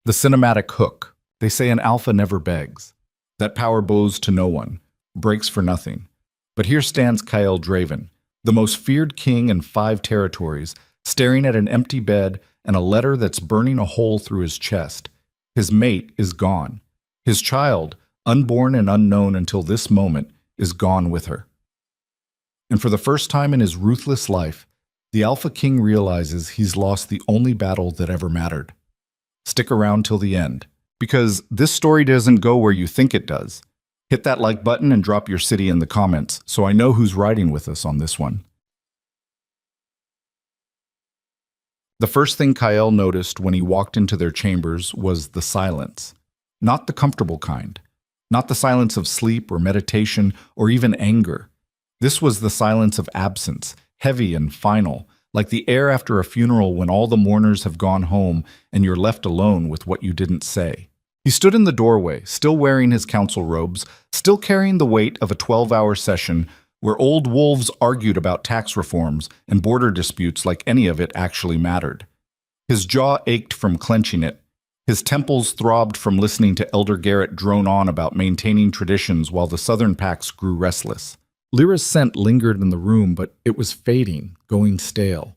The cinematic hook. They say an alpha never begs. That power bows to no one, breaks for nothing. But here stands Kyle Draven, the most feared king in 5 territories, staring at an empty bed and a letter that's burning a hole through his chest. His mate is gone. His child, unborn and unknown until this moment, is gone with her. And for the first time in his ruthless life, the Alpha King realizes he's lost the only battle that ever mattered. Stick around till the end, because this story doesn't go where you think it does. Hit that like button and drop your city in the comments so I know who's riding with us on this one. The first thing Kyle noticed when he walked into their chambers was the silence. Not the comfortable kind. Not the silence of sleep or meditation or even anger. This was the silence of absence, heavy and final, like the air after a funeral when all the mourners have gone home and you're left alone with what you didn't say. He stood in the doorway, still wearing his council robes, still carrying the weight of a 12-hour session where old wolves argued about tax reforms and border disputes like any of it actually mattered. His jaw ached from clenching it. His temples throbbed from listening to Elder Garrett drone on about maintaining traditions while the southern packs grew restless. Lyra's scent lingered in the room, but it was fading, going stale.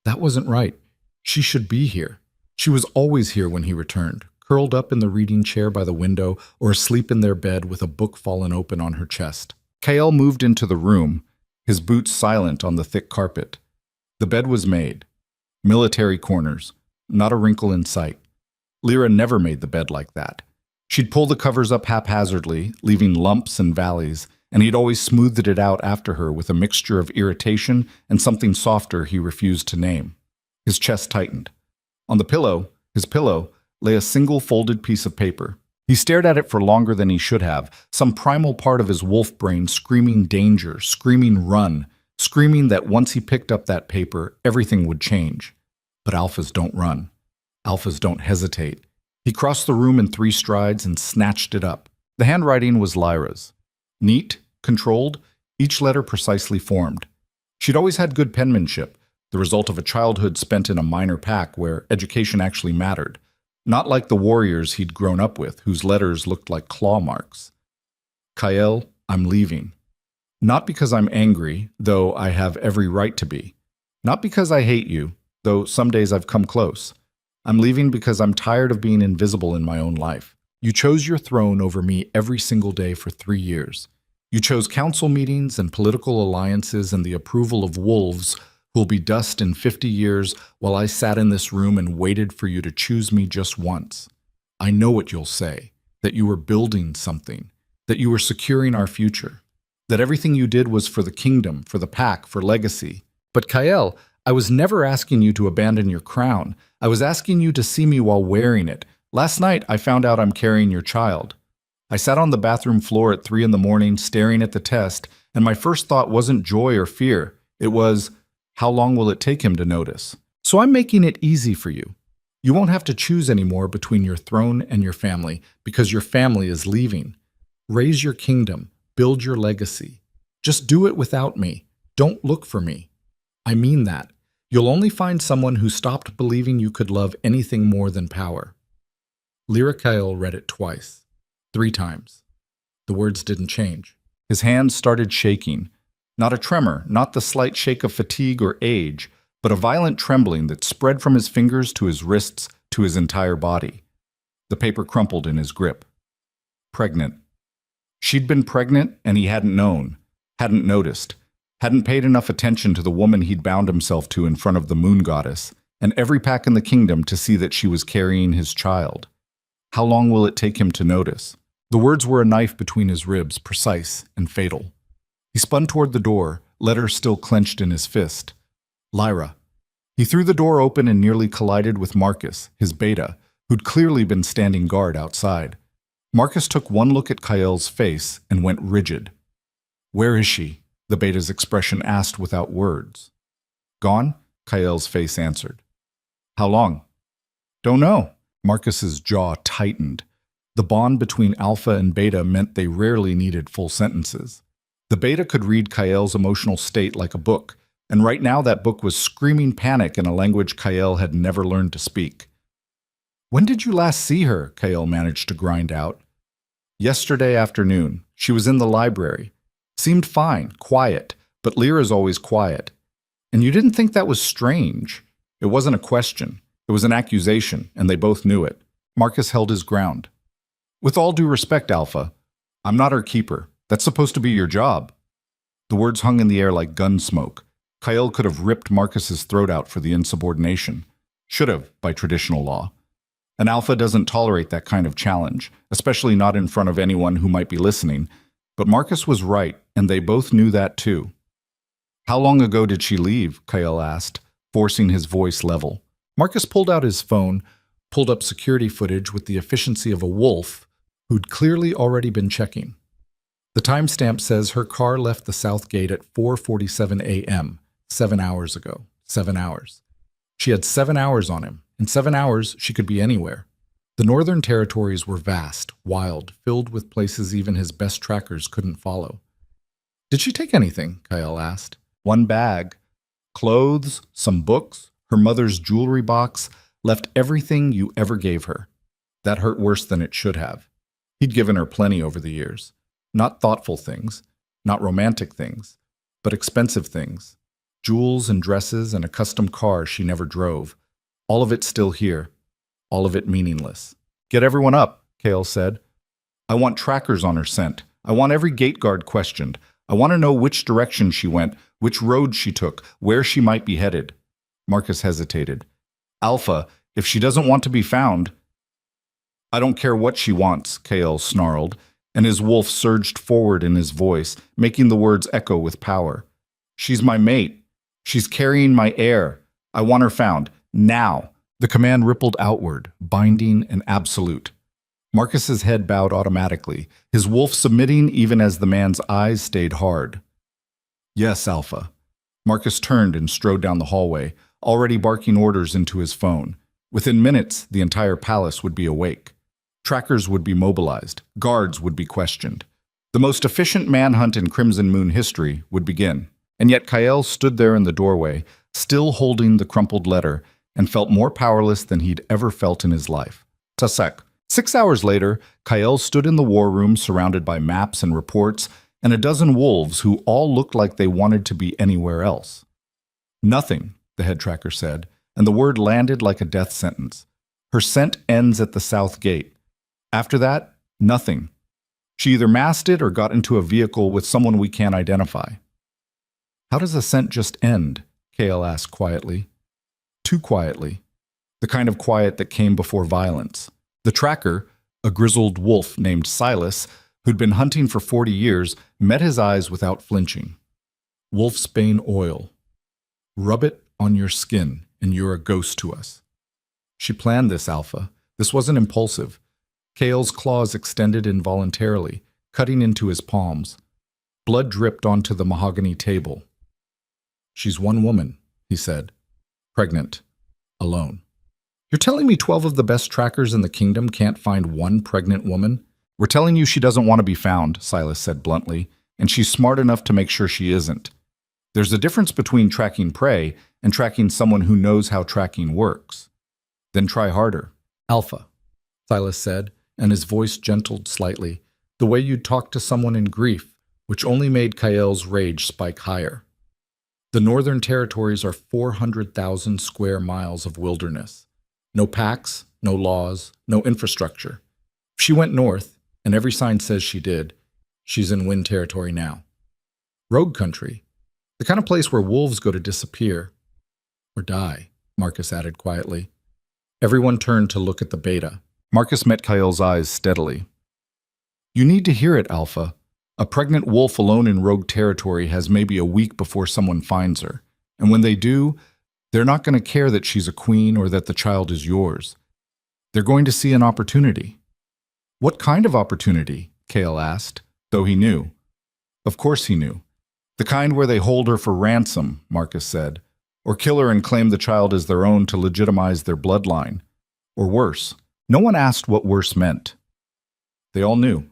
That wasn't right. She should be here. She was always here when he returned, curled up in the reading chair by the window or asleep in their bed with a book fallen open on her chest. Kael moved into the room, his boots silent on the thick carpet. The bed was made. Military corners, not a wrinkle in sight. Lyra never made the bed like that. She'd pull the covers up haphazardly, leaving lumps and valleys, and he'd always smoothed it out after her with a mixture of irritation and something softer he refused to name. His chest tightened. On the pillow, his pillow, lay a single folded piece of paper. He stared at it for longer than he should have, some primal part of his wolf brain screaming danger, screaming run, screaming that once he picked up that paper, everything would change. But alphas don't run. Alphas don't hesitate. He crossed the room in 3 strides and snatched it up. The handwriting was Lyra's. Neat, controlled, each letter precisely formed. She'd always had good penmanship, the result of a childhood spent in a minor pack where education actually mattered. Not like the warriors he'd grown up with, whose letters looked like claw marks. Kael, I'm leaving. Not because I'm angry, though I have every right to be. Not because I hate you, though some days I've come close. I'm leaving because I'm tired of being invisible in my own life. You chose your throne over me every single day for 3 years. You chose council meetings and political alliances and the approval of wolves who'll be dust in 50 years while I sat in this room and waited for you to choose me just once. I know what you'll say, that you were building something, that you were securing our future, that everything you did was for the kingdom, for the pack, for legacy. But Kael, I was never asking you to abandon your crown. I was asking you to see me while wearing it. Last night, I found out I'm carrying your child. I sat on the bathroom floor at 3 a.m. staring at the test, and my first thought wasn't joy or fear. It was, how long will it take him to notice? So I'm making it easy for you. You won't have to choose anymore between your throne and your family, because your family is leaving. Raise your kingdom. Build your legacy. Just do it without me. Don't look for me. I mean that. You'll only find someone who stopped believing you could love anything more than power. Lyra Kael read it twice. 3 times. The words didn't change. His hands started shaking. Not a tremor, not the slight shake of fatigue or age, but a violent trembling that spread from his fingers to his wrists to his entire body. The paper crumpled in his grip. Pregnant. She'd been pregnant and he hadn't known, hadn't noticed, hadn't paid enough attention to the woman he'd bound himself to in front of the moon goddess, and every pack in the kingdom to see that she was carrying his child. How long will it take him to notice? The words were a knife between his ribs, precise and fatal. He spun toward the door, letter still clenched in his fist. Lyra. He threw the door open and nearly collided with Marcus, his beta, who'd clearly been standing guard outside. Marcus took one look at Kael's face and went rigid. Where is she? The beta's expression asked without words. Gone? Kael's face answered. How long? Don't know. Marcus's jaw tightened. The bond between Alpha and Beta meant they rarely needed full sentences. The Beta could read Kael's emotional state like a book, and right now that book was screaming panic in a language Kael had never learned to speak. When did you last see her? Kael managed to grind out. Yesterday afternoon. She was in the library. Seemed fine, quiet, but Lyra's always quiet. And you didn't think that was strange. It wasn't a question. It was an accusation, and they both knew it. Marcus held his ground. With all due respect, Alpha, I'm not her keeper. That's supposed to be your job. The words hung in the air like gun smoke. Kael could have ripped Marcus's throat out for the insubordination. Should have, by traditional law. An Alpha doesn't tolerate that kind of challenge, especially not in front of anyone who might be listening. But Marcus was right, and they both knew that too. How long ago did she leave? Kael asked, forcing his voice level. Marcus pulled out his phone, pulled up security footage with the efficiency of a wolf who'd clearly already been checking. The timestamp says her car left the south gate at 4:47 a.m., 7 hours ago. 7 hours. She had 7 hours on him. In 7 hours, she could be anywhere. The northern territories were vast, wild, filled with places even his best trackers couldn't follow. Did she take anything? Kael asked. One bag. Clothes, some books, her mother's jewelry box, left everything you ever gave her. That hurt worse than it should have. He'd given her plenty over the years. Not thoughtful things, not romantic things, but expensive things. Jewels and dresses and a custom car she never drove. All of it still here. All of it meaningless. Get everyone up, Kael said. I want trackers on her scent. I want every gate guard questioned. I want to know which direction she went, which road she took, where she might be headed. Marcus hesitated. Alpha, if she doesn't want to be found... I don't care what she wants, Kael snarled, and his wolf surged forward in his voice, making the words echo with power. She's my mate. She's carrying my heir. I want her found. Now. The command rippled outward, binding and absolute. Marcus's head bowed automatically, his wolf submitting even as the man's eyes stayed hard. Yes, Alpha. Marcus turned and strode down the hallway, already barking orders into his phone. Within minutes, the entire palace would be awake. Trackers would be mobilized. Guards would be questioned. The most efficient manhunt in Crimson Moon history would begin. And yet Kael stood there in the doorway, still holding the crumpled letter, and felt more powerless than he'd ever felt in his life. Tasek. 6 hours later, Kael stood in the war room surrounded by maps and reports, and a dozen wolves who all looked like they wanted to be anywhere else. Nothing, the head tracker said, and the word landed like a death sentence. Her scent ends at the south gate. After that, nothing. She either masked or got into a vehicle with someone we can't identify. How does a scent just end? Kael asked quietly. Too quietly. The kind of quiet that came before violence. The tracker, a grizzled wolf named Silas, who'd been hunting for 40 years, met his eyes without flinching. Wolfsbane oil. Rub it on your skin, and you're a ghost to us. She planned this, Alpha. This wasn't impulsive. Kael's claws extended involuntarily, cutting into his palms. Blood dripped onto the mahogany table. She's one woman, he said. Pregnant. Alone. You're telling me 12 of the best trackers in the kingdom can't find one pregnant woman? We're telling you she doesn't want to be found, Silas said bluntly, and she's smart enough to make sure she isn't. There's a difference between tracking prey and tracking someone who knows how tracking works. Then try harder. Alpha, Silas said, and his voice gentled slightly, the way you'd talk to someone in grief, which only made Kael's rage spike higher. The northern territories are 400,000 square miles of wilderness. No packs, no laws, no infrastructure. If she went north, and every sign says she did, she's in Wind territory now. Rogue country. The kind of place where wolves go to disappear. Or die, Marcus added quietly. Everyone turned to look at the beta. Marcus met Kael's eyes steadily. You need to hear it, Alpha. A pregnant wolf alone in rogue territory has maybe a week before someone finds her. And when they do, they're not going to care that she's a queen or that the child is yours. They're going to see an opportunity. What kind of opportunity? Kael asked, though he knew. Of course he knew. The kind where they hold her for ransom, Marcus said, or kill her and claim the child as their own to legitimize their bloodline. Or worse. No one asked what worse meant. They all knew.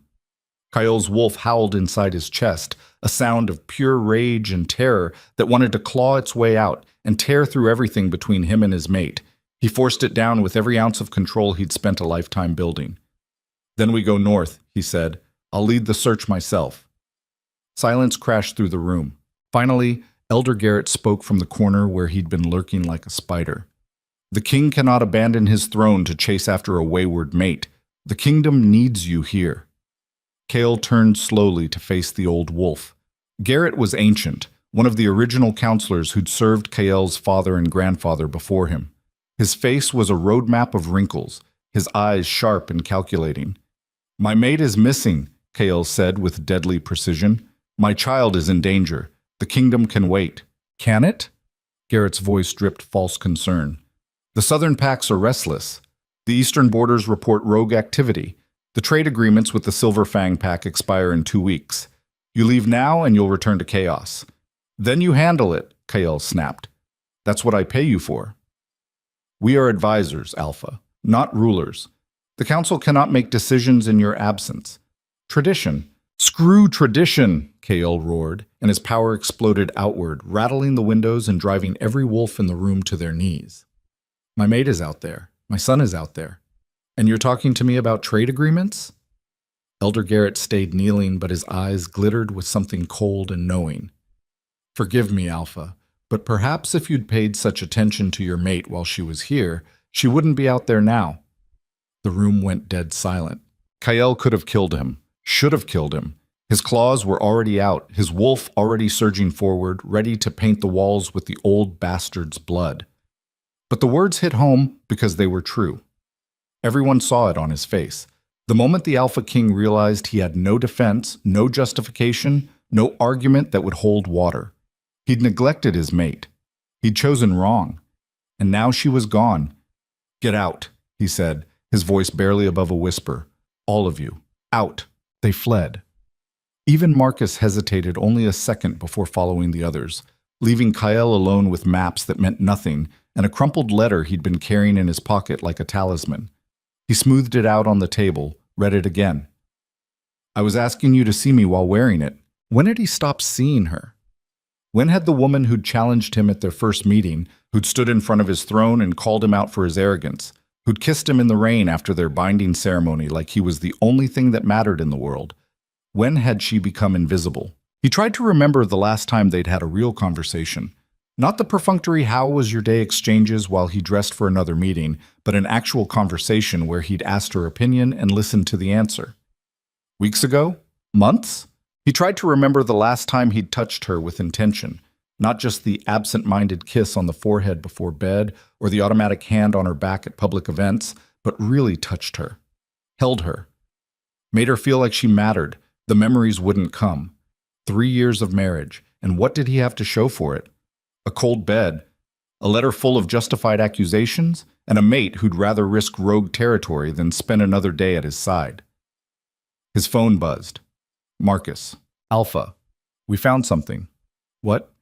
Kael's wolf howled inside his chest, a sound of pure rage and terror that wanted to claw its way out and tear through everything between him and his mate. He forced it down with every ounce of control he'd spent a lifetime building. "Then we go north," he said. "I'll lead the search myself." Silence crashed through the room. Finally, Elder Garrett spoke from the corner where he'd been lurking like a spider. "The king cannot abandon his throne to chase after a wayward mate. The kingdom needs you here." Cale turned slowly to face the old wolf. Garrett was ancient, one of the original counselors who'd served Kael's father and grandfather before him. His face was a roadmap of wrinkles, his eyes sharp and calculating. "My mate is missing," Kael said with deadly precision. "My child is in danger. The kingdom can wait." "Can it?" Garrett's voice dripped false concern. "The southern packs are restless. The eastern borders report rogue activity. The trade agreements with the Silver Fang pack expire in 2 weeks. You leave now and you'll return to chaos." "Then you handle it," Kael snapped. "That's what I pay you for." "We are advisors, Alpha, not rulers. The council cannot make decisions in your absence. Tradition." "Screw tradition," Kael roared, and his power exploded outward, rattling the windows and driving every wolf in the room to their knees. "My mate is out there. My son is out there. And you're talking to me about trade agreements?" Elder Garrett stayed kneeling, but his eyes glittered with something cold and knowing. "Forgive me, Alpha, but perhaps if you'd paid such attention to your mate while she was here, she wouldn't be out there now." The room went dead silent. Kael could have killed him, should have killed him. His claws were already out, his wolf already surging forward, ready to paint the walls with the old bastard's blood. But the words hit home because they were true. Everyone saw it on his face. The moment the Alpha King realized he had no defense, no justification, no argument that would hold water. He'd neglected his mate. He'd chosen wrong. And now she was gone. "Get out," he said, his voice barely above a whisper. "All of you. Out." They fled. Even Marcus hesitated only a second before following the others, leaving Kael alone with maps that meant nothing and a crumpled letter he'd been carrying in his pocket like a talisman. He smoothed it out on the table, read it again. "I was asking you to see me while wearing it." When had he stopped seeing her? When had the woman who'd challenged him at their first meeting, who'd stood in front of his throne and called him out for his arrogance, who'd kissed him in the rain after their binding ceremony like he was the only thing that mattered in the world, when had she become invisible? He tried to remember the last time they'd had a real conversation. Not the perfunctory "how was your day" exchanges while he dressed for another meeting, but an actual conversation where he'd asked her opinion and listened to the answer. Weeks ago? Months? He tried to remember the last time he'd touched her with intention, not just the absent-minded kiss on the forehead before bed or the automatic hand on her back at public events, but really touched her, held her, made her feel like she mattered. The memories wouldn't come. 3 years of marriage, and what did he have to show for it? A cold bed, a letter full of justified accusations, and a mate who'd rather risk rogue territory than spend another day at his side. His phone buzzed. "Marcus. Alpha. We found something." "What?"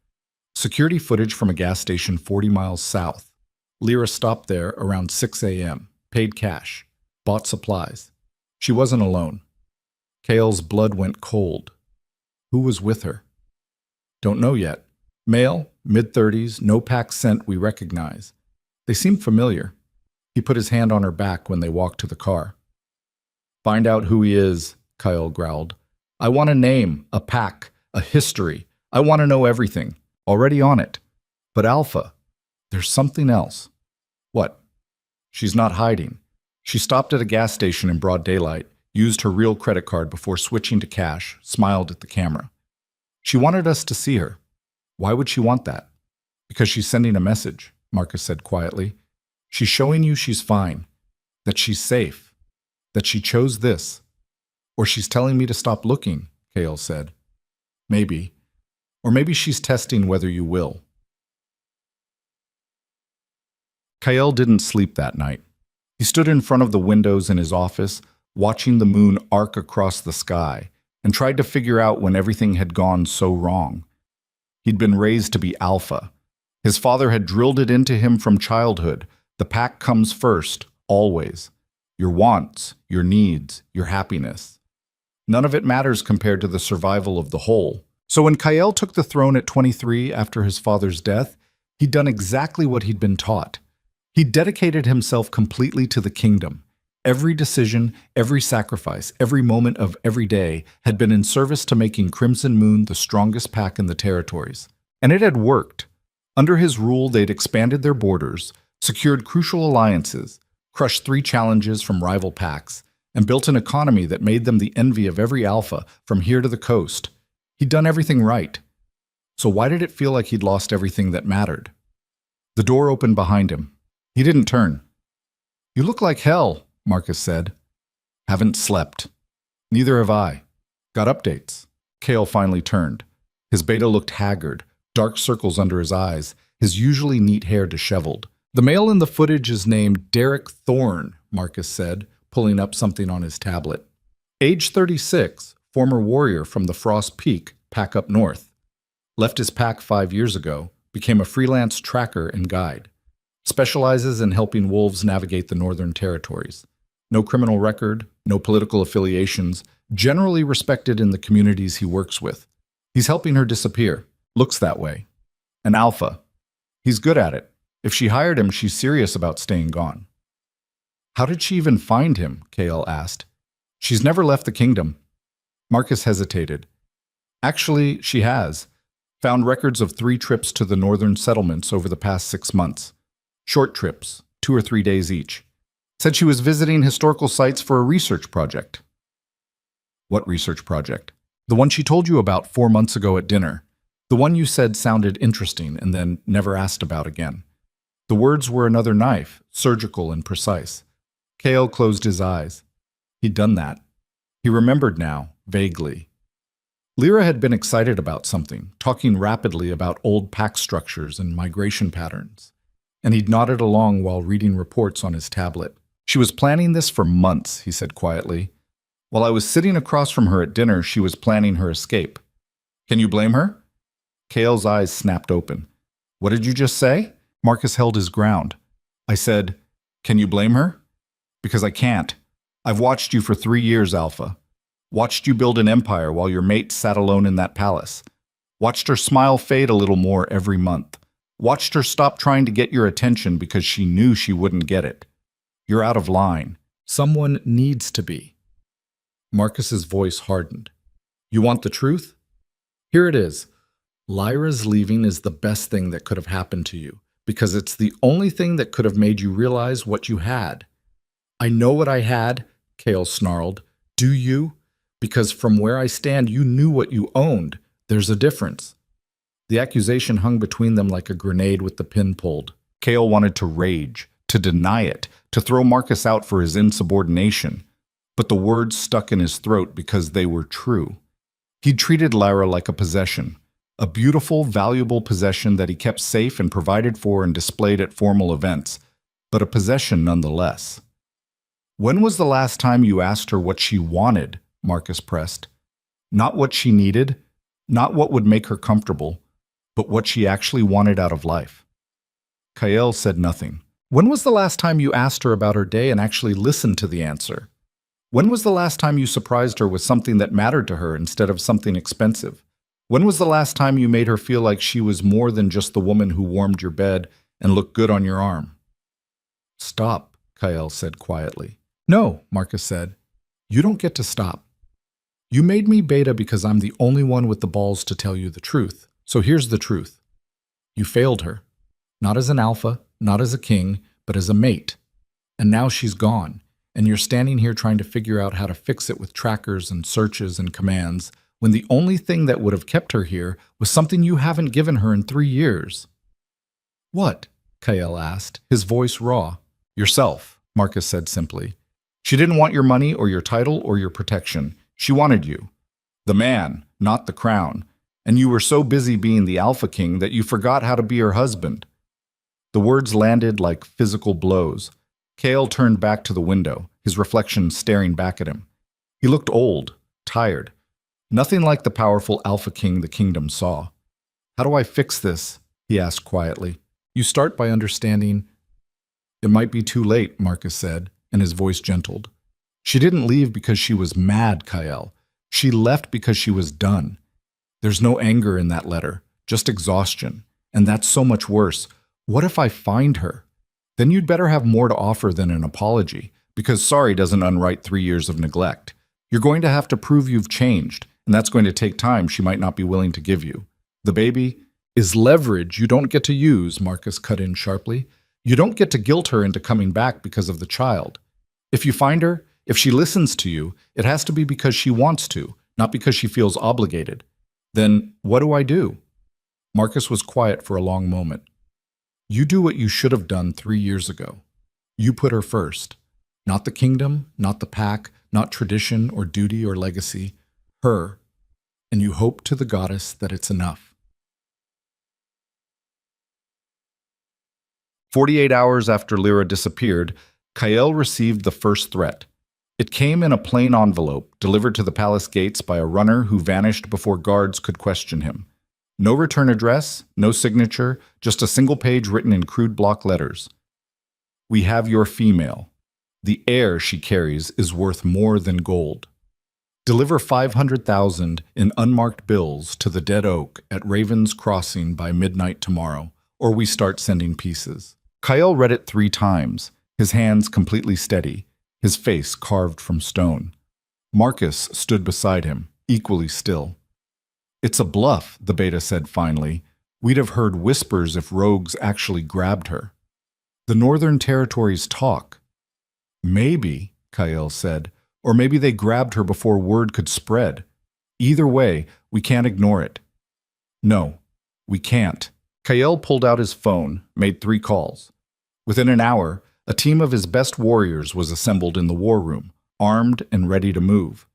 "Security footage from a gas station 40 miles south. Lyra stopped there around 6 a.m., paid cash, bought supplies. She wasn't alone." Kael's blood went cold. Who was with her? "Don't know yet. Male, mid-30s, no pack scent we recognize. They seem familiar." He put his hand on her back when they walked to the car. "Find out who he is," Kael growled. "I want a name, a pack, a history. I want to know everything. Already on it. But Alpha, there's something else." "What?" "She's not hiding. She stopped at a gas station in broad daylight, used her real credit card before switching to cash, smiled at the camera. She wanted us to see her. Why would she want that?" "Because she's sending a message," Marcus said quietly. "She's showing you she's fine, that she's safe, that she chose this. Or she's telling me to stop looking," Kael said. "Maybe. Or maybe she's testing whether you will." Kael didn't sleep that night. He stood in front of the windows in his office, watching the moon arc across the sky, and tried to figure out when everything had gone so wrong. He'd been raised to be Alpha. His father had drilled it into him from childhood. The pack comes first, always. Your wants, your needs, your happiness. None of it matters compared to the survival of the whole. So when Kael took the throne at 23 after his father's death, he'd done exactly what he'd been taught. He dedicated himself completely to the kingdom. Every decision, every sacrifice, every moment of every day had been in service to making Crimson Moon the strongest pack in the territories. And it had worked. Under his rule, they'd expanded their borders, secured crucial alliances, crushed 3 challenges from rival packs, and built an economy that made them the envy of every alpha from here to the coast. He'd done everything right. So why did it feel like he'd lost everything that mattered? The door opened behind him. He didn't turn. "You look like hell," Marcus said. "Haven't slept." "Neither have I." "Got updates." Kale finally turned. His beta looked haggard, dark circles under his eyes, his usually neat hair disheveled. "The male in the footage is named Derek Thorne," Marcus said, pulling up something on his tablet. "Age 36, former warrior from the Frost Peak, pack up north. Left his pack 5 years ago, became a freelance tracker and guide. Specializes in helping wolves navigate the northern territories. No criminal record, no political affiliations, generally respected in the communities he works with. He's helping her disappear. Looks that way. An alpha. He's good at it. If she hired him, she's serious about staying gone." "How did she even find him?" Kale asked. "She's never left the kingdom." Marcus hesitated. "Actually, she has. Found records of 3 trips to the northern settlements over the past 6 months. Short trips, 2 or 3 days each. Said she was visiting historical sites for a research project." "What research project?" "The one she told you about 4 months ago at dinner. The one you said sounded interesting and then never asked about again. The words were another knife, surgical and precise." Kale closed his eyes. He'd done that. He remembered now, vaguely. Lyra had been excited about something, talking rapidly about old pack structures and migration patterns. And he'd nodded along while reading reports on his tablet. "She was planning this for months," he said quietly. "While I was sitting across from her at dinner, she was planning her escape. Can you blame her?" Kale's eyes snapped open. "What did you just say?" Marcus held his ground. "I said, can you blame her? Because I can't. I've watched you for 3 years, Alpha. Watched you build an empire while your mate sat alone in that palace. Watched her smile fade a little more every month. Watched her stop trying to get your attention because she knew she wouldn't get it. You're out of line. Someone needs to be." Marcus's voice hardened. "You want the truth? Here it is. Lyra's leaving is the best thing that could have happened to you, because it's the only thing that could have made you realize what you had." "I know what I had," Kale snarled. "Do you? Because from where I stand, you knew what you owned. There's a difference." The accusation hung between them like a grenade with the pin pulled. Kale wanted to rage, to deny it, to throw Marcus out for his insubordination. But the words stuck in his throat because they were true. He'd treated Lyra like a possession, a beautiful, valuable possession that he kept safe and provided for and displayed at formal events, but a possession nonetheless. "When was the last time you asked her what she wanted?" Marcus pressed. "Not what she needed, not what would make her comfortable, but what she actually wanted out of life." Kale said nothing. "When was the last time you asked her about her day and actually listened to the answer? When was the last time you surprised her with something that mattered to her instead of something expensive? When was the last time you made her feel like she was more than just the woman who warmed your bed and looked good on your arm?" "Stop," Kyle said quietly. "No," Marcus said. "You don't get to stop. You made me beta because I'm the only one with the balls to tell you the truth. So here's the truth. You failed her. Not as an alpha, not as a king, but as a mate. And now she's gone, and you're standing here trying to figure out how to fix it with trackers and searches and commands, when the only thing that would have kept her here was something you haven't given her in 3 years." "What?" Kyle asked, his voice raw. "Yourself," Marcus said simply. "She didn't want your money or your title or your protection. She wanted you. The man, not the crown. And you were so busy being the Alpha King that you forgot how to be her husband." The words landed like physical blows. Kale turned back to the window, his reflection staring back at him. He looked old, tired. Nothing like the powerful Alpha King the kingdom saw. "How do I fix this?" he asked quietly. "You start by understanding—" "It might be too late," Marcus said, and his voice gentled. "She didn't leave because she was mad, Kyle. She left because she was done. There's no anger in that letter, just exhaustion. And that's so much worse. What if I find her? then you'd better have more to offer than an apology, because sorry doesn't unwrite 3 years of neglect. You're going to have to prove you've changed, and that's going to take time she might not be willing to give you. The baby is leverage you don't get to use, Marcus cut in sharply. You don't get to guilt her into coming back because of the child. If you find her, if she listens to you, it has to be because she wants to, not because she feels obligated. Then what do I do? Marcus was quiet for a long moment. You do what you should have done 3 years ago. You put her first. Not the kingdom, not the pack, not tradition or duty or legacy. Her. And you hope to the goddess that it's enough. 48 hours after Lyra disappeared, Kael received the first threat. It came in a plain envelope, delivered to the palace gates by a runner who vanished before guards could question him. No return address, no signature, just a single page written in crude block letters. We have your female. The heir she carries is worth more than gold. Deliver 500,000 in unmarked bills to the dead oak at Raven's Crossing by midnight tomorrow, or we start sending pieces. Kael read it 3 times, his hands completely steady, his face carved from stone. Marcus stood beside him, equally still. It's a bluff, the beta said finally. We'd have heard whispers if rogues actually grabbed her. The Northern Territories talk. Maybe, Kael said, or maybe they grabbed her before word could spread. Either way, we can't ignore it. No, we can't. Kael pulled out his phone, made 3 calls. Within an hour, a team of his best warriors was assembled in the war room, armed and ready to move.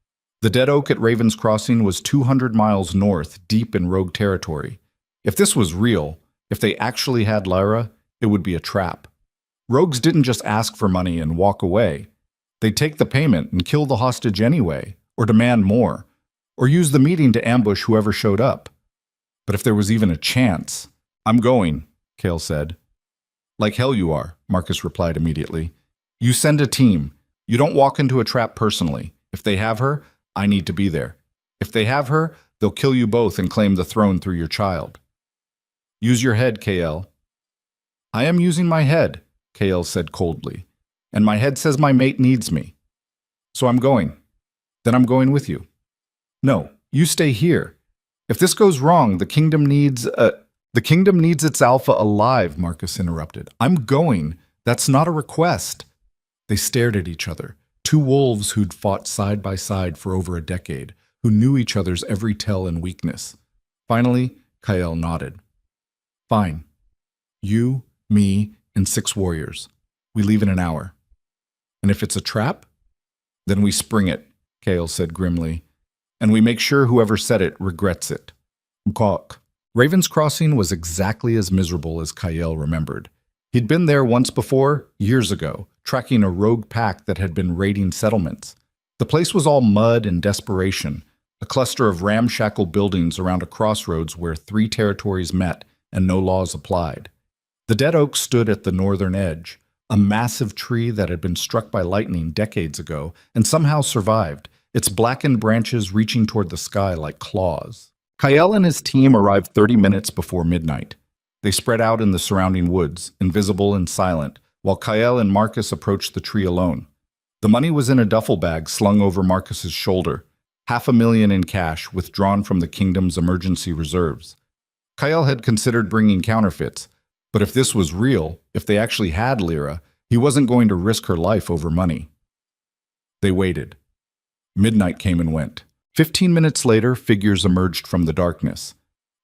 The dead oak at Raven's Crossing was 200 miles north, deep in rogue territory. If this was real, if they actually had Lyra, it would be a trap. Rogues didn't just ask for money and walk away. They'd take the payment and kill the hostage anyway, or demand more, or use the meeting to ambush whoever showed up. But if there was even a chance... I'm going, Kael said. Like hell you are, Marcus replied immediately. You send a team. You don't walk into a trap personally. If they have her, I need to be there. If they have her, they'll kill you both and claim the throne through your child. Use your head, Kael. I am using my head, Kael said coldly, and my head says my mate needs me. So I'm going. Then I'm going with you. No, you stay here. If this goes wrong, the kingdom needs its alpha alive, Marcus interrupted. I'm going. That's not a request. They stared at each other, 2 wolves who'd fought side by side for over a decade, who knew each other's every tell and weakness. Finally, Kael nodded. Fine. You, me, and 6 warriors. We leave in an hour. And if it's a trap? Then we spring it, Kael said grimly. And we make sure whoever said it regrets it. Mkok. Raven's Crossing was exactly as miserable as Kael remembered. He'd been there once before, years ago, tracking a rogue pack that had been raiding settlements. The place was all mud and desperation, a cluster of ramshackle buildings around a crossroads where 3 territories met and no laws applied. The dead oak stood at the northern edge, a massive tree that had been struck by lightning decades ago and somehow survived, its blackened branches reaching toward the sky like claws. Kael and his team arrived 30 minutes before midnight. They spread out in the surrounding woods, invisible and silent, while Kael and Marcus approached the tree alone. The money was in a duffel bag slung over Marcus's shoulder, $500,000 in cash withdrawn from the kingdom's emergency reserves. Kael had considered bringing counterfeits, but if this was real, if they actually had Lyra, he wasn't going to risk her life over money. They waited. Midnight came and went. 15 minutes later, figures emerged from the darkness.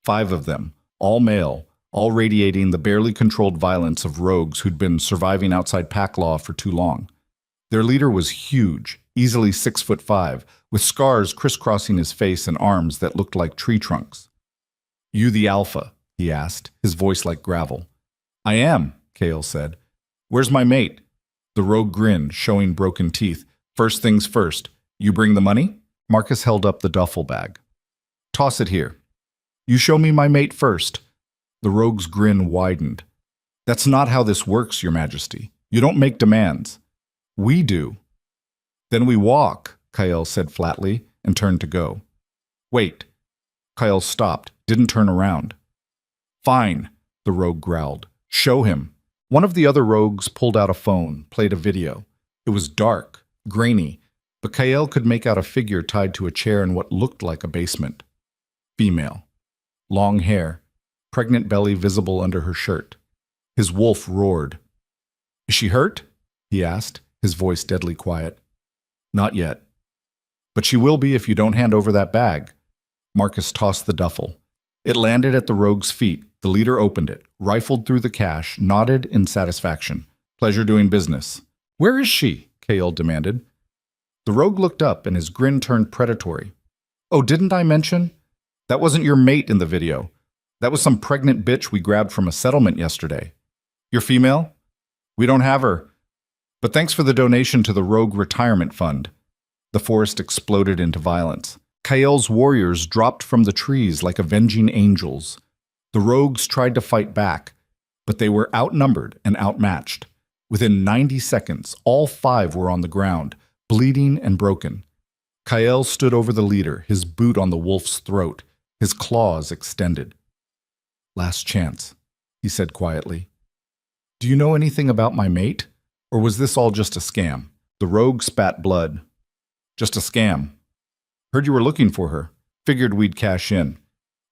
5 of them, all male, all radiating the barely controlled violence of rogues who'd been surviving outside pack law for too long. Their leader was huge, easily 6'5", with scars crisscrossing his face and arms that looked like tree trunks. You the alpha? He asked, his voice like gravel. I am, Kael said. Where's my mate? The rogue grinned, showing broken teeth. First things first. You bring the money? Marcus held up the duffel bag. Toss it here. You show me my mate first. The rogue's grin widened. That's not how this works, Your Majesty. You don't make demands. We do. Then we walk, Kael said flatly, and turned to go. Wait. Kael stopped, didn't turn around. Fine, the rogue growled. Show him. One of the other rogues pulled out a phone, played a video. It was dark, grainy, but Kael could make out a figure tied to a chair in what looked like a basement. Female. Long hair, pregnant belly visible under her shirt. His wolf roared. "Is she hurt?" he asked, his voice deadly quiet. "Not yet. But she will be if you don't hand over that bag." Marcus tossed the duffel. It landed at the rogue's feet. The leader opened it, rifled through the cash, nodded in satisfaction. "Pleasure doing business." "Where is she?" Kael demanded. The rogue looked up and his grin turned predatory. "Oh, didn't I mention? That wasn't your mate in the video. That was some pregnant bitch we grabbed from a settlement yesterday. You're female? We don't have her. But thanks for the donation to the Rogue Retirement Fund." The forest exploded into violence. Kael's warriors dropped from the trees like avenging angels. The rogues tried to fight back, but they were outnumbered and outmatched. Within 90 seconds, all 5 were on the ground, bleeding and broken. Kael stood over the leader, his boot on the wolf's throat, his claws extended. "Last chance," he said quietly. "Do you know anything about my mate? Or was this all just a scam?" The rogue spat blood. "Just a scam. Heard you were looking for her. Figured we'd cash in.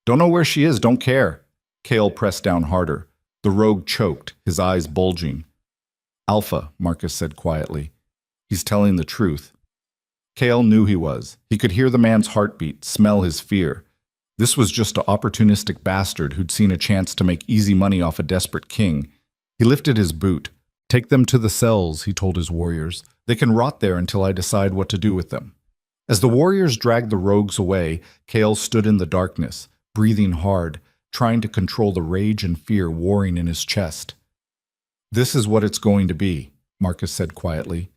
Don't know where she is, don't care." Kael pressed down harder. The rogue choked, his eyes bulging. "Alpha," Marcus said quietly. "He's telling the truth." Kael knew he was. He could hear the man's heartbeat, smell his fear. This was just an opportunistic bastard who'd seen a chance to make easy money off a desperate king. He lifted his boot. "Take them to the cells," he told his warriors. "They can rot there until I decide what to do with them." As the warriors dragged the rogues away, Kael stood in the darkness, breathing hard, trying to control the rage and fear warring in his chest. "This is what it's going to be," Marcus said quietly.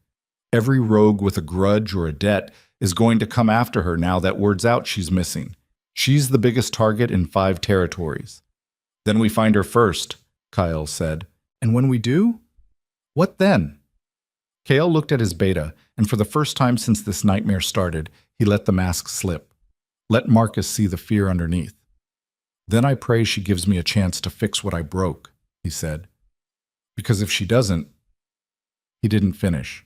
"Every rogue with a grudge or a debt is going to come after her now that word's out she's missing. She's the biggest target in 5 territories. Then we find her first," Kael said. "And when we do? What then?" Kael looked at his beta, and for the first time since this nightmare started, he let the mask slip. Let Marcus see the fear underneath. "Then I pray she gives me a chance to fix what I broke," he said. "Because if she doesn't..." He didn't finish.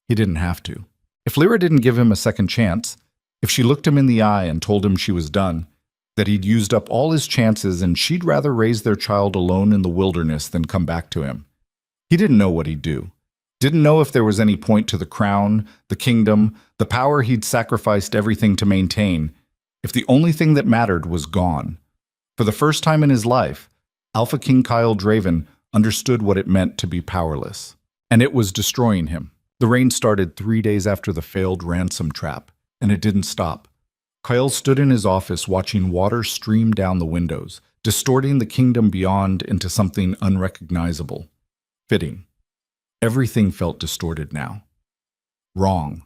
He didn't have to. If Lyra didn't give him a second chance, if she looked him in the eye and told him she was done, that he'd used up all his chances and she'd rather raise their child alone in the wilderness than come back to him, he didn't know what he'd do. Didn't know if there was any point to the crown, the kingdom, the power he'd sacrificed everything to maintain, if the only thing that mattered was gone. For the first time in his life, Alpha King Kael Draven understood what it meant to be powerless. And it was destroying him. The rain started 3 days after the failed ransom trap, and it didn't stop. Kael stood in his office watching water stream down the windows, distorting the kingdom beyond into something unrecognizable. Fitting. Everything felt distorted now. Wrong.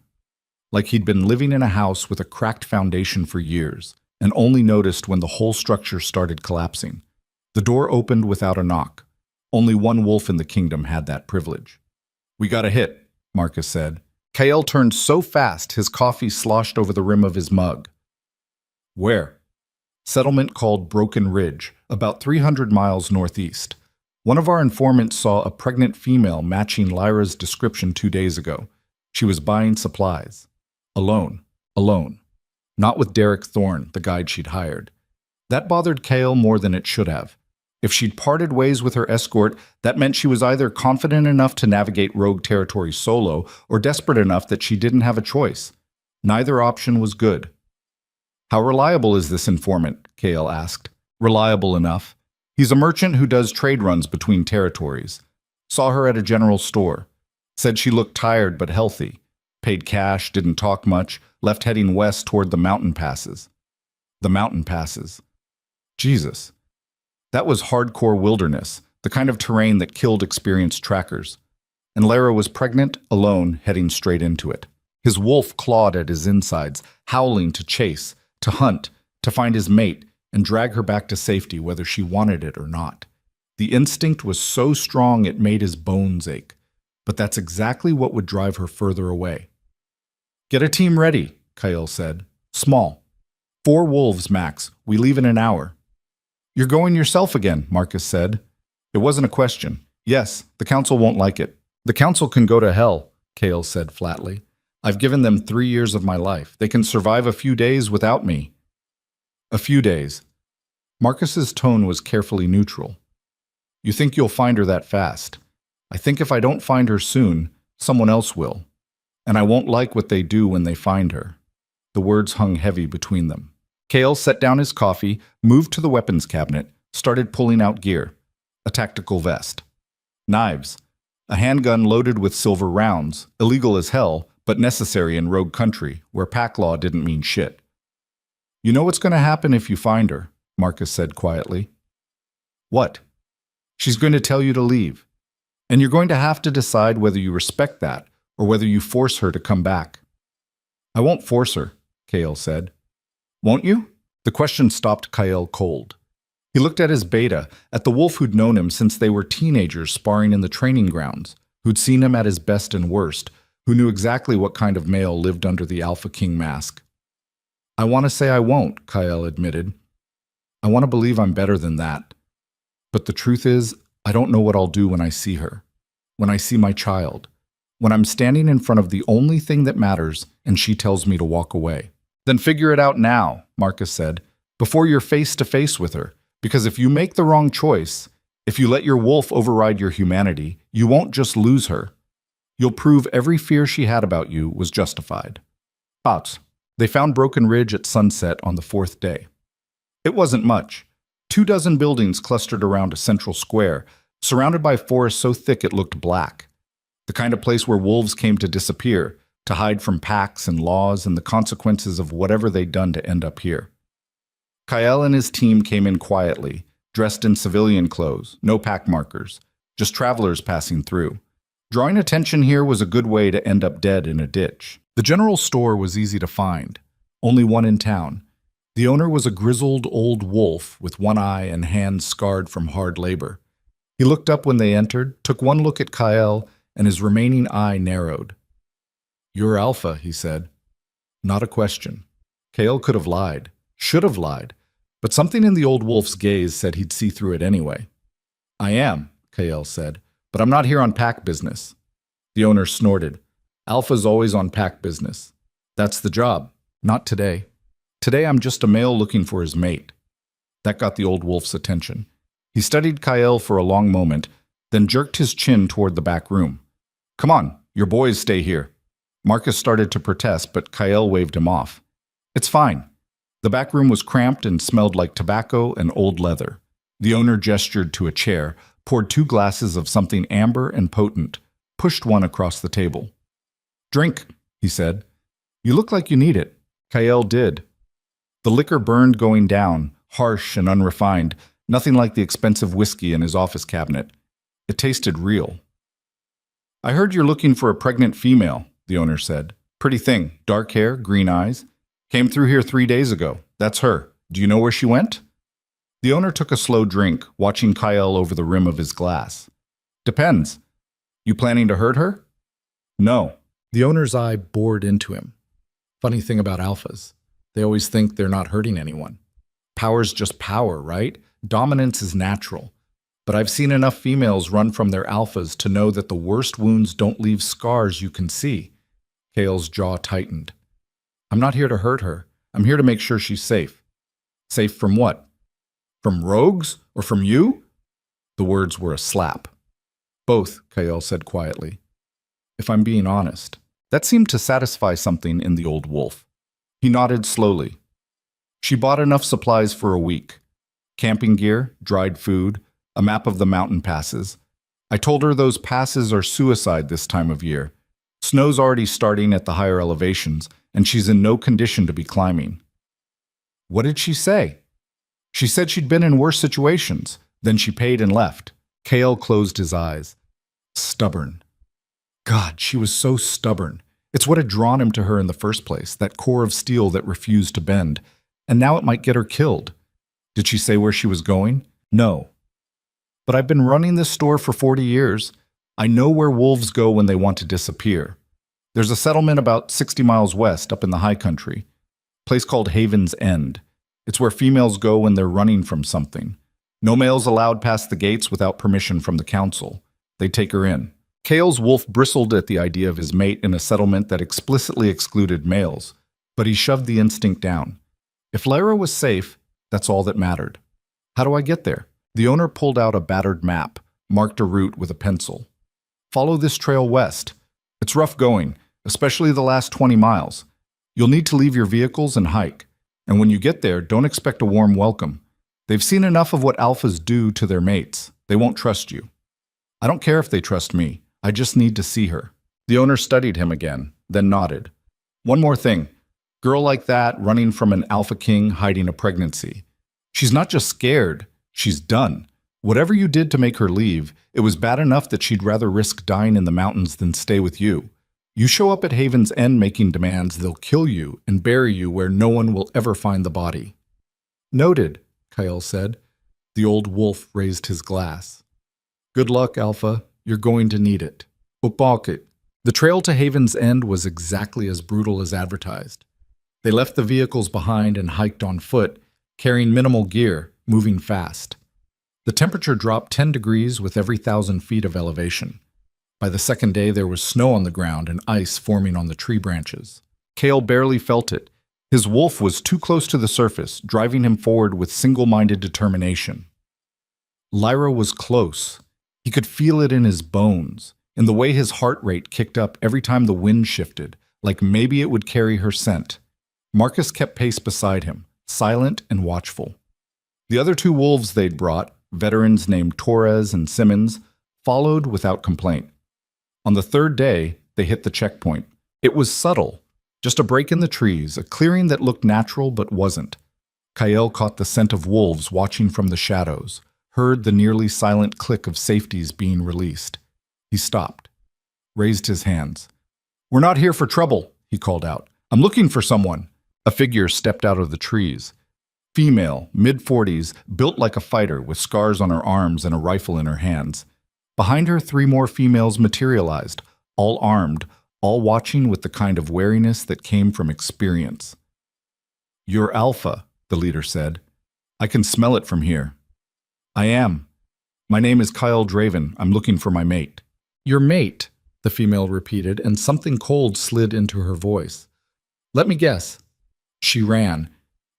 Like he'd been living in a house with a cracked foundation for years, and only noticed when the whole structure started collapsing. The door opened without a knock. Only one wolf in the kingdom had that privilege. "We got a hit," Marcus said. Kael turned so fast his coffee sloshed over the rim of his mug. "Where?" "Settlement called Broken Ridge, about 300 miles northeast. One of our informants saw a pregnant female matching Lyra's description 2 days ago. She was buying supplies. Alone. Not with Derek Thorne, the guide she'd hired. That bothered Kael more than it should have. If she'd parted ways with her escort, that meant she was either confident enough to navigate rogue territory solo or desperate enough that she didn't have a choice. Neither option was good. "How reliable is this informant?" Kael asked. "Reliable enough. He's a merchant who does trade runs between territories. Saw her at a general store. Said she looked tired but healthy. Paid cash, didn't talk much, left heading west toward the mountain passes." The mountain passes. Jesus. That was hardcore wilderness, the kind of terrain that killed experienced trackers. And Lyra was pregnant, alone, heading straight into it. His wolf clawed at his insides, howling to chase, to hunt, to find his mate, and drag her back to safety whether she wanted it or not. The instinct was so strong it made his bones ache. But that's exactly what would drive her further away. "Get a team ready," Kael said. "Small. 4 wolves max. We leave in an hour." "You're going yourself again," Marcus said. It wasn't a question. Yes, the council won't like it. The council can go to hell, Kale said flatly. I've given them 3 years of my life. They can survive a few days without me. A few days. Marcus's tone was carefully neutral. You think you'll find her that fast? I think if I don't find her soon, someone else will. And I won't like what they do when they find her. The words hung heavy between them. Kale set down his coffee, moved to the weapons cabinet, started pulling out gear. A tactical vest. Knives. A handgun loaded with silver rounds, illegal as hell, but necessary in rogue country, where pack law didn't mean shit. You know what's going to happen if you find her, Marcus said quietly. What? She's going to tell you to leave. And you're going to have to decide whether you respect that or whether you force her to come back. I won't force her, Kale said. Won't you? The question stopped Kyle cold. He looked at his beta, at the wolf who'd known him since they were teenagers sparring in the training grounds, who'd seen him at his best and worst, who knew exactly what kind of male lived under the Alpha King mask. I want to say I won't, Kyle admitted. I want to believe I'm better than that. But the truth is, I don't know what I'll do when I see her, when I see my child, when I'm standing in front of the only thing that matters and she tells me to walk away. Then figure it out now, Marcus said, before you're face to face with her. Because if you make the wrong choice, if you let your wolf override your humanity, you won't just lose her. You'll prove every fear she had about you was justified. Thoughts. They found Broken Ridge at sunset on the 4th day. It wasn't much. 24 buildings clustered around a central square, surrounded by forest so thick it looked black. The kind of place where wolves came to disappear, to hide from packs and laws and the consequences of whatever they'd done to end up here. Kyle and his team came in quietly, dressed in civilian clothes, no pack markers, just travelers passing through. Drawing attention here was a good way to end up dead in a ditch. The general store was easy to find, only one in town. The owner was a grizzled old wolf with one eye and hands scarred from hard labor. He looked up when they entered, took one look at Kyle, and his remaining eye narrowed. You're Alpha, he said. Not a question. Kale could have lied, should have lied, but something in the old wolf's gaze said he'd see through it anyway. I am, Kale said, but I'm not here on pack business. The owner snorted. Alpha's always on pack business. That's the job. Not today. Today I'm just a male looking for his mate. That got the old wolf's attention. He studied Kyle for a long moment, then jerked his chin toward the back room. Come on, your boys stay here. Marcus started to protest, but Kyle waved him off. It's fine. The back room was cramped and smelled like tobacco and old leather. The owner gestured to a chair, poured 2 glasses of something amber and potent, pushed one across the table. Drink, he said. You look like you need it. Kyle did. The liquor burned going down, harsh and unrefined, nothing like the expensive whiskey in his office cabinet. It tasted real. I heard you're looking for a pregnant female, the owner said. Pretty thing, dark hair, green eyes. Came through here 3 days ago. That's her. Do you know where she went? The owner took a slow drink, watching Kyle over the rim of his glass. Depends. You planning to hurt her? No. The owner's eye bored into him. Funny thing about alphas. They always think they're not hurting anyone. Power's just power, right? Dominance is natural. But I've seen enough females run from their alphas to know that the worst wounds don't leave scars you can see. Kale's jaw tightened. I'm not here to hurt her. I'm here to make sure she's safe. Safe from what? From rogues or from you? The words were a slap. Both, Kyle said quietly. If I'm being honest, that seemed to satisfy something in the old wolf. He nodded slowly. She bought enough supplies for a week. Camping gear, dried food, a map of the mountain passes. I told her those passes are suicide this time of year. Snow's already starting at the higher elevations, and she's in no condition to be climbing. What did she say? She said she'd been in worse situations. Then she paid and left. Kale closed his eyes. Stubborn. God, she was so stubborn. It's what had drawn him to her in the first place, that core of steel that refused to bend. And now it might get her killed. Did she say where she was going? No. But I've been running this store for 40 years. I know where wolves go when they want to disappear. There's a settlement about 60 miles west up in the high country. A place called Haven's End. It's where females go when they're running from something. No males allowed past the gates without permission from the council. they'd take her in. Kale's wolf bristled at the idea of his mate in a settlement that explicitly excluded males, but he shoved the instinct down. If Lyra was safe, that's all that mattered. How do I get there? The owner pulled out a battered map, marked a route with a pencil. Follow this trail west. It's rough going, especially the last 20 miles. You'll need to leave your vehicles and hike. And when you get there, don't expect a warm welcome. They've seen enough of what alphas do to their mates. They won't trust you. I don't care if they trust me. I just need to see her. The owner studied him again, then nodded. One more thing. Girl like that running from an alpha king hiding a pregnancy. She's not just scared, she's done. Whatever you did to make her leave, it was bad enough that she'd rather risk dying in the mountains than stay with you. You show up at Haven's End making demands, they'll kill you and bury you where no one will ever find the body. Noted, Kyle said. The old wolf raised his glass. Good luck, Alpha. You're going to need it. Upalkit. The trail to Haven's End was exactly as brutal as advertised. They left the vehicles behind and hiked on foot, carrying minimal gear, moving fast. The temperature dropped 10 degrees with every 1,000 feet of elevation. By the second day, there was snow on the ground and ice forming on the tree branches. Kale barely felt it. His wolf was too close to the surface, driving him forward with single-minded determination. Lyra was close. He could feel it in his bones, in the way his heart rate kicked up every time the wind shifted, like maybe it would carry her scent. Marcus kept pace beside him, silent and watchful. The other two wolves they'd brought, veterans named Torres and Simmons, followed without complaint. On the third day, they hit the checkpoint. It was subtle, just a break in the trees, a clearing that looked natural but wasn't. Kyle caught the scent of wolves watching from the shadows, heard the nearly silent click of safeties being released. He stopped, raised his hands. "We're not here for trouble," he called out. "I'm looking for someone." A figure stepped out of the trees. Female, mid-40s, built like a fighter with scars on her arms and a rifle in her hands. Behind her, 3 more females materialized, all armed, all watching with the kind of wariness that came from experience. "You're Alpha," the leader said. "I can smell it from here." "I am. My name is Kyle Draven. I'm looking for my mate." "Your mate," the female repeated, and something cold slid into her voice. "Let me guess." "She ran.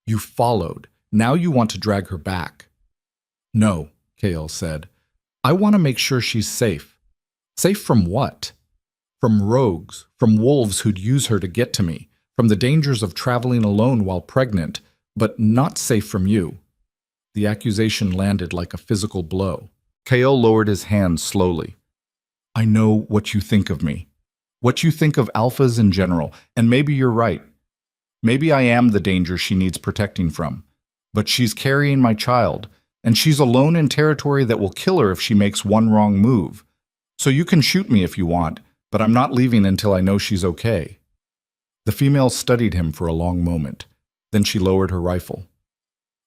You followed. Now you want to drag her back." "No," Kale said. "I want to make sure she's safe." "Safe from what?" "From rogues, from wolves who'd use her to get to me, from the dangers of traveling alone while pregnant, but not safe from you." The accusation landed like a physical blow. Kale lowered his hand slowly. "I know what you think of me, what you think of alphas in general, and maybe you're right. Maybe I am the danger she needs protecting from. But she's carrying my child, and she's alone in territory that will kill her if she makes one wrong move. So you can shoot me if you want, but I'm not leaving until I know she's okay." The female studied him for a long moment. Then she lowered her rifle.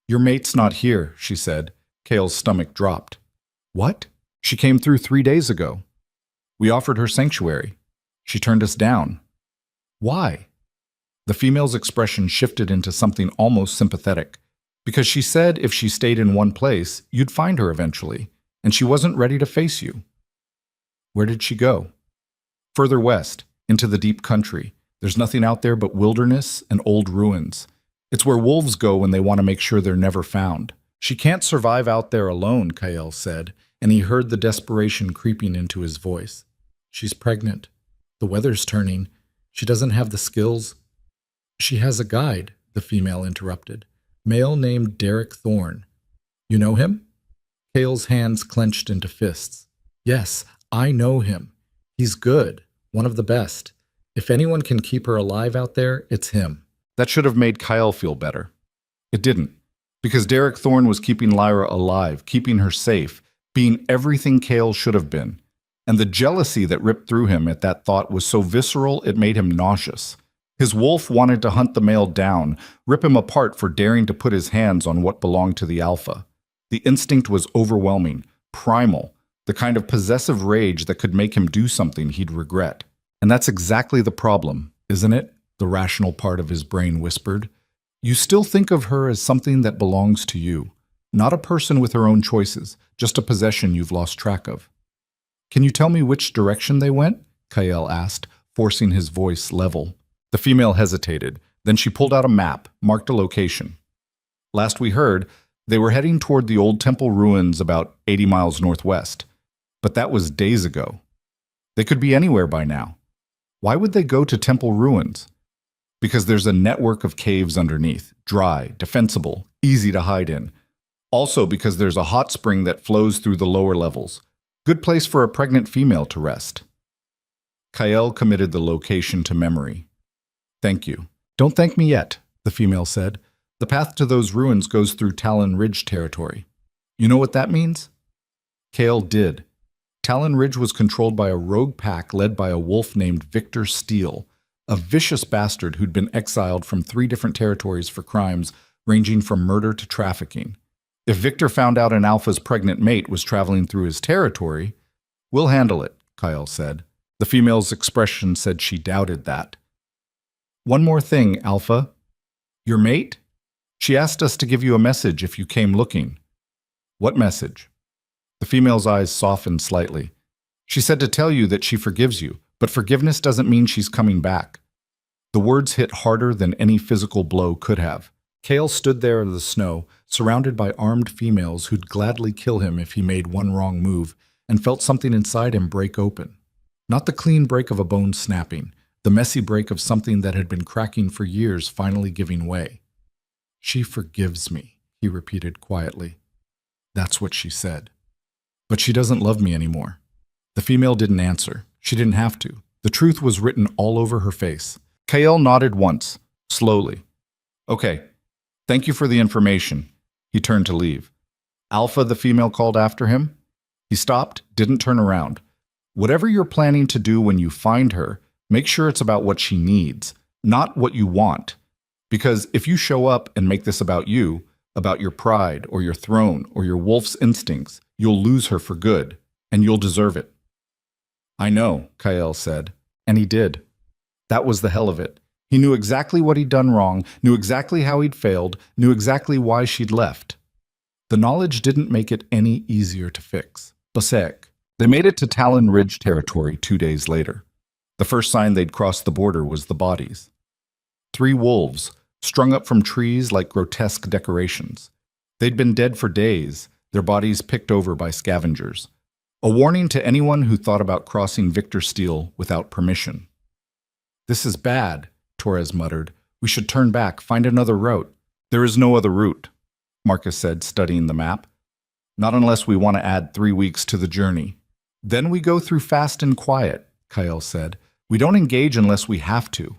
"Your mate's not here," she said. Kale's stomach dropped. "What? She came through 3 days ago. We offered her sanctuary. She turned us down." "Why?" The female's expression shifted into something almost sympathetic. "Because she said if she stayed in one place, you'd find her eventually, and she wasn't ready to face you." "Where did she go?" "Further west, into the deep country. There's nothing out there but wilderness and old ruins. It's where wolves go when they want to make sure they're never found." "She can't survive out there alone," Kyle said, and he heard the desperation creeping into his voice. "She's pregnant. The weather's turning. She doesn't have the skills." "She has a guide," the female interrupted. "Male named Derek Thorne. You know him?" Kale's hands clenched into fists. "Yes, I know him. He's good, one of the best. If anyone can keep her alive out there, it's him." That should have made Kyle feel better. It didn't, because Derek Thorne was keeping Lyra alive, keeping her safe, being everything Kale should have been. And the jealousy that ripped through him at that thought was so visceral it made him nauseous. His wolf wanted to hunt the male down, rip him apart for daring to put his hands on what belonged to the alpha. The instinct was overwhelming, primal, the kind of possessive rage that could make him do something he'd regret. "And that's exactly the problem, isn't it?" the rational part of his brain whispered. "You still think of her as something that belongs to you, not a person with her own choices, just a possession you've lost track of." Can you tell me which direction they went? Kael asked, forcing his voice level. The female hesitated. Then she pulled out a map, marked a location. Last we heard, they were heading toward the old temple ruins about 80 miles northwest. But that was days ago. They could be anywhere by now. Why would they go to temple ruins? Because there's a network of caves underneath, dry, defensible, easy to hide in. Also because there's a hot spring that flows through the lower levels. Good place for a pregnant female to rest. Kael committed the location to memory. Thank you. Don't thank me yet, the female said. The path to those ruins goes through Talon Ridge territory. You know what that means? Kael did. Talon Ridge was controlled by a rogue pack led by a wolf named Victor Steele, a vicious bastard who'd been exiled from 3 different territories for crimes ranging from murder to trafficking. If Victor found out an alpha's pregnant mate was traveling through his territory, we'll handle it, Kael said. The female's expression said she doubted that. One more thing, Alpha. Your mate? She asked us to give you a message if you came looking. What message? The female's eyes softened slightly. She said to tell you that she forgives you, but forgiveness doesn't mean she's coming back. The words hit harder than any physical blow could have. Kael stood there in the snow, surrounded by armed females who'd gladly kill him if he made one wrong move, and felt something inside him break open. Not the clean break of a bone snapping, the messy break of something that had been cracking for years finally giving way. She forgives me, he repeated quietly. That's what she said. But she doesn't love me anymore. The female didn't answer. She didn't have to. The truth was written all over her face. Kael nodded once, slowly. Okay. Thank you for the information. He turned to leave. Alpha, the female called after him. He stopped, didn't turn around. Whatever you're planning to do when you find her, make sure it's about what she needs, not what you want. Because if you show up and make this about you, about your pride or your throne or your wolf's instincts, you'll lose her for good, and you'll deserve it. I know, Kael said, and he did. That was the hell of it. He knew exactly what he'd done wrong, knew exactly how he'd failed, knew exactly why she'd left. The knowledge didn't make it any easier to fix. Basek. They made it to Talon Ridge territory 2 days later. The first sign they'd crossed the border was the bodies. 3 wolves, strung up from trees like grotesque decorations. They'd been dead for days, their bodies picked over by scavengers. A warning to anyone who thought about crossing Victor Steele without permission. This is bad, Torres muttered. We should turn back, find another route. There is no other route, Marcus said, studying the map. Not unless we want to add 3 weeks to the journey. Then we go through fast and quiet, Kael said. We don't engage unless we have to.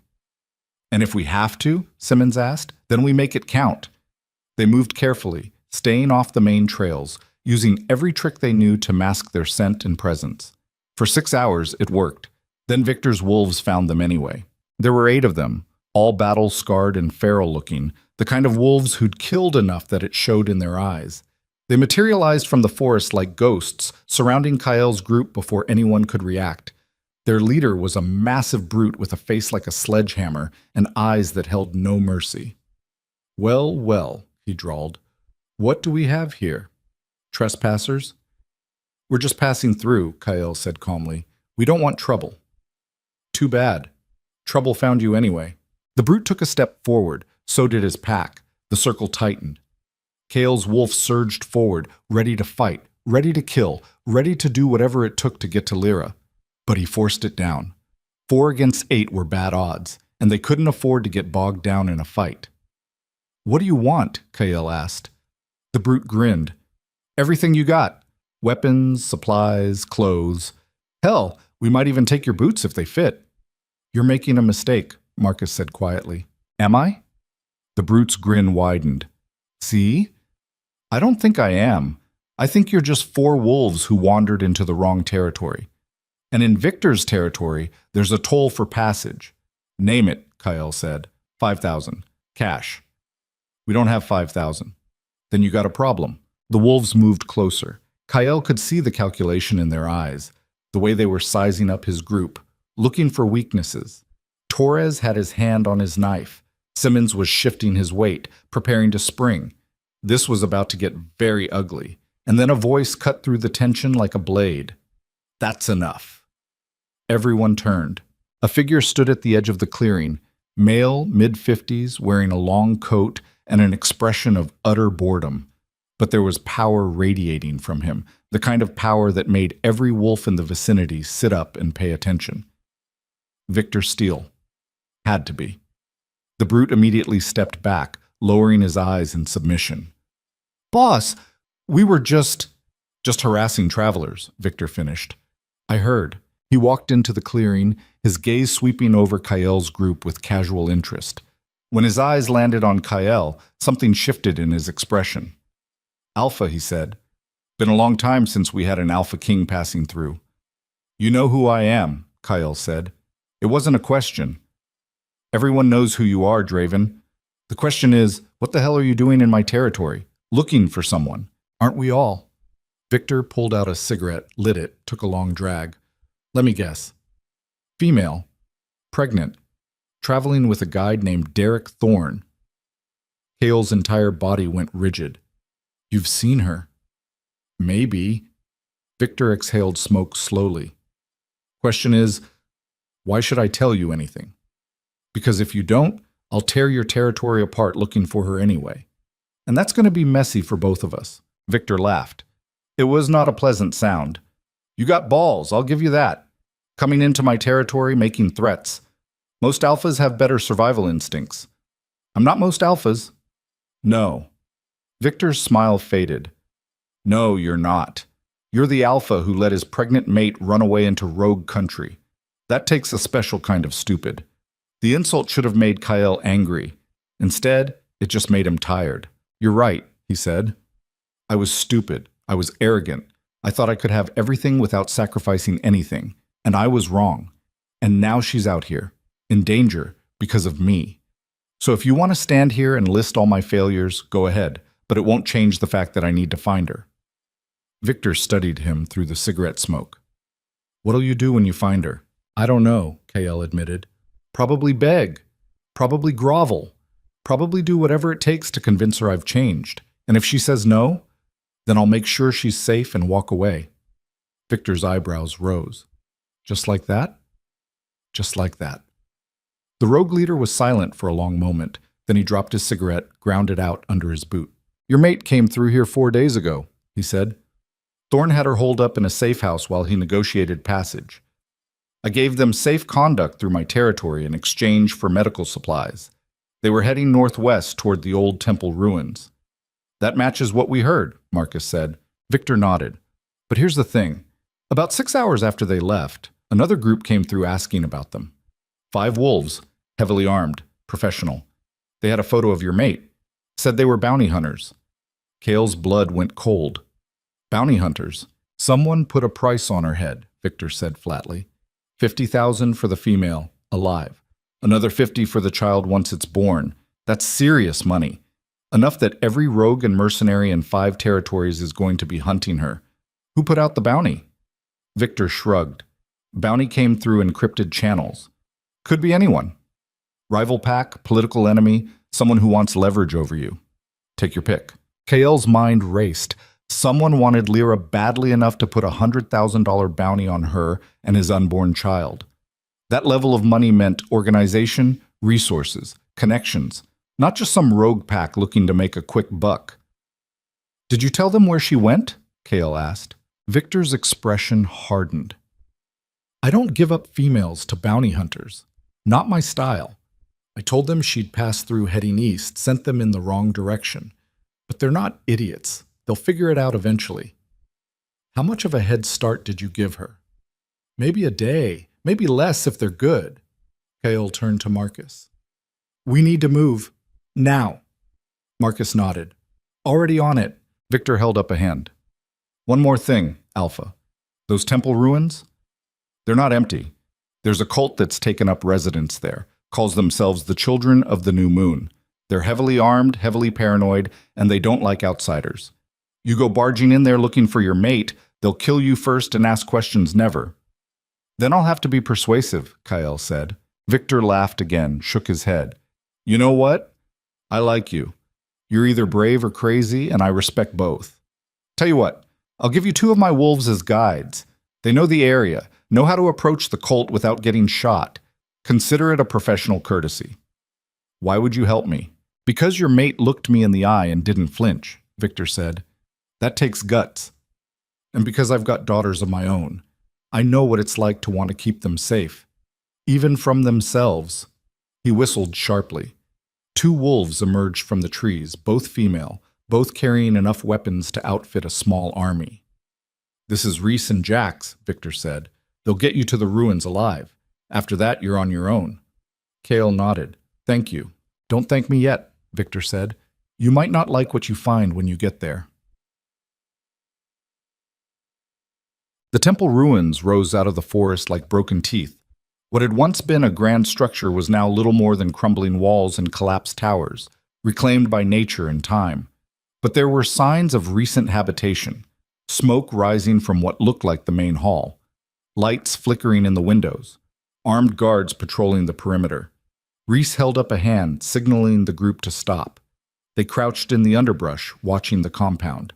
And if we have to, Simmons asked, then we make it count. They moved carefully, staying off the main trails, using every trick they knew to mask their scent and presence. For 6 hours, it worked. Then Victor's wolves found them anyway. There were 8 of them, all battle-scarred and feral-looking, the kind of wolves who'd killed enough that it showed in their eyes. They materialized from the forest like ghosts, surrounding Kael's group before anyone could react. Their leader was a massive brute with a face like a sledgehammer and eyes that held no mercy. Well, well, he drawled. What do we have here? Trespassers? We're just passing through, Kael said calmly. We don't want trouble. Too bad. Trouble found you anyway. The brute took a step forward, so did his pack. The circle tightened. Kael's wolf surged forward, ready to fight, ready to kill, ready to do whatever it took to get to Lyra. But he forced it down. 4 against 8 were bad odds, and they couldn't afford to get bogged down in a fight. What do you want? Kael asked. The brute grinned. Everything you got. Weapons, supplies, clothes. Hell, we might even take your boots if they fit. You're making a mistake, Marcus said quietly. Am I? The brute's grin widened. See? I don't think I am. I think you're just 4 wolves who wandered into the wrong territory. And in Victor's territory, there's a toll for passage. Name it, Kael said. 5,000. Cash. We don't have 5,000. Then you got a problem. The wolves moved closer. Kael could see the calculation in their eyes, the way they were sizing up his group, looking for weaknesses. Torres had his hand on his knife. Simmons was shifting his weight, preparing to spring. This was about to get very ugly, and then a voice cut through the tension like a blade. That's enough. Everyone turned. A figure stood at the edge of the clearing, male, mid-50s, wearing a long coat and an expression of utter boredom. But there was power radiating from him, the kind of power that made every wolf in the vicinity sit up and pay attention. Victor Steele. Had to be. The brute immediately stepped back, lowering his eyes in submission. "Boss, we were just harassing travelers," Victor finished. "I heard." He walked into the clearing, his gaze sweeping over Kael's group with casual interest. When his eyes landed on Kael, something shifted in his expression. "Alpha," he said. "Been a long time since we had an Alpha King passing through." "You know who I am," Kael said. "It wasn't a question. Everyone knows who you are, Draven. The question is, what the hell are you doing in my territory? Looking for someone. Aren't we all?" Victor pulled out a cigarette, lit it, took a long drag. "Let me guess. Female. Pregnant. Traveling with a guide named Derek Thorne." Kael's entire body went rigid. "You've seen her." "Maybe." Victor exhaled smoke slowly. "Question is, why should I tell you anything? Because if you don't, I'll tear your territory apart looking for her anyway. And that's going to be messy for both of us." Victor laughed. It was not a pleasant sound. "You got balls, I'll give you that. Coming into my territory, making threats. Most alphas have better survival instincts. I'm not most alphas." "No." Victor's smile faded. "No, you're not. You're the alpha who let his pregnant mate run away into rogue country. That takes a special kind of stupid." The insult should have made Kael angry. Instead, it just made him tired. "You're right," he said. "I was stupid. I was arrogant. I thought I could have everything without sacrificing anything. And I was wrong. And now she's out here, in danger, because of me. So if you want to stand here and list all my failures, go ahead. But it won't change the fact that I need to find her." Victor studied him through the cigarette smoke. "What'll you do when you find her?" "I don't know," Kael admitted. "Probably beg. Probably grovel. Probably do whatever it takes to convince her I've changed. And if she says no, then I'll make sure she's safe and walk away." Victor's eyebrows rose. "Just like that?" "Just like that." The rogue leader was silent for a long moment. Then he dropped his cigarette, ground it out under his boot. "Your mate came through here 4 days ago," he said. "Thorne had her holed up in a safe house while he negotiated passage. I gave them safe conduct through my territory in exchange for medical supplies. They were heading northwest toward the old temple ruins." "That matches what we heard," Marcus said. Victor nodded. "But here's the thing. About 6 hours after they left, another group came through asking about them. 5 wolves, heavily armed, professional. They had a photo of your mate. Said they were bounty hunters." Kael's blood went cold. "Bounty hunters. Someone put a price on her head," Victor said flatly. 50,000 for the female, alive. Another 50 for the child once it's born. That's serious money. Enough that every rogue and mercenary in 5 territories is going to be hunting her. Who put out the bounty?" Victor shrugged. "Bounty came through encrypted channels. Could be anyone. Rival pack, political enemy, someone who wants leverage over you. Take your pick." Kael's mind raced. Someone wanted Lyra badly enough to put a $100,000 bounty on her and his unborn child. That level of money meant organization, resources, connections, not just some rogue pack looking to make a quick buck. "Did you tell them where she went?" Kael asked. Victor's expression hardened. "I don't give up females to bounty hunters. Not my style. I told them she'd passed through heading east, sent them in the wrong direction. But they're not idiots. They'll figure it out eventually." "How much of a head start did you give her?" "Maybe a day, maybe less if they're good." Kael turned to Marcus. "We need to move. Now." Marcus nodded. "Already on it." Victor held up a hand. "One more thing, Alpha. Those temple ruins? They're not empty. There's a cult that's taken up residence there, calls themselves the Children of the New Moon. They're heavily armed, heavily paranoid, and they don't like outsiders. You go barging in there looking for your mate, they'll kill you first and ask questions never." "Then I'll have to be persuasive," Kael said. Victor laughed again, shook his head. "You know what? I like you. You're either brave or crazy, and I respect both. Tell you what, I'll give you 2 of my wolves as guides. They know the area, know how to approach the cult without getting shot. Consider it a professional courtesy. Why would you help me? Because your mate looked me in the eye and didn't flinch, Victor said. That takes guts. And because I've got daughters of my own, I know what it's like to want to keep them safe, even from themselves. He whistled sharply. 2 wolves emerged from the trees, both female, both carrying enough weapons to outfit a small army. This is Reese and Jax, Victor said. They'll get you to the ruins alive. After that, you're on your own. Kale nodded. Thank you. Don't thank me yet, Victor said. You might not like what you find when you get there. The temple ruins rose out of the forest like broken teeth. What had once been a grand structure was now little more than crumbling walls and collapsed towers, reclaimed by nature and time. But there were signs of recent habitation, smoke rising from what looked like the main hall, lights flickering in the windows, armed guards patrolling the perimeter. Reese held up a hand, signaling the group to stop. They crouched in the underbrush, watching the compound.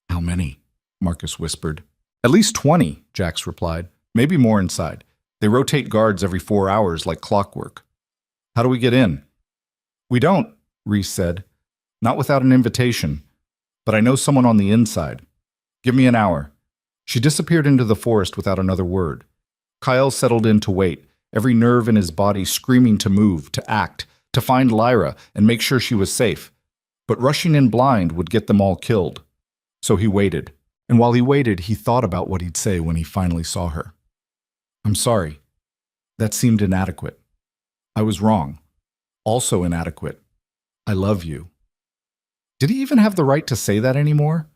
How many? Marcus whispered. At least 20, Jax replied. Maybe more inside. They rotate guards every 4 hours like clockwork. How do we get in? We don't, Reese said. Not without an invitation. But I know someone on the inside. Give me an hour. She disappeared into the forest without another word. Kyle settled in to wait, every nerve in his body screaming to move, to act, to find Lyra and make sure she was safe. But rushing in blind would get them all killed. So he waited. And while he waited, he thought about what he'd say when he finally saw her. I'm sorry. That seemed inadequate. I was wrong. Also inadequate. I love you. Did he even have the right to say that anymore?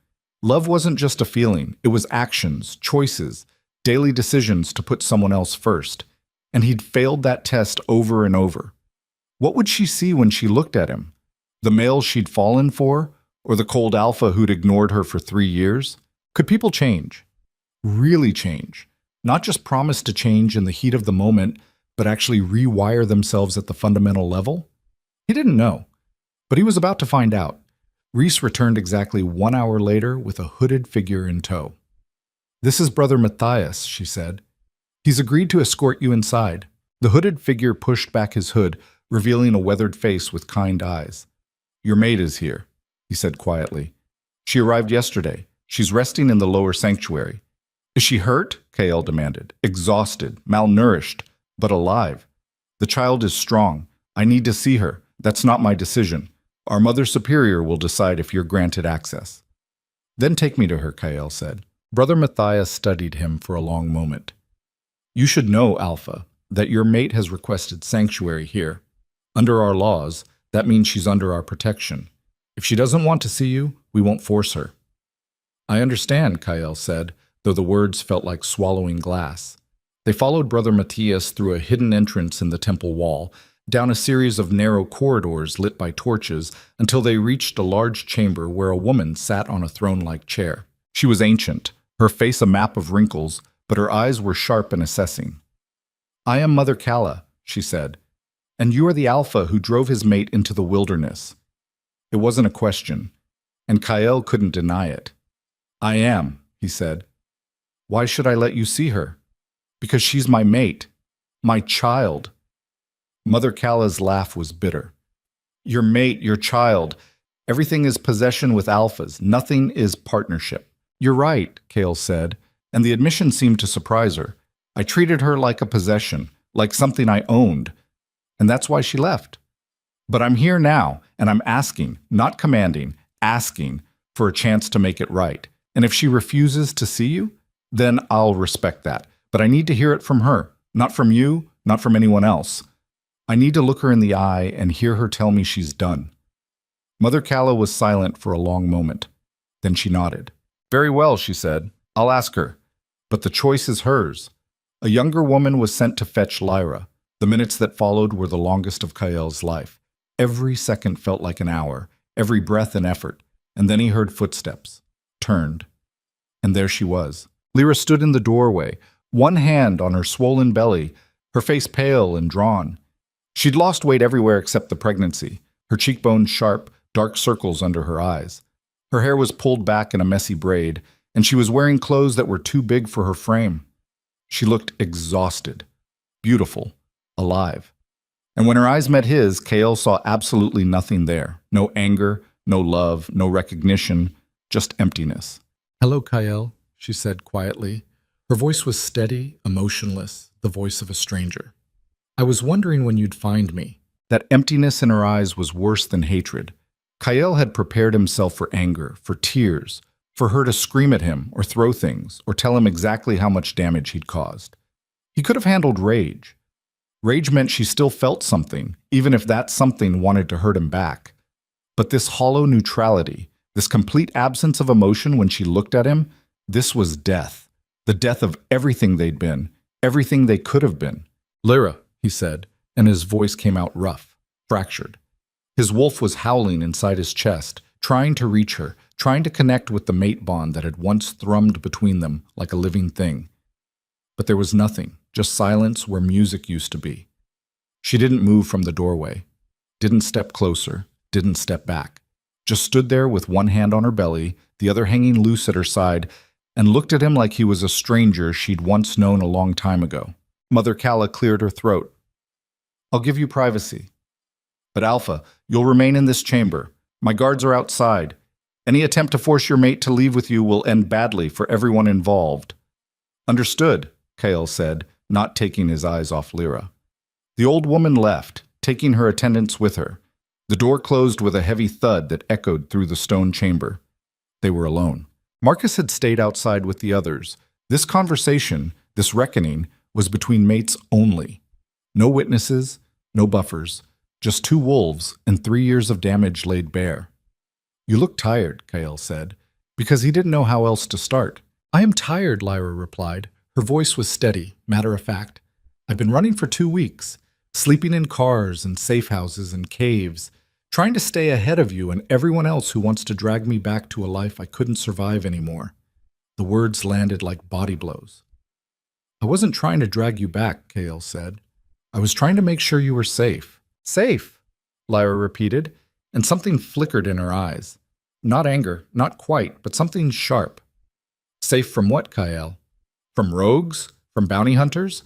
Love wasn't just a feeling. It was actions, choices, daily decisions to put someone else first. And he'd failed that test over and over. What would she see when she looked at him? The male she'd fallen for? Or the cold alpha who'd ignored her for 3 years? Could people change? Really change? Not just promise to change in the heat of the moment, but actually rewire themselves at the fundamental level? He didn't know, but he was about to find out. Reese returned exactly 1 hour later with a hooded figure in tow. This is Brother Matthias, she said. He's agreed to escort you inside. The hooded figure pushed back his hood, revealing a weathered face with kind eyes. Your maid is here, he said quietly. She arrived yesterday. She's resting in the lower sanctuary. Is she hurt? Kael demanded. Exhausted, malnourished, but alive. The child is strong. I need to see her. That's not my decision. Our Mother Superior will decide if you're granted access. Then take me to her, Kael said. Brother Matthias studied him for a long moment. You should know, Alpha, that your mate has requested sanctuary here. Under our laws, that means she's under our protection. If she doesn't want to see you, we won't force her. I understand, Kael said, though the words felt like swallowing glass. They followed Brother Matthias through a hidden entrance in the temple wall, down a series of narrow corridors lit by torches, until they reached a large chamber where a woman sat on a throne-like chair. She was ancient, her face a map of wrinkles, but her eyes were sharp and assessing. I am Mother Kala, she said, and you are the Alpha who drove his mate into the wilderness. It wasn't a question, and Kael couldn't deny it. I am, he said. Why should I let you see her? Because she's my mate, my child. Mother Kala's laugh was bitter. Your mate, your child. Everything is possession with alphas. Nothing is partnership. You're right, Kael said, and the admission seemed to surprise her. I treated her like a possession, like something I owned, and that's why she left. But I'm here now, and I'm asking, not commanding, asking for a chance to make it right. And if she refuses to see you, then I'll respect that. But I need to hear it from her, not from you, not from anyone else. I need to look her in the eye and hear her tell me she's done. Mother Kala was silent for a long moment. Then she nodded. Very well, she said. I'll ask her. But the choice is hers. A younger woman was sent to fetch Lyra. The minutes that followed were the longest of Kael's life. Every second felt like an hour, every breath an effort. And then he heard footsteps. Turned. And there she was. Lyra stood in the doorway, one hand on her swollen belly, her face pale and drawn. She'd lost weight everywhere except the pregnancy, her cheekbones sharp, dark circles under her eyes. Her hair was pulled back in a messy braid, and she was wearing clothes that were too big for her frame. She looked exhausted, beautiful, alive. And when her eyes met his, Kael saw absolutely nothing there. No anger, no love, no recognition, just emptiness. "Hello, Kael," she said quietly. Her voice was steady, emotionless, the voice of a stranger. "I was wondering when you'd find me." That emptiness in her eyes was worse than hatred. Kael had prepared himself for anger, for tears, for her to scream at him or throw things or tell him exactly how much damage he'd caused. He could have handled rage. Rage meant she still felt something, even if that something wanted to hurt him back. But this hollow neutrality, this complete absence of emotion when she looked at him, this was death. The death of everything they'd been, everything they could have been. "Lyra," he said, and his voice came out rough, fractured. His wolf was howling inside his chest, trying to reach her, trying to connect with the mate bond that had once thrummed between them like a living thing. But there was nothing, just silence where music used to be. She didn't move from the doorway, didn't step closer, didn't step back, just stood there with one hand on her belly, the other hanging loose at her side, and looked at him like he was a stranger she'd once known a long time ago. Mother Calla cleared her throat. "I'll give you privacy. But Alpha, you'll remain in this chamber. My guards are outside. Any attempt to force your mate to leave with you will end badly for everyone involved." "Understood," Kael said, not taking his eyes off Lyra. The old woman left, taking her attendants with her. The door closed with a heavy thud that echoed through the stone chamber. They were alone. Marcus had stayed outside with the others. This conversation, this reckoning, was between mates only. No witnesses, no buffers, just two wolves and 3 years of damage laid bare. "You look tired," Kael said, because he didn't know how else to start. "I am tired," Lyra replied. Her voice was steady, matter-of-fact. "I've been running for 2 weeks, sleeping in cars and safe houses and caves, trying to stay ahead of you and everyone else who wants to drag me back to a life I couldn't survive anymore." The words landed like body blows. "I wasn't trying to drag you back," Kael said. "I was trying to make sure you were safe." "Safe," Lyra repeated, and something flickered in her eyes. Not anger, not quite, but something sharp. "Safe from what, Kael? From rogues? From bounty hunters?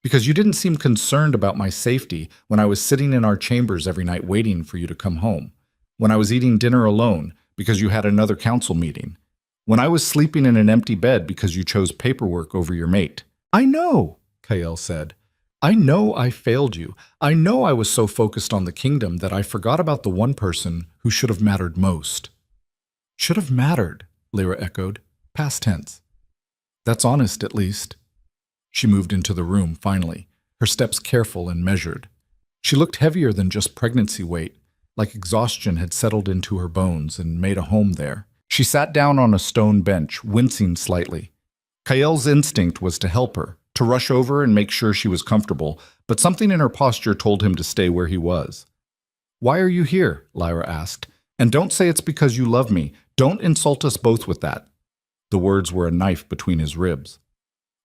Because you didn't seem concerned about my safety when I was sitting in our chambers every night waiting for you to come home. When I was eating dinner alone because you had another council meeting. When I was sleeping in an empty bed because you chose paperwork over your mate." "I know," Kael said. "I know I failed you. I know I was so focused on the kingdom that I forgot about the one person who should have mattered most." "Should have mattered," Lyra echoed, past tense. "That's honest, at least." She moved into the room, finally, her steps careful and measured. She looked heavier than just pregnancy weight, like exhaustion had settled into her bones and made a home there. She sat down on a stone bench, wincing slightly. Kael's instinct was to help her, to rush over and make sure she was comfortable, but something in her posture told him to stay where he was. "Why are you here?" Lyra asked. "And don't say it's because you love me. Don't insult us both with that." The words were a knife between his ribs.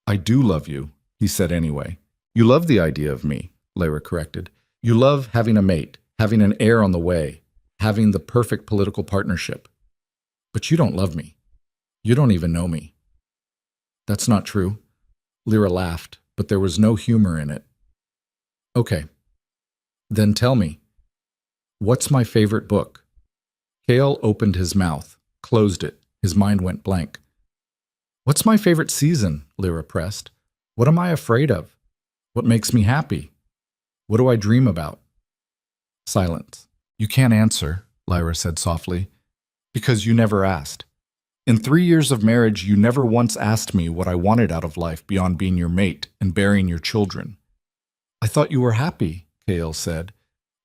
"I do love you," he said anyway. "You love the idea of me," Lyra corrected. "You love having a mate, having an heir on the way, having the perfect political partnership. But you don't love me. You don't even know me." "That's not true." Lyra laughed, but there was no humor in it. "Okay. Then tell me, what's my favorite book?" Kael opened his mouth, closed it. His mind went blank. "What's my favorite season?" Lyra pressed. "What am I afraid of? What makes me happy? What do I dream about?" Silence. "You can't answer," Lyra said softly, "because you never asked. In 3 years of marriage, you never once asked me what I wanted out of life beyond being your mate and bearing your children." "I thought you were happy," Kael said,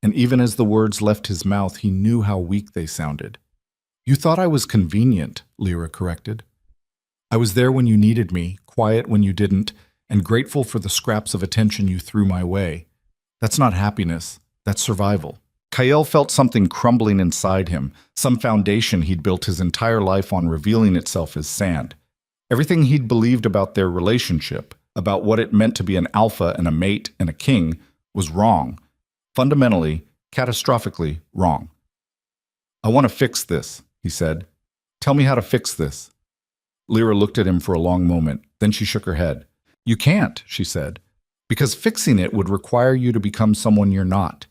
and even as the words left his mouth, he knew how weak they sounded. "You thought I was convenient," Lyra corrected. "I was there when you needed me, quiet when you didn't, and grateful for the scraps of attention you threw my way. That's not happiness, that's survival." Kael felt something crumbling inside him, some foundation he'd built his entire life on revealing itself as sand. Everything he'd believed about their relationship, about what it meant to be an alpha and a mate and a king, was wrong. Fundamentally, catastrophically wrong. "I want to fix this," he said. "Tell me how to fix this." Lyra looked at him for a long moment. Then she shook her head. You can't, she said, because fixing it would require you to become someone you're not.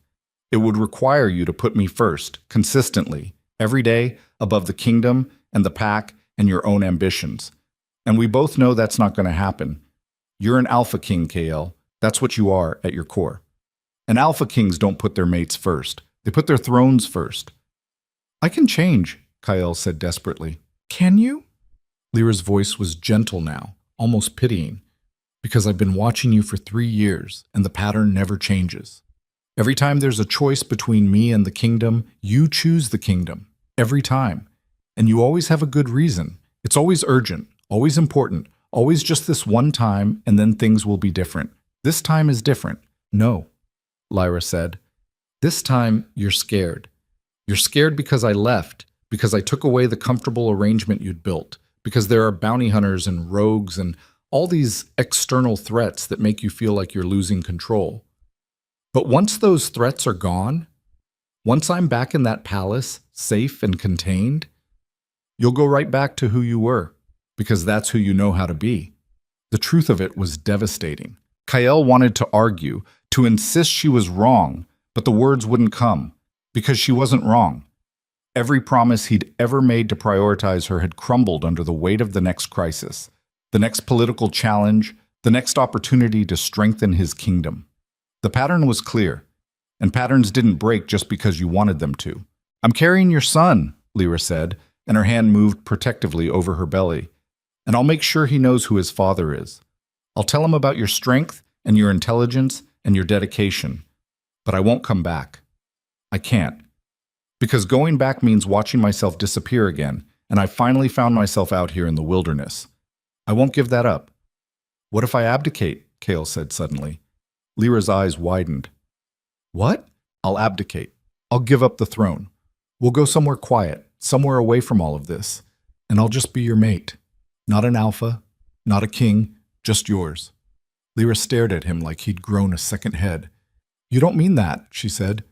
It would require you to put me first, consistently, every day, above the kingdom and the pack and your own ambitions. And we both know that's not going to happen. You're an alpha king, KL. That's what you are at your core. And alpha kings don't put their mates first. They put their thrones first. I can change, Kael said desperately. Can you? Lyra's voice was gentle now, almost pitying. Because I've been watching you for 3 years, and the pattern never changes. Every time there's a choice between me and the kingdom, you choose the kingdom. Every time. And you always have a good reason. It's always urgent, always important, always just this one time, and then things will be different. This time is different. No, Lyra said. This time, you're scared. You're scared because I left, because I took away the comfortable arrangement you'd built, because there are bounty hunters and rogues and all these external threats that make you feel like you're losing control. But once those threats are gone, once I'm back in that palace, safe and contained, you'll go right back to who you were, because that's who you know how to be. The truth of it was devastating. Kael wanted to argue, to insist she was wrong, but the words wouldn't come, because she wasn't wrong. Every promise he'd ever made to prioritize her had crumbled under the weight of the next crisis, the next political challenge, the next opportunity to strengthen his kingdom. The pattern was clear, and patterns didn't break just because you wanted them to. I'm carrying your son, Lyra said, and her hand moved protectively over her belly. And I'll make sure he knows who his father is. I'll tell him about your strength and your intelligence and your dedication. But I won't come back. I can't. Because going back means watching myself disappear again, and I finally found myself out here in the wilderness. I won't give that up. What if I abdicate? Kael said suddenly. Lyra's eyes widened. What? I'll abdicate. I'll give up the throne. We'll go somewhere quiet, somewhere away from all of this, and I'll just be your mate. Not an alpha, not a king, just yours. Lyra stared at him like he'd grown a second head. You don't mean that, she said.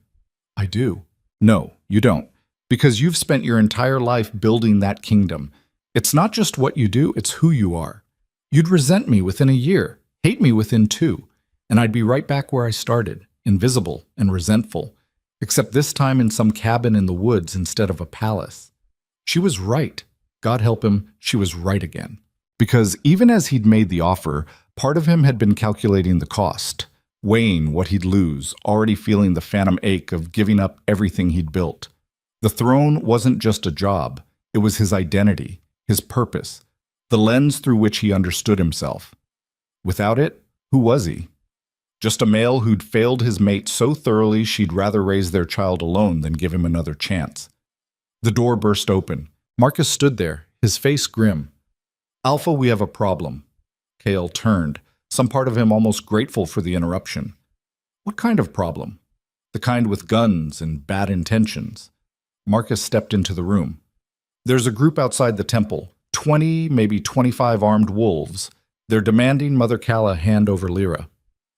I do. No, you don't. Because you've spent your entire life building that kingdom. It's not just what you do, it's who you are. You'd resent me within a year, hate me within 2, and I'd be right back where I started, invisible and resentful, except this time in some cabin in the woods instead of a palace. She was right. God help him, she was right again. Because even as he'd made the offer, part of him had been calculating the cost, weighing what he'd lose, already feeling the phantom ache of giving up everything he'd built. The throne wasn't just a job, it was his identity, his purpose, the lens through which he understood himself. Without it, who was he? Just a male who'd failed his mate so thoroughly she'd rather raise their child alone than give him another chance. The door burst open. Marcus stood there, his face grim. Alpha, we have a problem. Kael turned, some part of him almost grateful for the interruption. What kind of problem? The kind with guns and bad intentions. Marcus stepped into the room. There's a group outside the temple, 20, maybe 25 armed wolves. They're demanding Mother Kala hand over Lyra.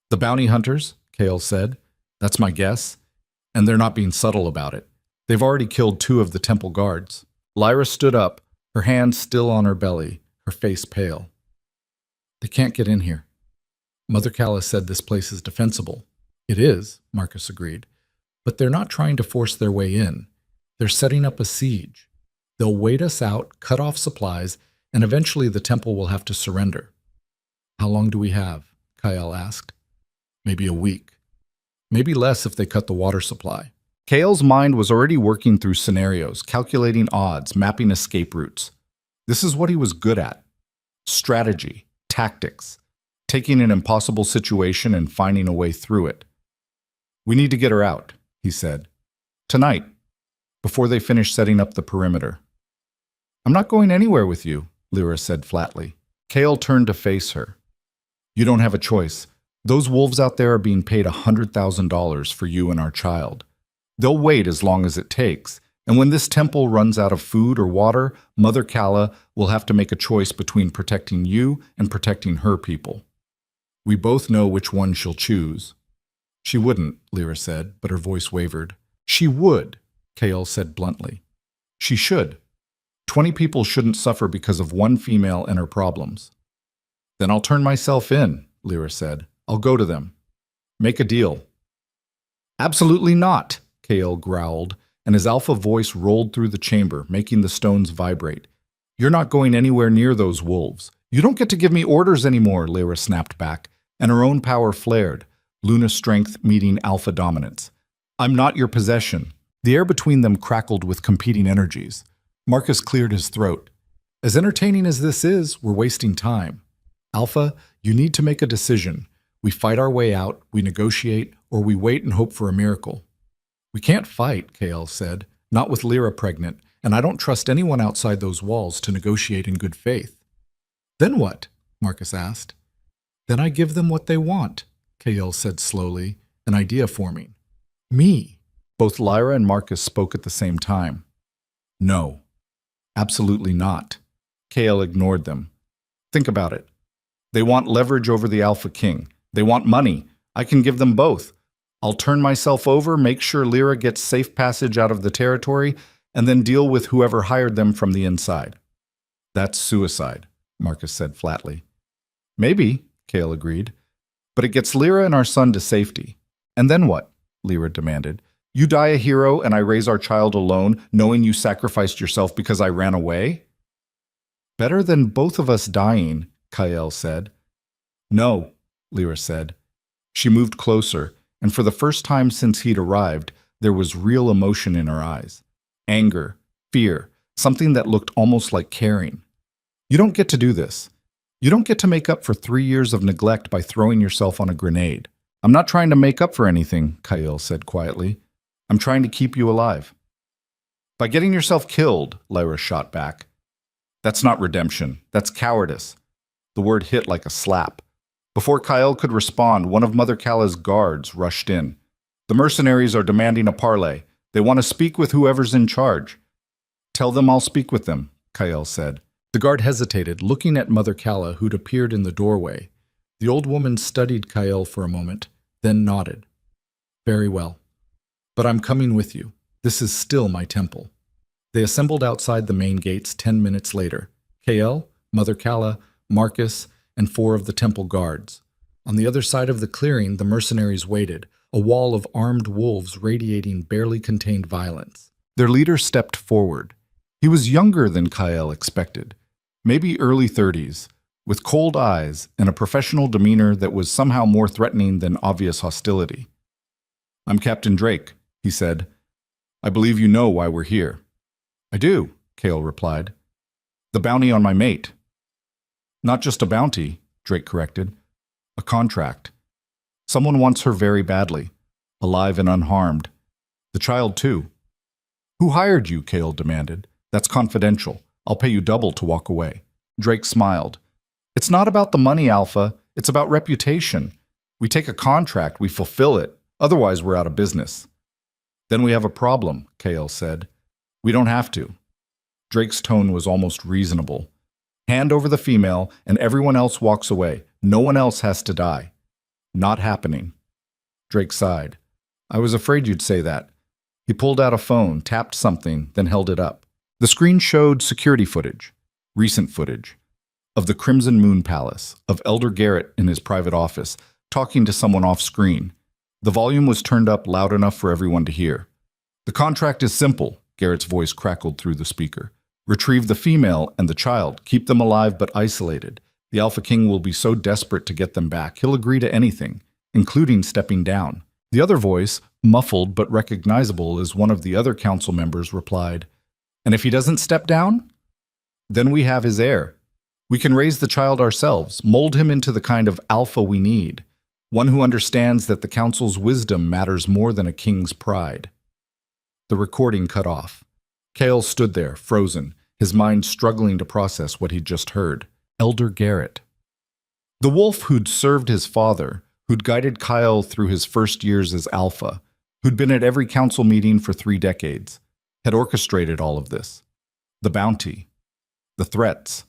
The bounty hunters, Kael said. That's my guess. And they're not being subtle about it. They've already killed 2 of the temple guards. Lyra stood up, her hand still on her belly, her face pale. They can't get in here. Mother Kala said this place is defensible. It is, Marcus agreed. But they're not trying to force their way in. They're setting up a siege. They'll wait us out, cut off supplies, and eventually the temple will have to surrender. How long do we have? Kael asked. Maybe a week. Maybe less if they cut the water supply. Kael's mind was already working through scenarios, calculating odds, mapping escape routes. This is what he was good at. Strategy, tactics, taking an impossible situation and finding a way through it. We need to get her out, he said. Tonight, before they finish setting up the perimeter. I'm not going anywhere with you, Lyra said flatly. Kael turned to face her. You don't have a choice. Those wolves out there are being paid $100,000 for you and our child. They'll wait as long as it takes, and when this temple runs out of food or water, Mother Kala will have to make a choice between protecting you and protecting her people. We both know which one she'll choose. She wouldn't, Lyra said, but her voice wavered. She would, Kael said bluntly. She should. 20 people shouldn't suffer because of one female and her problems. Then I'll turn myself in, Lyra said. I'll go to them. Make a deal. Absolutely not, Kael growled, and his alpha voice rolled through the chamber, making the stones vibrate. You're not going anywhere near those wolves. You don't get to give me orders anymore, Lyra snapped back, and her own power flared, Luna's strength meeting alpha dominance. I'm not your possession. The air between them crackled with competing energies. Marcus cleared his throat. As entertaining as this is, we're wasting time. Alpha, you need to make a decision. We fight our way out, we negotiate, or we wait and hope for a miracle. We can't fight, Kael said, not with Lyra pregnant, and I don't trust anyone outside those walls to negotiate in good faith. Then what? Marcus asked. Then I give them what they want, Kael said slowly, an idea forming. Me. Both Lyra and Marcus spoke at the same time. No. Absolutely not. Kael ignored them. Think about it. They want leverage over the Alpha King. They want money. I can give them both. I'll turn myself over, make sure Lyra gets safe passage out of the territory, and then deal with whoever hired them from the inside. That's suicide, Marcus said flatly. Maybe, Kael agreed. But it gets Lyra and our son to safety. And then what? Lyra demanded. You die a hero and I raise our child alone, knowing you sacrificed yourself because I ran away? Better than both of us dying, Kael said. No, Lyra said. She moved closer, and for the first time since he'd arrived, there was real emotion in her eyes. Anger, fear, something that looked almost like caring. You don't get to do this. You don't get to make up for 3 years of neglect by throwing yourself on a grenade. I'm not trying to make up for anything, Kael said quietly. I'm trying to keep you alive. By getting yourself killed, Lyra shot back. That's not redemption. That's cowardice. The word hit like a slap. Before Kael could respond, one of Mother Kala's guards rushed in. The mercenaries are demanding a parley. They want to speak with whoever's in charge. Tell them I'll speak with them, Kael said. The guard hesitated, looking at Mother Kala, who'd appeared in the doorway. The old woman studied Kael for a moment, then nodded. Very well. But I'm coming with you. This is still my temple. They assembled outside the main gates 10 minutes later. Kael, Mother Kala, Marcus, and 4 of the temple guards. On the other side of the clearing, the mercenaries waited, a wall of armed wolves radiating barely contained violence. Their leader stepped forward. He was younger than Kael expected, maybe early 30s, with cold eyes and a professional demeanor that was somehow more threatening than obvious hostility. I'm Captain Drake, he said. I believe you know why we're here. I do, Kael replied. The bounty on my mate. Not just a bounty, Drake corrected. A contract. Someone wants her very badly, alive and unharmed. The child, too. Who hired you? Kael demanded. That's confidential. I'll pay you double to walk away. Drake smiled. It's not about the money, Alpha. It's about reputation. We take a contract, we fulfill it. Otherwise, we're out of business. Then we have a problem, Kael said. We don't have to. Drake's tone was almost reasonable. Hand over the female, and everyone else walks away. No one else has to die. Not happening. Drake sighed. I was afraid you'd say that. He pulled out a phone, tapped something, then held it up. The screen showed security footage, recent footage, of the Crimson Moon Palace, of Elder Garrett in his private office, talking to someone off-screen. The volume was turned up loud enough for everyone to hear. The contract is simple, Garrett's voice crackled through the speaker. Retrieve the female and the child, keep them alive but isolated. The Alpha King will be so desperate to get them back, he'll agree to anything, including stepping down. The other voice, muffled but recognizable as one of the other council members, replied, And if he doesn't step down? Then we have his heir. We can raise the child ourselves, mold him into the kind of alpha we need, one who understands that the council's wisdom matters more than a king's pride. The recording cut off. Kael stood there, frozen, his mind struggling to process what he'd just heard. Elder Garrett. The wolf who'd served his father, who'd guided Kael through his first years as alpha, who'd been at every council meeting for 3 decades, had orchestrated all of this. The bounty, the threats,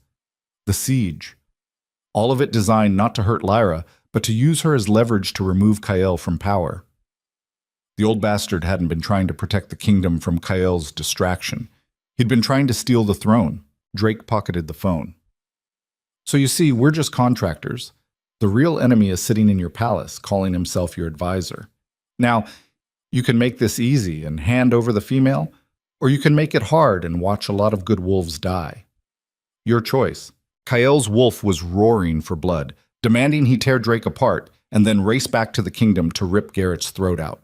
the siege. All of it designed not to hurt Lyra, but to use her as leverage to remove Kael from power. The old bastard hadn't been trying to protect the kingdom from Kael's distraction. He'd been trying to steal the throne. Drake pocketed the phone. So you see, we're just contractors. The real enemy is sitting in your palace, calling himself your advisor. Now, you can make this easy and hand over the female, or you can make it hard and watch a lot of good wolves die. Your choice. Kael's wolf was roaring for blood, demanding he tear Drake apart and then race back to the kingdom to rip Garrett's throat out.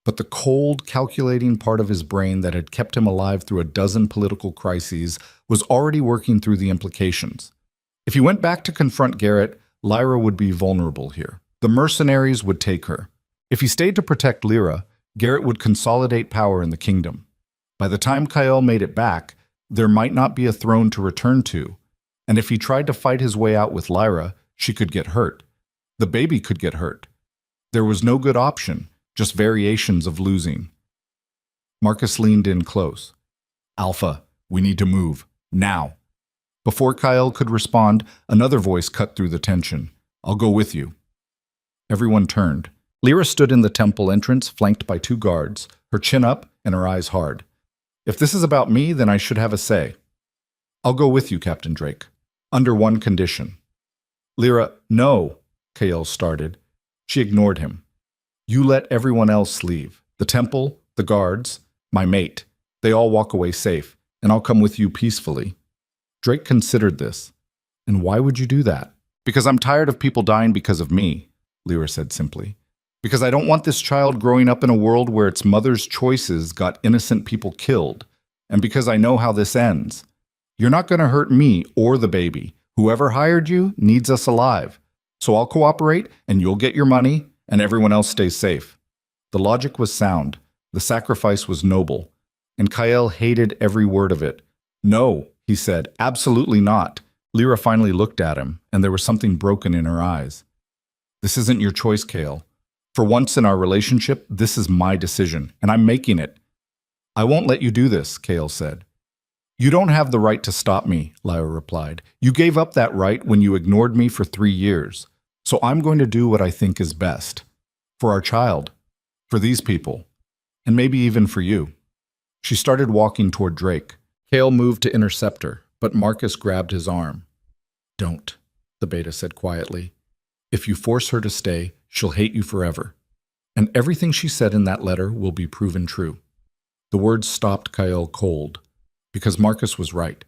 But the cold, calculating part of his brain that had kept him alive through a dozen political crises was already working through the implications. If he went back to confront Garrett, Lyra would be vulnerable here. The mercenaries would take her. If he stayed to protect Lyra, Garrett would consolidate power in the kingdom. By the time Kael made it back, there might not be a throne to return to, and if he tried to fight his way out with Lyra, she could get hurt. The baby could get hurt. There was no good option, just variations of losing. Marcus leaned in close. Alpha, we need to move. Now. Before Kael could respond, another voice cut through the tension. I'll go with you. Everyone turned. Lyra stood in the temple entrance, flanked by 2 guards, her chin up and her eyes hard. If this is about me, then I should have a say. I'll go with you, Captain Drake. Under one condition. Lyra, no, Kael started. She ignored him. You let everyone else leave. The temple, the guards, my mate. They all walk away safe, and I'll come with you peacefully. Drake considered this. And why would you do that? Because I'm tired of people dying because of me, Lyra said simply. Because I don't want this child growing up in a world where its mother's choices got innocent people killed. And because I know how this ends. You're not going to hurt me or the baby. Whoever hired you needs us alive. So I'll cooperate, and you'll get your money, and everyone else stays safe. The logic was sound. The sacrifice was noble. And Kael hated every word of it. No, he said, absolutely not. Lyra finally looked at him, and there was something broken in her eyes. This isn't your choice, Kael. For once in our relationship, this is my decision, and I'm making it. I won't let you do this, Kael said. You don't have the right to stop me, Lyra replied. You gave up that right when you ignored me for 3 years. So I'm going to do what I think is best. For our child. For these people. And maybe even for you. She started walking toward Drake. Kael moved to intercept her, but Marcus grabbed his arm. Don't, the beta said quietly. If you force her to stay, she'll hate you forever. And everything she said in that letter will be proven true. The words stopped Kael cold. Because Marcus was right.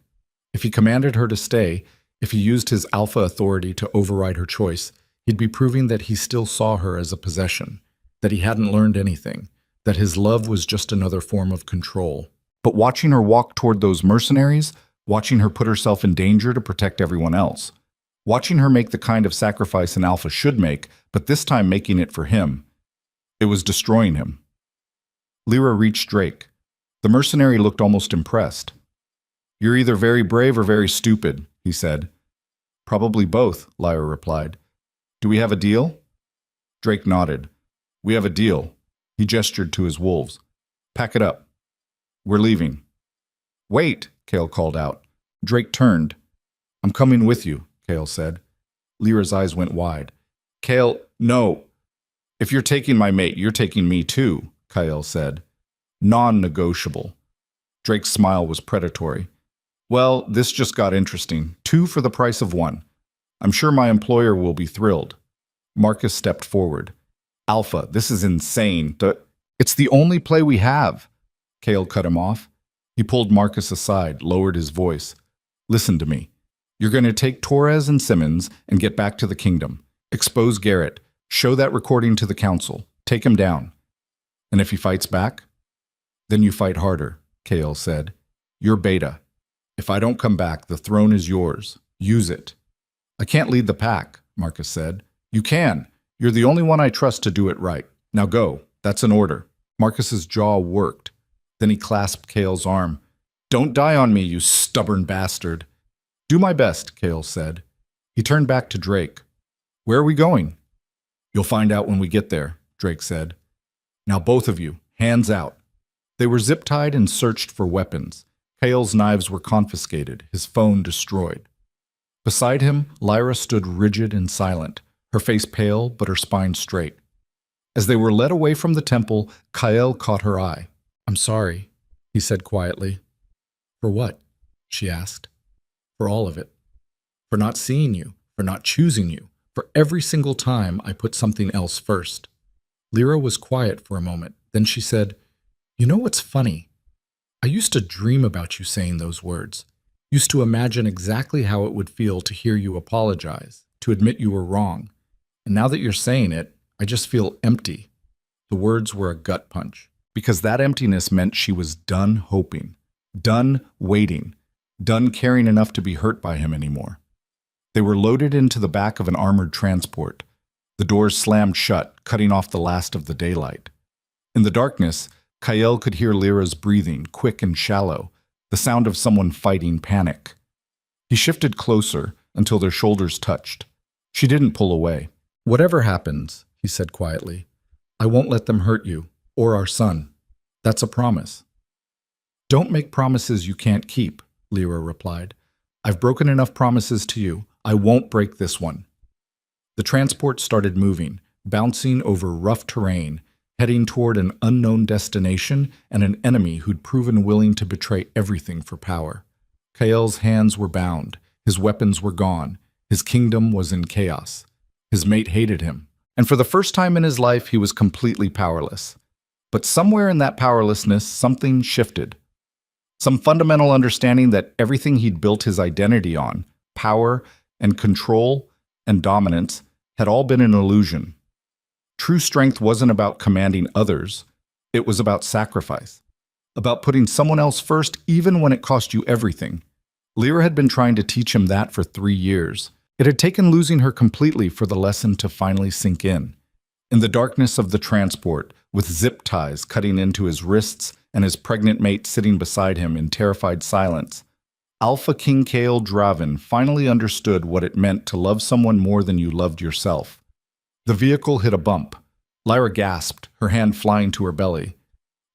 If he commanded her to stay, if he used his alpha authority to override her choice, he'd be proving that he still saw her as a possession, that he hadn't learned anything, that his love was just another form of control. But watching her walk toward those mercenaries, watching her put herself in danger to protect everyone else, watching her make the kind of sacrifice an alpha should make, but this time making it for him, it was destroying him. Lyra reached Drake. The mercenary looked almost impressed. You're either very brave or very stupid, he said. Probably both, Lyra replied. Do we have a deal? Drake nodded. We have a deal. He gestured to his wolves. Pack it up. We're leaving. Wait, Kael called out. Drake turned. I'm coming with you, Kael said. Lyra's eyes went wide. Kael, no. If you're taking my mate, you're taking me too, Kael said. Non-negotiable. Drake's smile was predatory. Well, this just got interesting. 2 for the price of 1. I'm sure my employer will be thrilled. Marcus stepped forward. Alpha, this is insane. It's the only play we have. Kael cut him off. He pulled Marcus aside, lowered his voice. Listen to me. You're going to take Torres and Simmons and get back to the kingdom. Expose Garrett. Show that recording to the council. Take him down. And if he fights back? Then you fight harder, Kael said. You're beta. If I don't come back, the throne is yours. Use it. I can't lead the pack, Marcus said. You can. You're the only one I trust to do it right. Now go. That's an order. Marcus's jaw worked. Then he clasped Kael's arm. Don't die on me, you stubborn bastard. Do my best, Kael said. He turned back to Drake. Where are we going? You'll find out when we get there, Drake said. Now both of you, hands out. They were zip-tied and searched for weapons. Kael's knives were confiscated, his phone destroyed. Beside him, Lyra stood rigid and silent, her face pale but her spine straight. As they were led away from the temple, Kael caught her eye. I'm sorry, he said quietly. For what? She asked. For all of it. For not seeing you, for not choosing you, for every single time I put something else first. Lyra was quiet for a moment. Then she said, You know what's funny? I used to dream about you saying those words. Used to imagine exactly how it would feel to hear you apologize, to admit you were wrong. And now that you're saying it, I just feel empty. The words were a gut punch, because that emptiness meant she was done hoping, done waiting, done caring enough to be hurt by him anymore. They were loaded into the back of an armored transport. The doors slammed shut, cutting off the last of the daylight. In the darkness, Kael could hear Lyra's breathing, quick and shallow, the sound of someone fighting panic. He shifted closer until their shoulders touched. She didn't pull away. Whatever happens, he said quietly, I won't let them hurt you, or our son. That's a promise. Don't make promises you can't keep, Lyra replied. I've broken enough promises to you. I won't break this one. The transport started moving, bouncing over rough terrain, heading toward an unknown destination and an enemy who'd proven willing to betray everything for power. Kael's hands were bound. His weapons were gone. His kingdom was in chaos. His mate hated him. And for the first time in his life, he was completely powerless. But somewhere in that powerlessness, something shifted. Some fundamental understanding that everything he'd built his identity on, power and control and dominance, had all been an illusion. True strength wasn't about commanding others. It was about sacrifice. About putting someone else first even when it cost you everything. Lyra had been trying to teach him that for 3 years. It had taken losing her completely for the lesson to finally sink in. In the darkness of the transport, with zip ties cutting into his wrists and his pregnant mate sitting beside him in terrified silence, Alpha King Kael Draven finally understood what it meant to love someone more than you loved yourself. The vehicle hit a bump. Lyra gasped, her hand flying to her belly.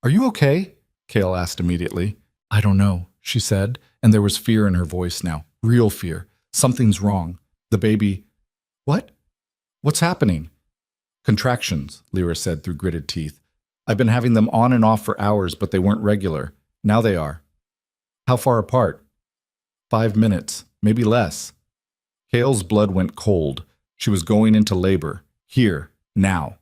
Are you okay? Kael asked immediately. I don't know, she said, and there was fear in her voice now. Real fear. Something's wrong. The baby... What? What's happening? Contractions, Lyra said through gritted teeth. I've been having them on and off for hours, but they weren't regular. Now they are. How far apart? 5 minutes, maybe less. Kael's blood went cold. She was going into labor. Here, now.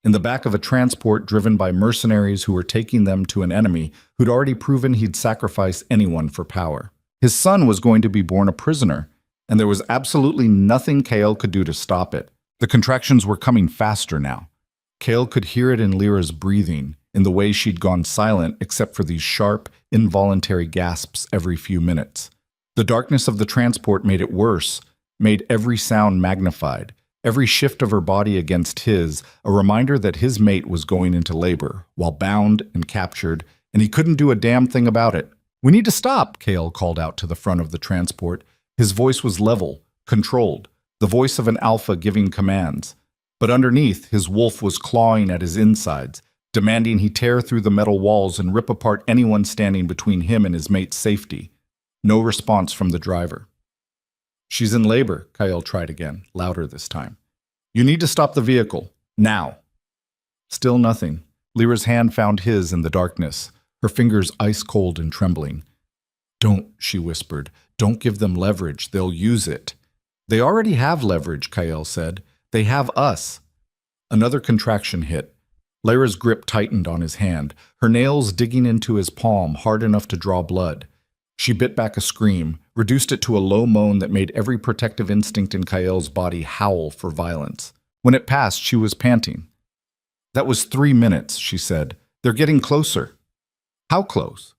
In the back of a transport driven by mercenaries who were taking them to an enemy who'd already proven he'd sacrifice anyone for power. His son was going to be born a prisoner, and there was absolutely nothing Kael could do to stop it. The contractions were coming faster now. Kael could hear it in Lyra's breathing, in the way she'd gone silent except for these sharp, involuntary gasps every few minutes. The darkness of the transport made it worse, made every sound magnified, every shift of her body against his, a reminder that his mate was going into labor, while bound and captured, and he couldn't do a damn thing about it. We need to stop, Kael called out to the front of the transport. His voice was level, controlled, the voice of an alpha giving commands. But underneath, his wolf was clawing at his insides, demanding he tear through the metal walls and rip apart anyone standing between him and his mate's safety. No response from the driver. She's in labor, Kael tried again, louder this time. You need to stop the vehicle, now. Still nothing. Lyra's hand found his in the darkness, her fingers ice-cold and trembling. Don't, she whispered. Don't give them leverage. They'll use it. They already have leverage, Kael said. They have us. Another contraction hit. Lyra's grip tightened on his hand, her nails digging into his palm hard enough to draw blood. She bit back a scream, reduced it to a low moan that made every protective instinct in Kael's body howl for violence. When it passed, she was panting. That was 3 minutes, she said. They're getting closer. How close?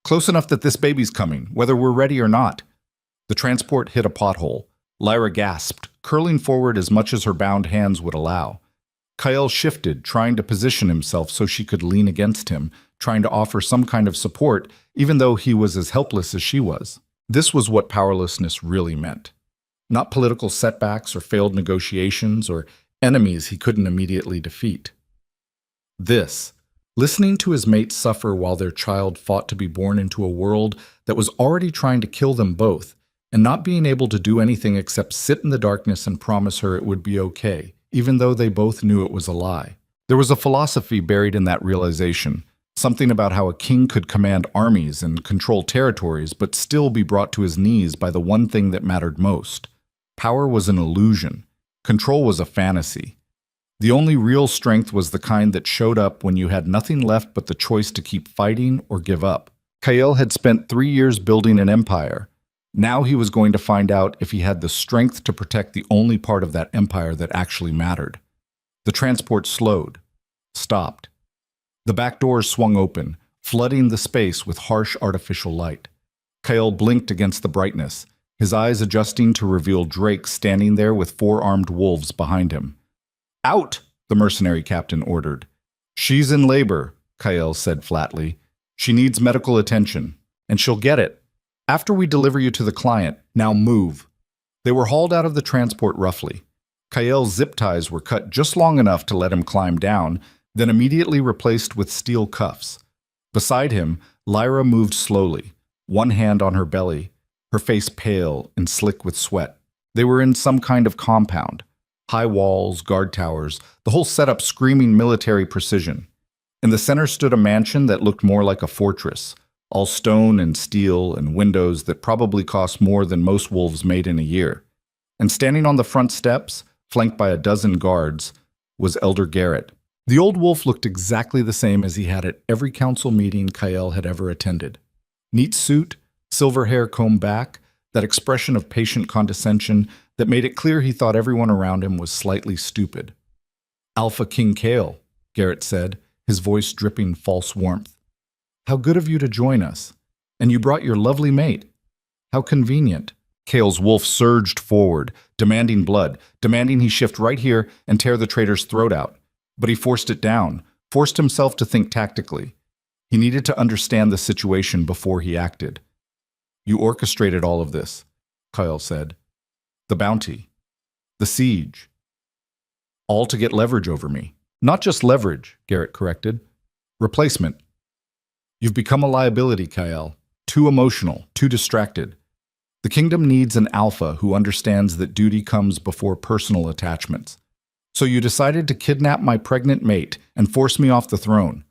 Close enough that this baby's coming, whether we're ready or not. The transport hit a pothole. Lyra gasped, curling forward as much as her bound hands would allow. Kael shifted, trying to position himself so she could lean against him, trying to offer some kind of support, even though he was as helpless as she was. This was what powerlessness really meant. Not political setbacks or failed negotiations or enemies he couldn't immediately defeat. This, listening to his mate suffer while their child fought to be born into a world that was already trying to kill them both, and not being able to do anything except sit in the darkness and promise her it would be okay, even though they both knew it was a lie. There was a philosophy buried in that realization, Something about how a king could command armies and control territories, but still be brought to his knees by the one thing that mattered most. Power was an illusion. Control was a fantasy. The only real strength was the kind that showed up when you had nothing left but the choice to keep fighting or give up. Kael had spent 3 years building an empire. Now he was going to find out if he had the strength to protect the only part of that empire that actually mattered. The transport slowed, stopped. The back doors swung open, flooding the space with harsh artificial light. Kael blinked against the brightness, his eyes adjusting to reveal Drake standing there with 4 armed wolves behind him. "Out!" the mercenary captain ordered. "She's in labor," Kael said flatly. "She needs medical attention, and she'll get it. After we deliver you to the client, now move." They were hauled out of the transport roughly. Kael's zip ties were cut just long enough to let him climb down, then immediately replaced with steel cuffs. Beside him, Lyra moved slowly, one hand on her belly, her face pale and slick with sweat. They were in some kind of compound. High walls, guard towers, the whole setup screaming military precision. In the center stood a mansion that looked more like a fortress, all stone and steel and windows that probably cost more than most wolves made in a year. And standing on the front steps, flanked by a dozen guards, was Elder Garrett. The old wolf looked exactly the same as he had at every council meeting Kael had ever attended. Neat suit, silver hair combed back, that expression of patient condescension that made it clear he thought everyone around him was slightly stupid. "Alpha King Kael," Garrett said, his voice dripping false warmth. "How good of you to join us. And you brought your lovely mate. How convenient." Kael's wolf surged forward, demanding blood, demanding he shift right here and tear the traitor's throat out. But he forced it down, forced himself to think tactically. He needed to understand the situation before he acted. "You orchestrated all of this," Kael said. "The bounty. The siege. All to get leverage over me." "Not just leverage," Garrett corrected. "Replacement. You've become a liability, Kael. Too emotional, too distracted. The kingdom needs an alpha who understands that duty comes before personal attachments. So you decided to kidnap my pregnant mate and force me off the throne.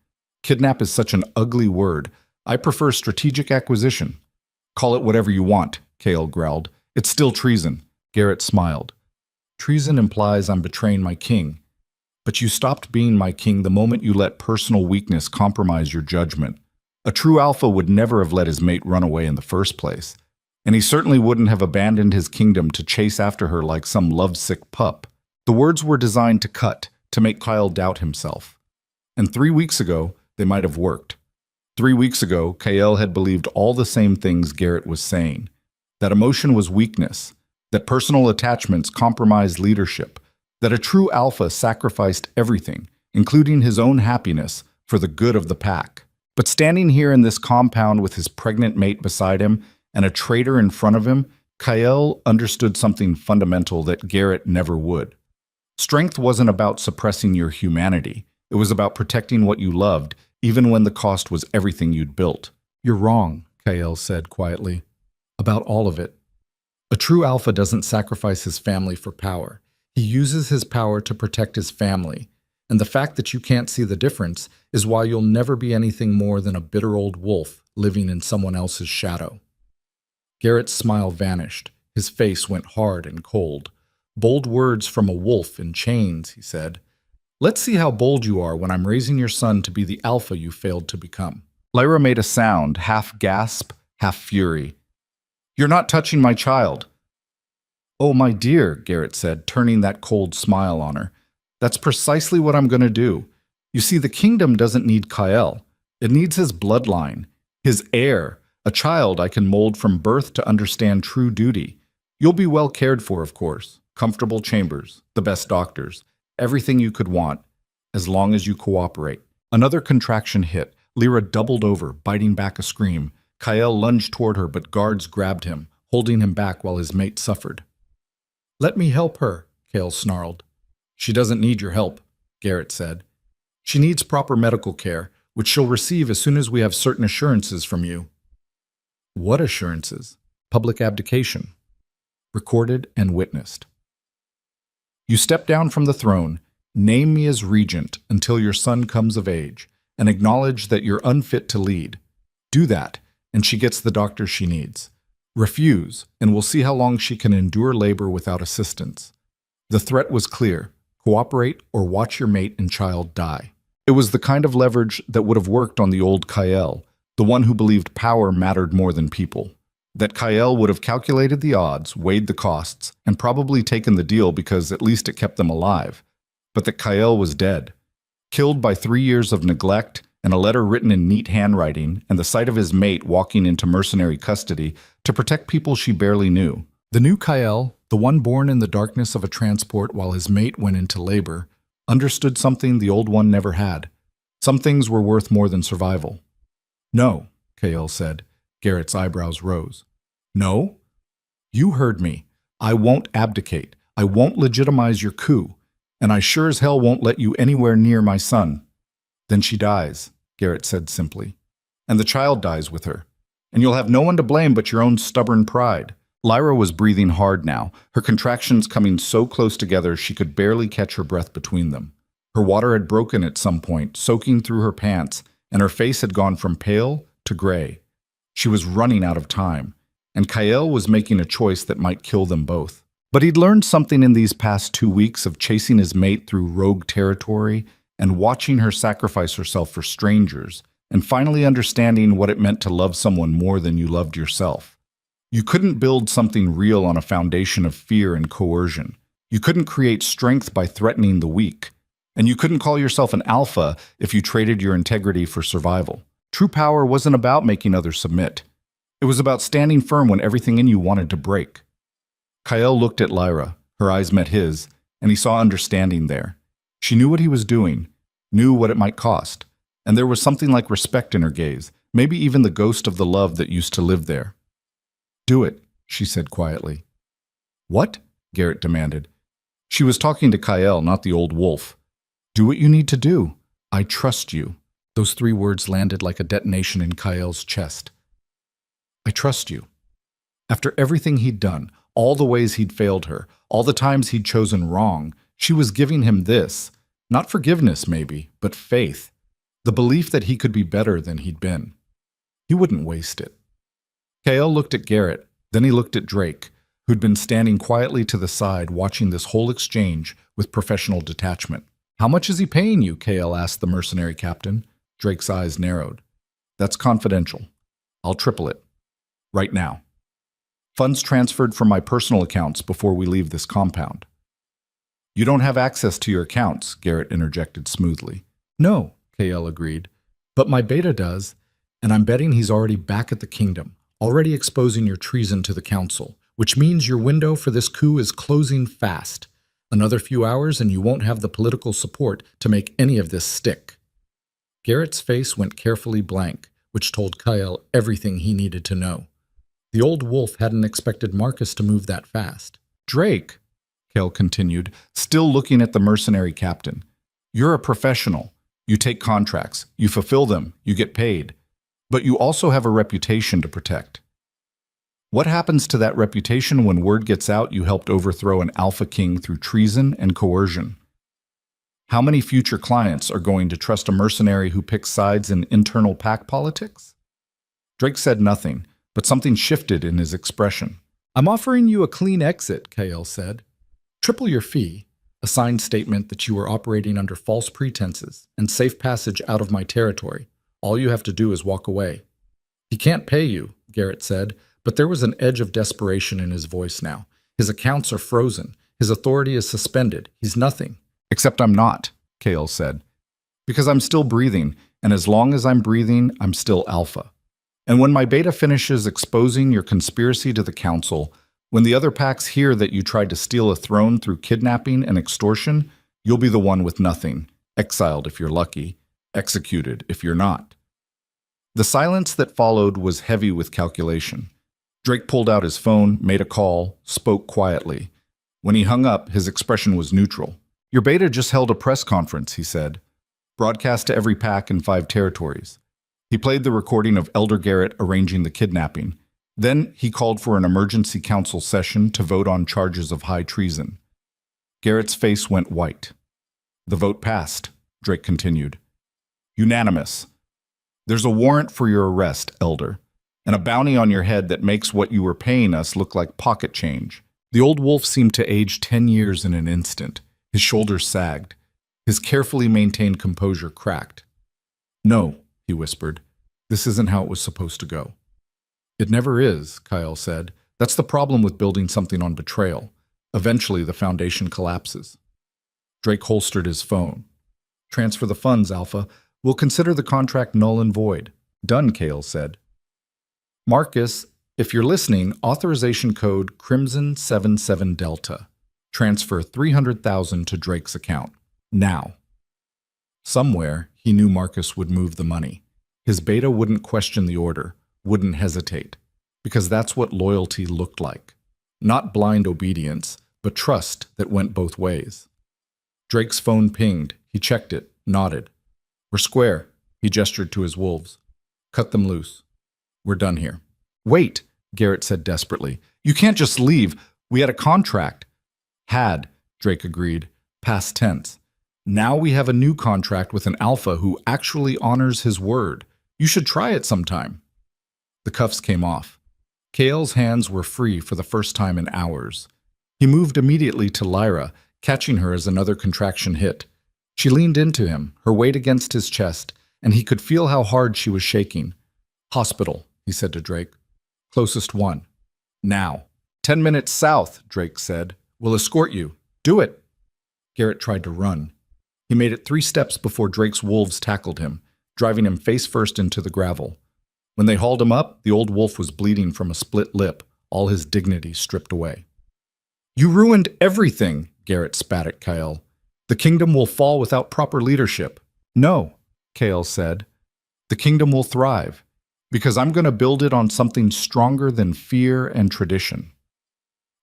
Kidnap is such an ugly word. I prefer strategic acquisition." "Call it whatever you want," Kael growled. "It's still treason." Garrett smiled. "Treason implies I'm betraying my king. But you stopped being my king the moment you let personal weakness compromise your judgment. A true alpha would never have let his mate run away in the first place. And he certainly wouldn't have abandoned his kingdom to chase after her like some lovesick pup." The words were designed to cut, to make Kael doubt himself. And 3 weeks ago, they might have worked. 3 weeks ago, Kael had believed all the same things Garrett was saying. That emotion was weakness, that personal attachments compromised leadership, that a true alpha sacrificed everything, including his own happiness, for the good of the pack. But standing here in this compound with his pregnant mate beside him and a traitor in front of him, Kael understood something fundamental that Garrett never would. Strength wasn't about suppressing your humanity. It was about protecting what you loved, even when the cost was everything you'd built. "You're wrong," Kael said quietly. "About all of it. A true alpha doesn't sacrifice his family for power. He uses his power to protect his family. And the fact that you can't see the difference is why you'll never be anything more than a bitter old wolf living in someone else's shadow." Garrett's smile vanished. His face went hard and cold. "Bold words from a wolf in chains," he said. "Let's see how bold you are when I'm raising your son to be the alpha you failed to become." Lyra made a sound, half gasp, half fury. "You're not touching my child." "Oh, my dear," Garrett said, turning that cold smile on her. "That's precisely what I'm going to do. You see, the kingdom doesn't need Kael. It needs his bloodline, his heir, a child I can mold from birth to understand true duty. You'll be well cared for, of course. Comfortable chambers, the best doctors, everything you could want, as long as you cooperate." Another contraction hit. Lyra doubled over, biting back a scream. Kael lunged toward her, but guards grabbed him, holding him back while his mate suffered. "Let me help her," Kael snarled. "She doesn't need your help," Garrett said. "She needs proper medical care, which she'll receive as soon as we have certain assurances from you." "What assurances?" "Public abdication. Recorded and witnessed. You step down from the throne, name me as regent until your son comes of age, and acknowledge that you're unfit to lead. Do that, and she gets the doctor she needs. Refuse, and we'll see how long she can endure labor without assistance. The threat was clear: cooperate or watch your mate and child die. It was the kind of leverage that would have worked on the old Kael, the one who believed power mattered more than people. That Kael would have calculated the odds, weighed the costs, and probably taken the deal because at least it kept them alive. But that Kael was dead, killed by 3 years of neglect and a letter written in neat handwriting and the sight of his mate walking into mercenary custody to protect people she barely knew. The new Kael, the one born in the darkness of a transport while his mate went into labor, understood something the old one never had. Some things were worth more than survival. No, Kael said. Garrett's eyebrows rose. No? You heard me. I won't abdicate. I won't legitimize your coup. And I sure as hell won't let you anywhere near my son. Then she dies, Garrett said simply. And the child dies with her. And you'll have no one to blame but your own stubborn pride. Lyra was breathing hard now, her contractions coming so close together she could barely catch her breath between them. Her water had broken at some point, soaking through her pants, and her face had gone from pale to gray. She was running out of time, and Kael was making a choice that might kill them both. But he'd learned something in these past 2 weeks of chasing his mate through rogue territory and watching her sacrifice herself for strangers, and finally understanding what it meant to love someone more than you loved yourself. You couldn't build something real on a foundation of fear and coercion. You couldn't create strength by threatening the weak. And you couldn't call yourself an alpha if you traded your integrity for survival. True power wasn't about making others submit. It was about standing firm when everything in you wanted to break. Kael looked at Lyra. Her eyes met his, and he saw understanding there. She knew what he was doing, knew what it might cost, and there was something like respect in her gaze, maybe even the ghost of the love that used to live there. Do it, she said quietly. What? Garrett demanded. She was talking to Kael, not the old wolf. Do what you need to do. I trust you. Those 3 words landed like a detonation in Kael's chest. I trust you. After everything he'd done, all the ways he'd failed her, all the times he'd chosen wrong, she was giving him this. Not forgiveness, maybe, but faith. The belief that he could be better than he'd been. He wouldn't waste it. Kael looked at Garrett, then he looked at Drake, who'd been standing quietly to the side watching this whole exchange with professional detachment. How much is he paying you? Kael asked the mercenary captain. Drake's eyes narrowed. That's confidential. I'll triple it. Right now. Funds transferred from my personal accounts before we leave this compound. You don't have access to your accounts, Garrett interjected smoothly. No, Kael agreed. But my beta does, and I'm betting he's already back at the kingdom, already exposing your treason to the council, which means your window for this coup is closing fast. Another few hours and you won't have the political support to make any of this stick. Garrett's face went carefully blank, which told Kael everything he needed to know. The old wolf hadn't expected Marcus to move that fast. Drake, Kael continued, still looking at the mercenary captain. You're a professional. You take contracts. You fulfill them. You get paid. But you also have a reputation to protect. What happens to that reputation when word gets out you helped overthrow an alpha king through treason and coercion? How many future clients are going to trust a mercenary who picks sides in internal pack politics? Drake said nothing, but something shifted in his expression. I'm offering you a clean exit, Kael said. Triple your fee, a signed statement that you are operating under false pretenses, and safe passage out of my territory. All you have to do is walk away. He can't pay you, Garrett said, but there was an edge of desperation in his voice now. His accounts are frozen. His authority is suspended. He's nothing. Except I'm not, Kael said. Because I'm still breathing, and as long as I'm breathing, I'm still alpha. And when my beta finishes exposing your conspiracy to the council, when the other packs hear that you tried to steal a throne through kidnapping and extortion, you'll be the one with nothing, exiled if you're lucky, executed if you're not. The silence that followed was heavy with calculation. Drake pulled out his phone, made a call, spoke quietly. When he hung up, his expression was neutral. Your beta just held a press conference, he said. Broadcast to every pack in 5 territories. He played the recording of Elder Garrett arranging the kidnapping. Then he called for an emergency council session to vote on charges of high treason. Garrett's face went white. The vote passed, Drake continued. Unanimous. There's a warrant for your arrest, Elder, and a bounty on your head that makes what you were paying us look like pocket change. The old wolf seemed to age 10 years in an instant. His shoulders sagged. His carefully maintained composure cracked. No, he whispered. This isn't how it was supposed to go. It never is, Kyle said. That's the problem with building something on betrayal. Eventually, the foundation collapses. Drake holstered his phone. Transfer the funds, Alpha. We'll consider the contract null and void. Done, Kale said. Marcus, if you're listening, authorization code Crimson 77 Delta. Transfer $300,000 to Drake's account. Now. Somewhere, he knew Marcus would move the money. His beta wouldn't question the order, wouldn't hesitate, because that's what loyalty looked like. Not blind obedience, but trust that went both ways. Drake's phone pinged. He checked it, nodded. We're square, he gestured to his wolves. Cut them loose. We're done here. Wait, Garrett said desperately. You can't just leave. We had a contract. Had, Drake agreed. Past tense. Now we have a new contract with an alpha who actually honors his word. You should try it sometime. The cuffs came off. Kale's hands were free for the first time in hours. He moved immediately to Lyra, catching her as another contraction hit. She leaned into him, her weight against his chest, and he could feel how hard she was shaking. Hospital, he said to Drake. Closest one. Now. 10 minutes south, Drake said. We'll escort you. Do it. Garrett tried to run. He made it 3 steps before Drake's wolves tackled him, driving him face first into the gravel. When they hauled him up, the old wolf was bleeding from a split lip, all his dignity stripped away. You ruined everything, Garrett spat at Kyle. The kingdom will fall without proper leadership. No, Kale said. The kingdom will thrive, because I'm going to build it on something stronger than fear and tradition.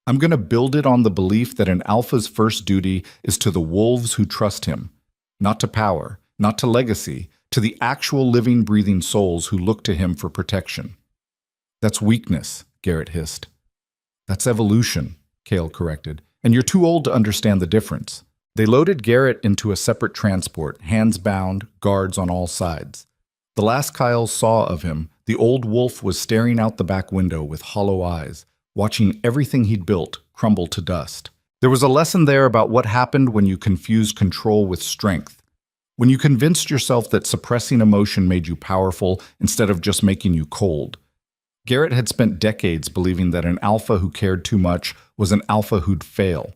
I'm going to build it on the belief that an alpha's first duty is to the wolves who trust him, not to power, not to legacy, to the actual living, breathing souls who look to him for protection. That's weakness, Garrett hissed. That's evolution, Kale corrected, and you're too old to understand the difference. They loaded Garrett into a separate transport, hands bound, guards on all sides. The last Kyle saw of him, the old wolf was staring out the back window with hollow eyes, watching everything he'd built crumble to dust. There was a lesson there about what happened when you confused control with strength. When you convinced yourself that suppressing emotion made you powerful instead of just making you cold. Garrett had spent decades believing that an alpha who cared too much was an alpha who'd fail.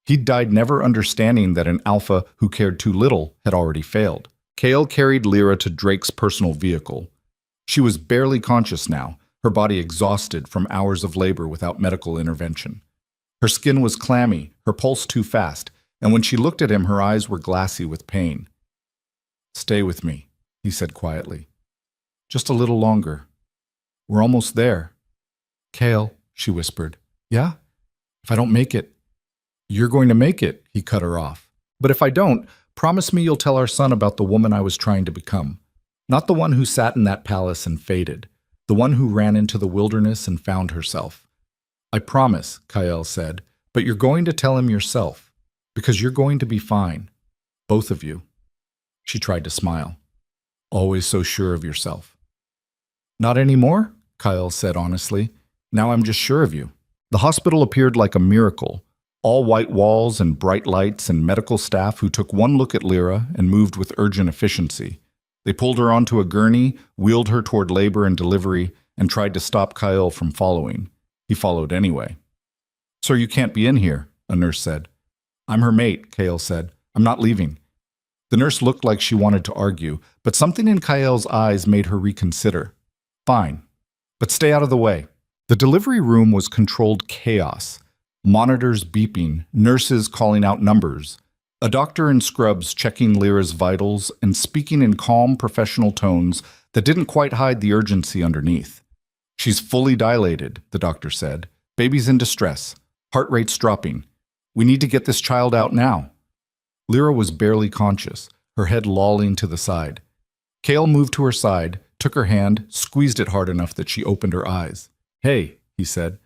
He'd died never understanding that an alpha who cared too little had already failed. Kale carried Lyra to Drake's personal vehicle. She was barely conscious now, her body exhausted from hours of labor without medical intervention. Her skin was clammy, her pulse too fast, and when she looked at him, her eyes were glassy with pain. Stay with me, he said quietly. Just a little longer. We're almost there. Kale, she whispered. Yeah? If I don't make it. You're going to make it, he cut her off. But if I don't, promise me you'll tell our son about the woman I was trying to become. Not the one who sat in that palace and faded. The one who ran into the wilderness and found herself. I promise, Kyle said, but you're going to tell him yourself, because you're going to be fine. Both of you. She tried to smile. Always so sure of yourself. Not anymore, Kyle said honestly. Now I'm just sure of you. The hospital appeared like a miracle. All white walls and bright lights and medical staff who took one look at Lyra and moved with urgent efficiency. They pulled her onto a gurney, wheeled her toward labor and delivery, and tried to stop Kyle from following. He followed anyway. Sir, you can't be in here, a nurse said. I'm her mate, Kale said. I'm not leaving. The nurse looked like she wanted to argue, but something in Kyle's eyes made her reconsider. Fine, but stay out of the way. The delivery room was controlled chaos. Monitors beeping, nurses calling out numbers. A doctor in scrubs checking Lyra's vitals and speaking in calm, professional tones that didn't quite hide the urgency underneath. She's fully dilated, the doctor said. Baby's in distress. Heart rate's dropping. We need to get this child out now. Lyra was barely conscious, her head lolling to the side. Kale moved to her side, took her hand, squeezed it hard enough that she opened her eyes. Hey, he said,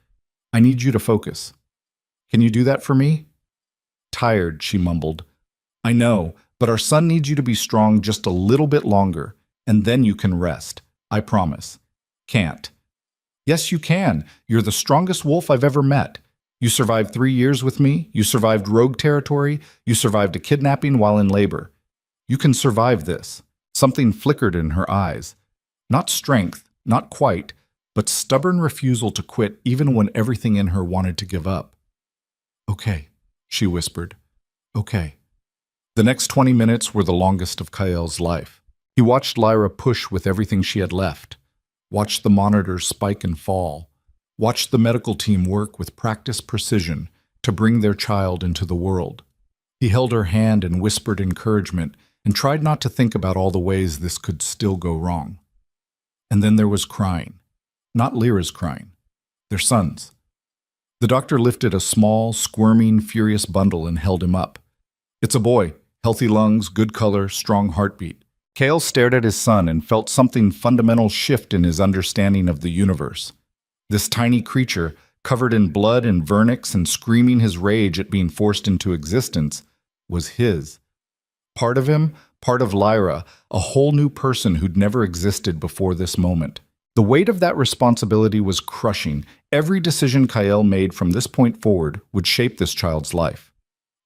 I need you to focus. Can you do that for me? Tired, she mumbled. I know, But our son needs you to be strong just a little bit longer, and then you can rest. I promise. Can't. Yes, you can. You're the strongest wolf I've ever met. You survived 3 years with me. You survived rogue territory. You survived a kidnapping while in labor. You can survive this. Something flickered in her eyes. Not strength, not quite, but stubborn refusal to quit even when everything in her wanted to give up. Okay, she whispered. Okay. The next 20 minutes were the longest of Kael's life. He watched Lyra push with everything she had left, watched the monitors spike and fall, watched the medical team work with practiced precision to bring their child into the world. He held her hand and whispered encouragement and tried not to think about all the ways this could still go wrong. And then there was crying. Not Lyra's crying. Their son's. The doctor lifted a small, squirming, furious bundle and held him up. It's a boy. Healthy lungs, good color, strong heartbeat. Kael stared at his son and felt something fundamental shift in his understanding of the universe. This tiny creature, covered in blood and vernix and screaming his rage at being forced into existence, was his. Part of him, part of Lyra, a whole new person who'd never existed before this moment. The weight of that responsibility was crushing. Every decision Kael made from this point forward would shape this child's life.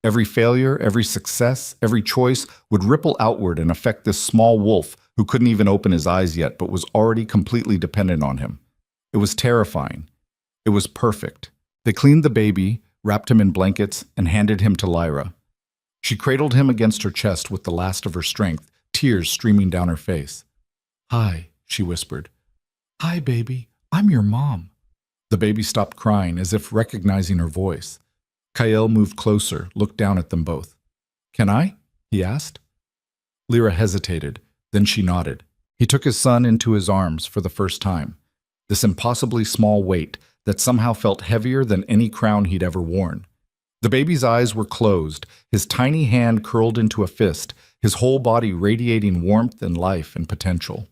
Every failure, every success, every choice would ripple outward and affect this small wolf who couldn't even open his eyes yet but was already completely dependent on him. It was terrifying. It was perfect. They cleaned the baby, wrapped him in blankets, and handed him to Lyra. She cradled him against her chest with the last of her strength, tears streaming down her face. "Hi," she whispered. "Hi, baby. I'm your mom." The baby stopped crying, as if recognizing her voice. Kael moved closer, looked down at them both. "Can I?" he asked. Lyra hesitated, then she nodded. He took his son into his arms for the first time. This impossibly small weight that somehow felt heavier than any crown he'd ever worn. The baby's eyes were closed, his tiny hand curled into a fist, his whole body radiating warmth and life and potential.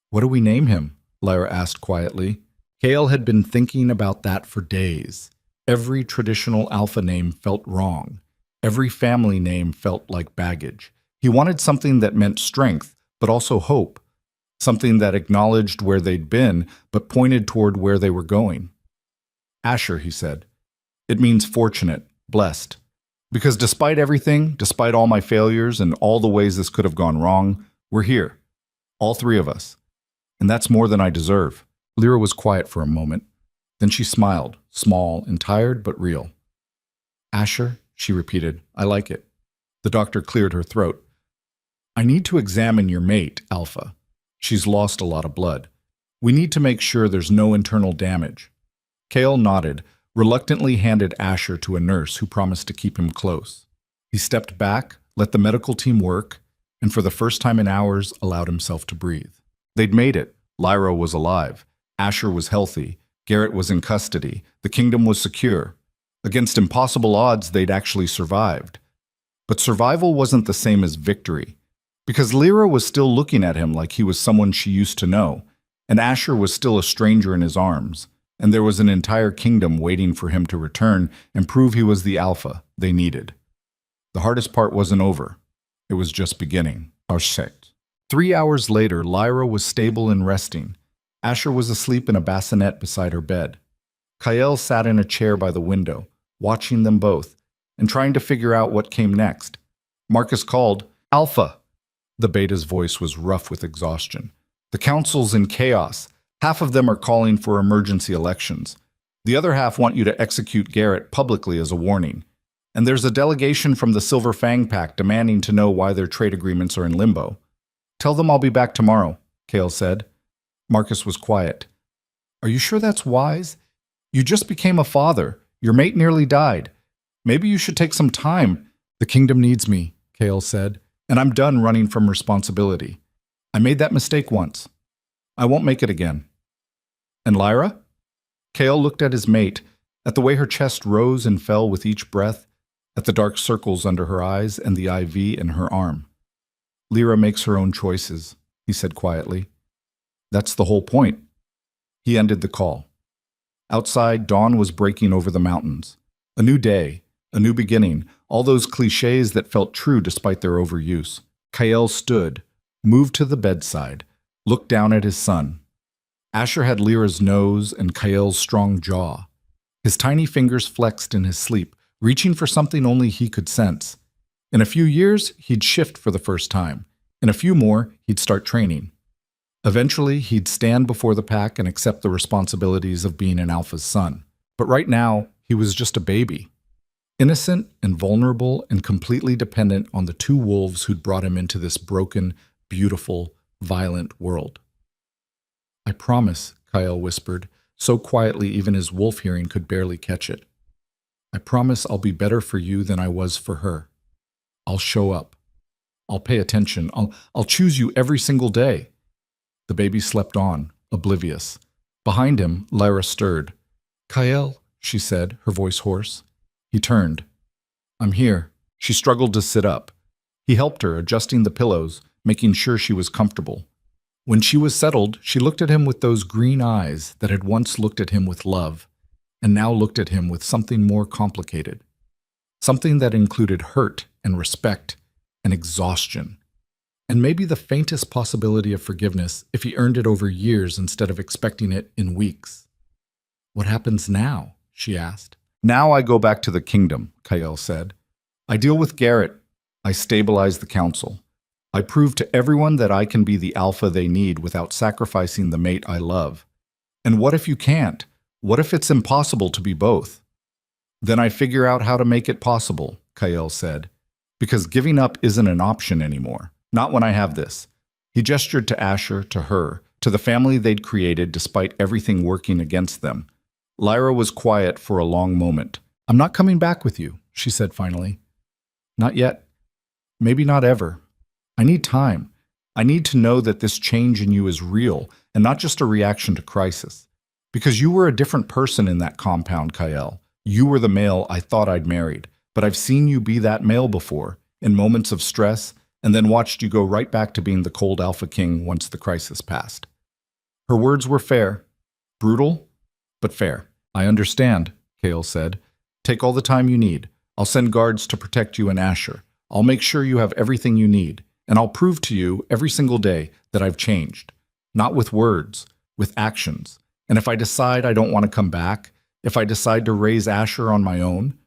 "What do we name him?" Lyra asked quietly. Kael had been thinking about that for days. Every traditional alpha name felt wrong. Every family name felt like baggage. He wanted something that meant strength, but also hope. Something that acknowledged where they'd been, but pointed toward where they were going. "Asher," he said. "It means fortunate, blessed. Because despite everything, despite all my failures and all the ways this could have gone wrong, we're here. All three of us. And that's more than I deserve." Lyra was quiet for a moment. Then she smiled, small and tired, but real. "Asher," she repeated, "I like it." The doctor cleared her throat. "I need to examine your mate, Alpha. She's lost a lot of blood. We need to make sure there's no internal damage." Kael nodded, reluctantly handed Asher to a nurse who promised to keep him close. He stepped back, let the medical team work, and for the first time in hours allowed himself to breathe. They'd made it. Lyra was alive. Asher was healthy. Garrett was in custody. The kingdom was secure. Against impossible odds, they'd actually survived. But survival wasn't the same as victory, because Lyra was still looking at him like he was someone she used to know, and Asher was still a stranger in his arms, and there was an entire kingdom waiting for him to return and prove he was the alpha they needed. The hardest part wasn't over. It was just beginning. 3 hours later, Lyra was stable and resting. Asher was asleep in a bassinet beside her bed. Kael sat in a chair by the window, watching them both, and trying to figure out what came next. Marcus called, "Alpha!" The beta's voice was rough with exhaustion. "The council's in chaos. Half of them are calling for emergency elections. The other half want you to execute Garrett publicly as a warning. And there's a delegation from the Silver Fang Pact demanding to know why their trade agreements are in limbo. Tell them I'll be back tomorrow," Kael said. Marcus was quiet. "Are you sure that's wise? You just became a father. Your mate nearly died. Maybe you should take some time." "The kingdom needs me," Kael said, "and I'm done running from responsibility. I made that mistake once. I won't make it again." "And Lyra?" Kael looked at his mate, at the way her chest rose and fell with each breath, at the dark circles under her eyes and the IV in her arm. "Lyra makes her own choices," he said quietly. "That's the whole point." He ended the call. Outside, dawn was breaking over the mountains. A new day, A new beginning, all those cliches that felt true despite their overuse. Kael stood, moved to the bedside, looked down at his son. Asher had Lyra's nose and Kael's strong jaw. His tiny fingers flexed in his sleep, reaching for something only he could sense. In a few years, he'd shift for the first time. In a few more, he'd start training. Eventually, he'd stand before the pack and accept the responsibilities of being an alpha's son. But right now, he was just a baby. Innocent and vulnerable and completely dependent on the two wolves who'd brought him into this broken, beautiful, violent world. "I promise," Kael whispered, so quietly even his wolf hearing could barely catch it. "I promise I'll be better for you than I was for her. I'll show up. I'll pay attention. I'll choose you every single day." The baby slept on, oblivious. Behind him, Lyra stirred. "Kael," she said, her voice hoarse. He turned. "I'm here." She struggled to sit up. He helped her, adjusting the pillows, making sure she was comfortable. When she was settled, she looked at him with those green eyes that had once looked at him with love, and now looked at him with something more complicated. Something that included hurt and respect and exhaustion. And maybe the faintest possibility of forgiveness if he earned it over years instead of expecting it in weeks. "What happens now?" she asked. "Now I go back to the kingdom," Kael said. "I deal with Garrett. I stabilize the council. I prove to everyone that I can be the alpha they need without sacrificing the mate I love. And what if you can't? What if it's impossible to be both?" "Then I figure out how to make it possible," Kael said. "Because giving up isn't an option anymore. Not when I have this." He gestured to Asher, to her, to the family they'd created despite everything working against them. Lyra was quiet for a long moment. "I'm not coming back with you," she said finally. "Not yet. Maybe not ever. I need time. I need to know that this change in you is real and not just a reaction to crisis. Because you were a different person in that compound, Kael. You were the male I thought I'd married, but I've seen you be that male before, in moments of stress, and then watched you go right back to being the cold alpha king once the crisis passed." Her words were fair. Brutal, but fair. "I understand," Kael said. "Take all the time you need. I'll send guards to protect you and Asher. I'll make sure you have everything you need. And I'll prove to you every single day that I've changed. Not with words, with actions. And if I decide I don't want to come back, if I decide to raise Asher on my own."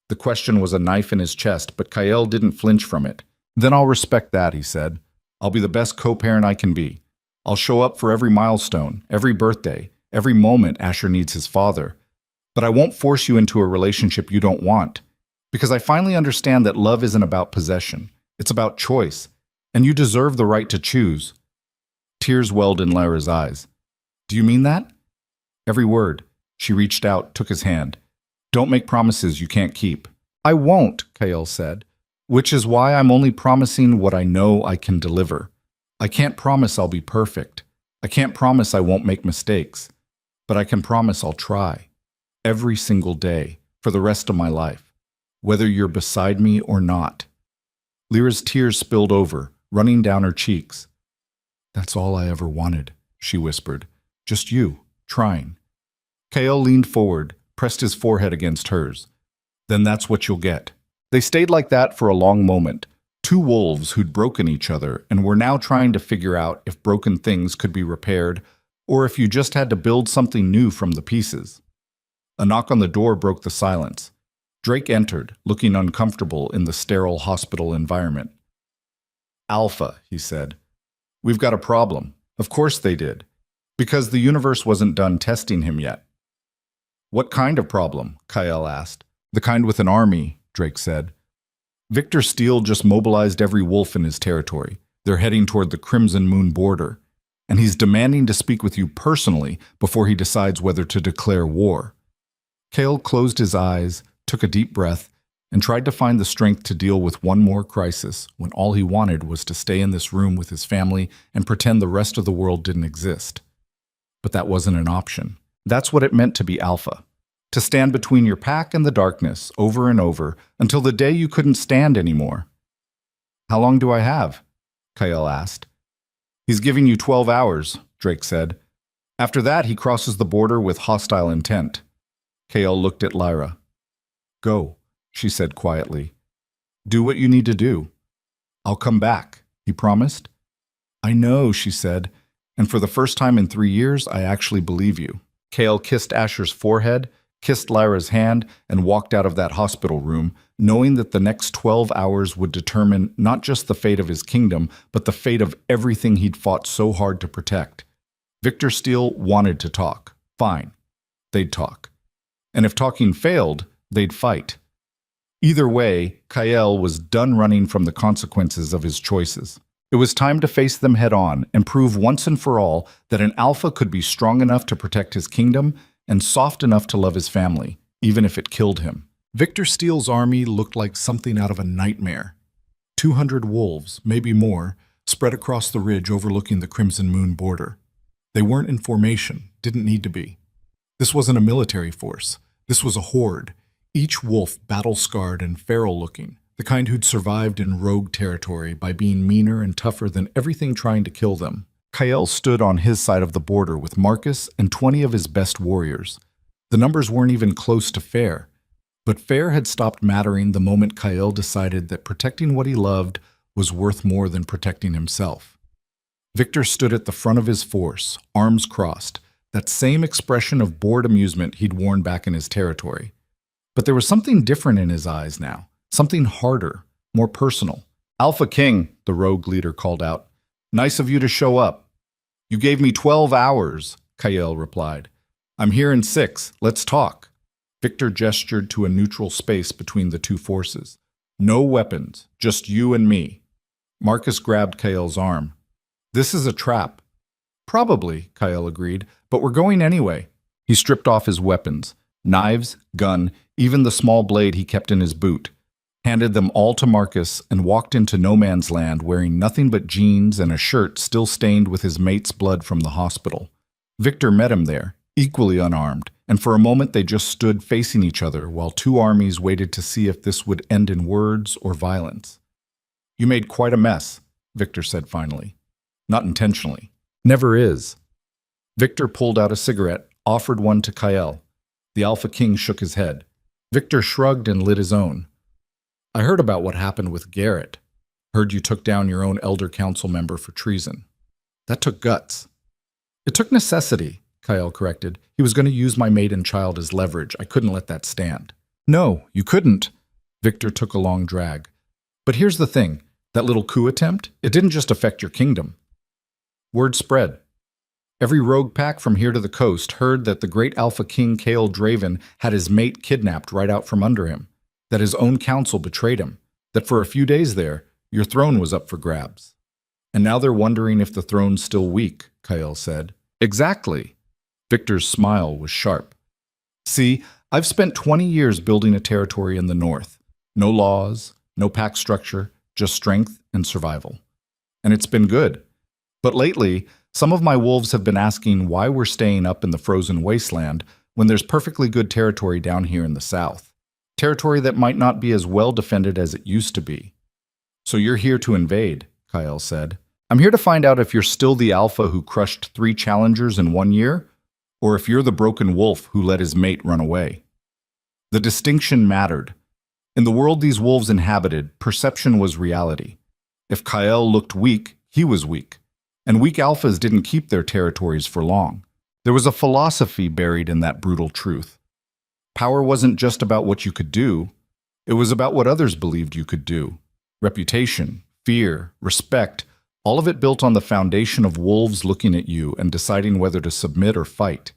The question was a knife in his chest, but Kael didn't flinch from it. "Then I'll respect that," he said. "I'll be the best co-parent I can be. I'll show up for every milestone, every birthday, every moment Asher needs his father. But I won't force you into a relationship you don't want. Because I finally understand that love isn't about possession. It's about choice. And you deserve the right to choose." Tears welled in Lyra's eyes. "Do you mean that?" Every word. She reached out, took his hand. "Don't make promises you can't keep." "I won't," Kael said. "Which is why I'm only promising what I know I can deliver. I can't promise I'll be perfect. I can't promise I won't make mistakes. But I can promise I'll try. Every single day, for the rest of my life. Whether you're beside me or not." Lyra's tears spilled over, running down her cheeks. "That's all I ever wanted," she whispered. "Just you, trying." Kael leaned forward, pressed his forehead against hers. "Then that's what you'll get." They stayed like that for a long moment. Two wolves who'd broken each other and were now trying to figure out if broken things could be repaired or if you just had to build something new from the pieces. A knock on the door broke the silence. Drake entered, looking uncomfortable in the sterile hospital environment. "Alpha," he said. "We've got a problem." Of course they did. Because the universe wasn't done testing him yet. "What kind of problem?" Kael asked. "The kind with an army," Drake said. "Victor Steele just mobilized every wolf in his territory. They're heading toward the Crimson Moon border. And he's demanding to speak with you personally before he decides whether to declare war." Kael closed his eyes, took a deep breath, and tried to find the strength to deal with one more crisis when all he wanted was to stay in this room with his family and pretend the rest of the world didn't exist. But that wasn't an option. That's what it meant to be alpha. To stand between your pack and the darkness over and over until the day you couldn't stand anymore. "How long do I have?" Kael asked. "He's giving you 12 hours, Drake said. "After that, he crosses the border with hostile intent." Kael looked at Lyra. "Go. she said quietly. Do what you need to do. I'll come back, he promised. I know, she said, and for the first time in 3 years, I actually believe you. Kale kissed Asher's forehead, kissed Lyra's hand, and walked out of that hospital room, knowing that the next 12 hours would determine not just the fate of his kingdom, but the fate of everything he'd fought so hard to protect. Victor Steele wanted to talk. Fine. They'd talk. And if talking failed, they'd fight. Either way, Kyle was done running from the consequences of his choices. It was time to face them head-on and prove once and for all that an alpha could be strong enough to protect his kingdom and soft enough to love his family, even if it killed him. Victor Steele's army looked like something out of a nightmare. 200 wolves, maybe more, spread across the ridge overlooking the Crimson Moon border. They weren't in formation, didn't need to be. This wasn't a military force. This was a horde, each wolf battle-scarred and feral-looking, the kind who'd survived in rogue territory by being meaner and tougher than everything trying to kill them. Kyle stood on his side of the border with Marcus and 20 of his best warriors. The numbers weren't even close to fair, but fair had stopped mattering the moment Kyle decided that protecting what he loved was worth more than protecting himself. Victor stood at the front of his force, arms crossed, that same expression of bored amusement he'd worn back in his territory. But there was something different in his eyes now, something harder, more personal. Alpha King, the rogue leader called out. Nice of you to show up. You gave me 12 hours, Kyle replied. I'm here in 6. Let's talk. Victor gestured to a neutral space between the two forces. No weapons, just you and me. Marcus grabbed Kyle's arm. This is a trap. Probably, Kyle agreed, but we're going anyway. He stripped off his weapons, knives, gun, even the small blade he kept in his boot, handed them all to Marcus, and walked into no man's land wearing nothing but jeans and a shirt still stained with his mate's blood from the hospital. Victor met him there, equally unarmed, and for a moment they just stood facing each other while two armies waited to see if this would end in words or violence. You made quite a mess, Victor said finally. Not intentionally. Never is. Victor pulled out a cigarette, offered one to Kyle. The Alpha King shook his head. Victor shrugged and lit his own. I heard about what happened with Garrett. Heard you took down your own elder council member for treason. That took guts. It took necessity, Kyle corrected. He was going to use my mate and child as leverage. I couldn't let that stand. No, you couldn't. Victor took a long drag. But here's the thing. That little coup attempt, it didn't just affect your kingdom. Word spread. Every rogue pack from here to the coast heard that the great Alpha King Kael Draven had his mate kidnapped right out from under him, that his own council betrayed him, that for a few days there, your throne was up for grabs. And now they're wondering if the throne's still weak, Kyle said. Exactly. Victor's smile was sharp. See, I've spent 20 years building a territory in the north. No laws, no pack structure, just strength and survival. And it's been good. But lately, some of my wolves have been asking why we're staying up in the frozen wasteland when there's perfectly good territory down here in the south. Territory that might not be as well defended as it used to be. So you're here to invade, Kyle said. I'm here to find out if you're still the alpha who crushed 3 challengers in 1 year, or if you're the broken wolf who let his mate run away. The distinction mattered. In the world these wolves inhabited, perception was reality. If Kyle looked weak, he was weak. And weak alphas didn't keep their territories for long. There was a philosophy buried in that brutal truth. Power wasn't just about what you could do. It was about what others believed you could do. Reputation, fear, respect, all of it built on the foundation of wolves looking at you and deciding whether to submit or fight.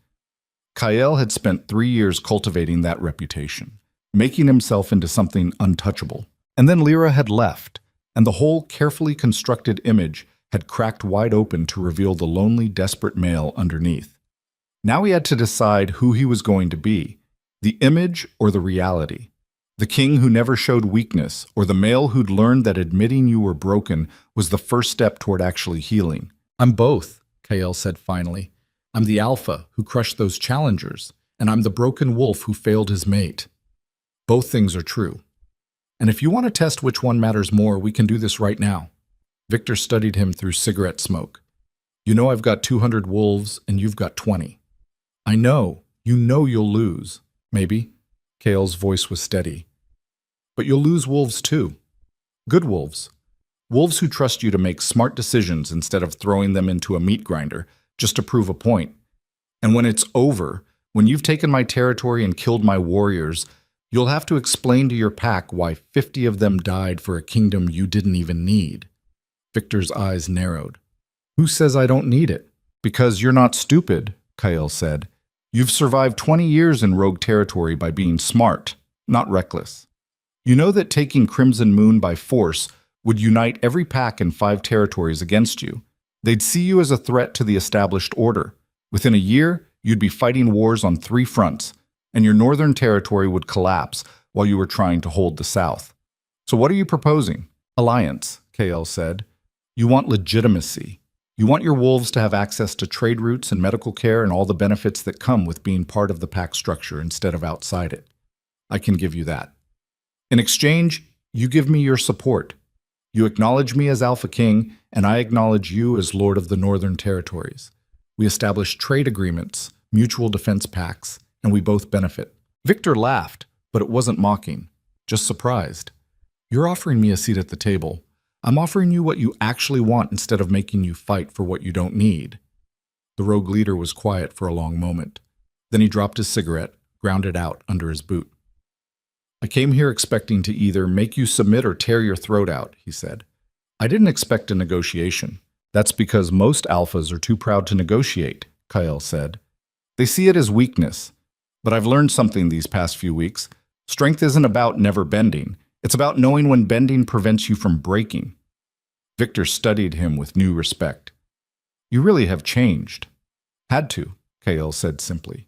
Kyle had spent 3 years cultivating that reputation, making himself into something untouchable. And then Lyra had left, and the whole carefully constructed image had cracked wide open to reveal the lonely, desperate male underneath. Now he had to decide who he was going to be, the image or the reality. The king who never showed weakness, or the male who'd learned that admitting you were broken was the first step toward actually healing. I'm both, Kyle said finally. I'm the alpha who crushed those challengers, and I'm the broken wolf who failed his mate. Both things are true. And if you want to test which one matters more, we can do this right now. Victor studied him through cigarette smoke. You know I've got 200 wolves, and you've got 20. I know. You know you'll lose. Maybe. Kale's voice was steady. But you'll lose wolves too. Good wolves. Wolves who trust you to make smart decisions instead of throwing them into a meat grinder just to prove a point. And when it's over, when you've taken my territory and killed my warriors, you'll have to explain to your pack why 50 of them died for a kingdom you didn't even need. Victor's eyes narrowed. Who says I don't need it? Because you're not stupid, Kyle said. You've survived 20 years in rogue territory by being smart, not reckless. You know that taking Crimson Moon by force would unite every pack in 5 territories against you. They'd see you as a threat to the established order. Within a year, you'd be fighting wars on 3 fronts, and your northern territory would collapse while you were trying to hold the south. So what are you proposing? Alliance, KL said. You want legitimacy. You want your wolves to have access to trade routes and medical care and all the benefits that come with being part of the pack structure instead of outside it. I can give you that. In exchange, you give me your support. You acknowledge me as Alpha King, and I acknowledge you as Lord of the Northern Territories. We establish trade agreements, mutual defense pacts, and we both benefit. Victor laughed, but it wasn't mocking, just surprised. You're offering me a seat at the table. I'm offering you what you actually want instead of making you fight for what you don't need. The rogue leader was quiet for a long moment. Then he dropped his cigarette, ground it out under his boot. I came here expecting to either make you submit or tear your throat out, he said. I didn't expect a negotiation. That's because most alphas are too proud to negotiate, Kyle said. They see it as weakness. But I've learned something these past few weeks. Strength isn't about never bending. It's about knowing when bending prevents you from breaking. Victor studied him with new respect. You really have changed. Had to, Kyle said simply.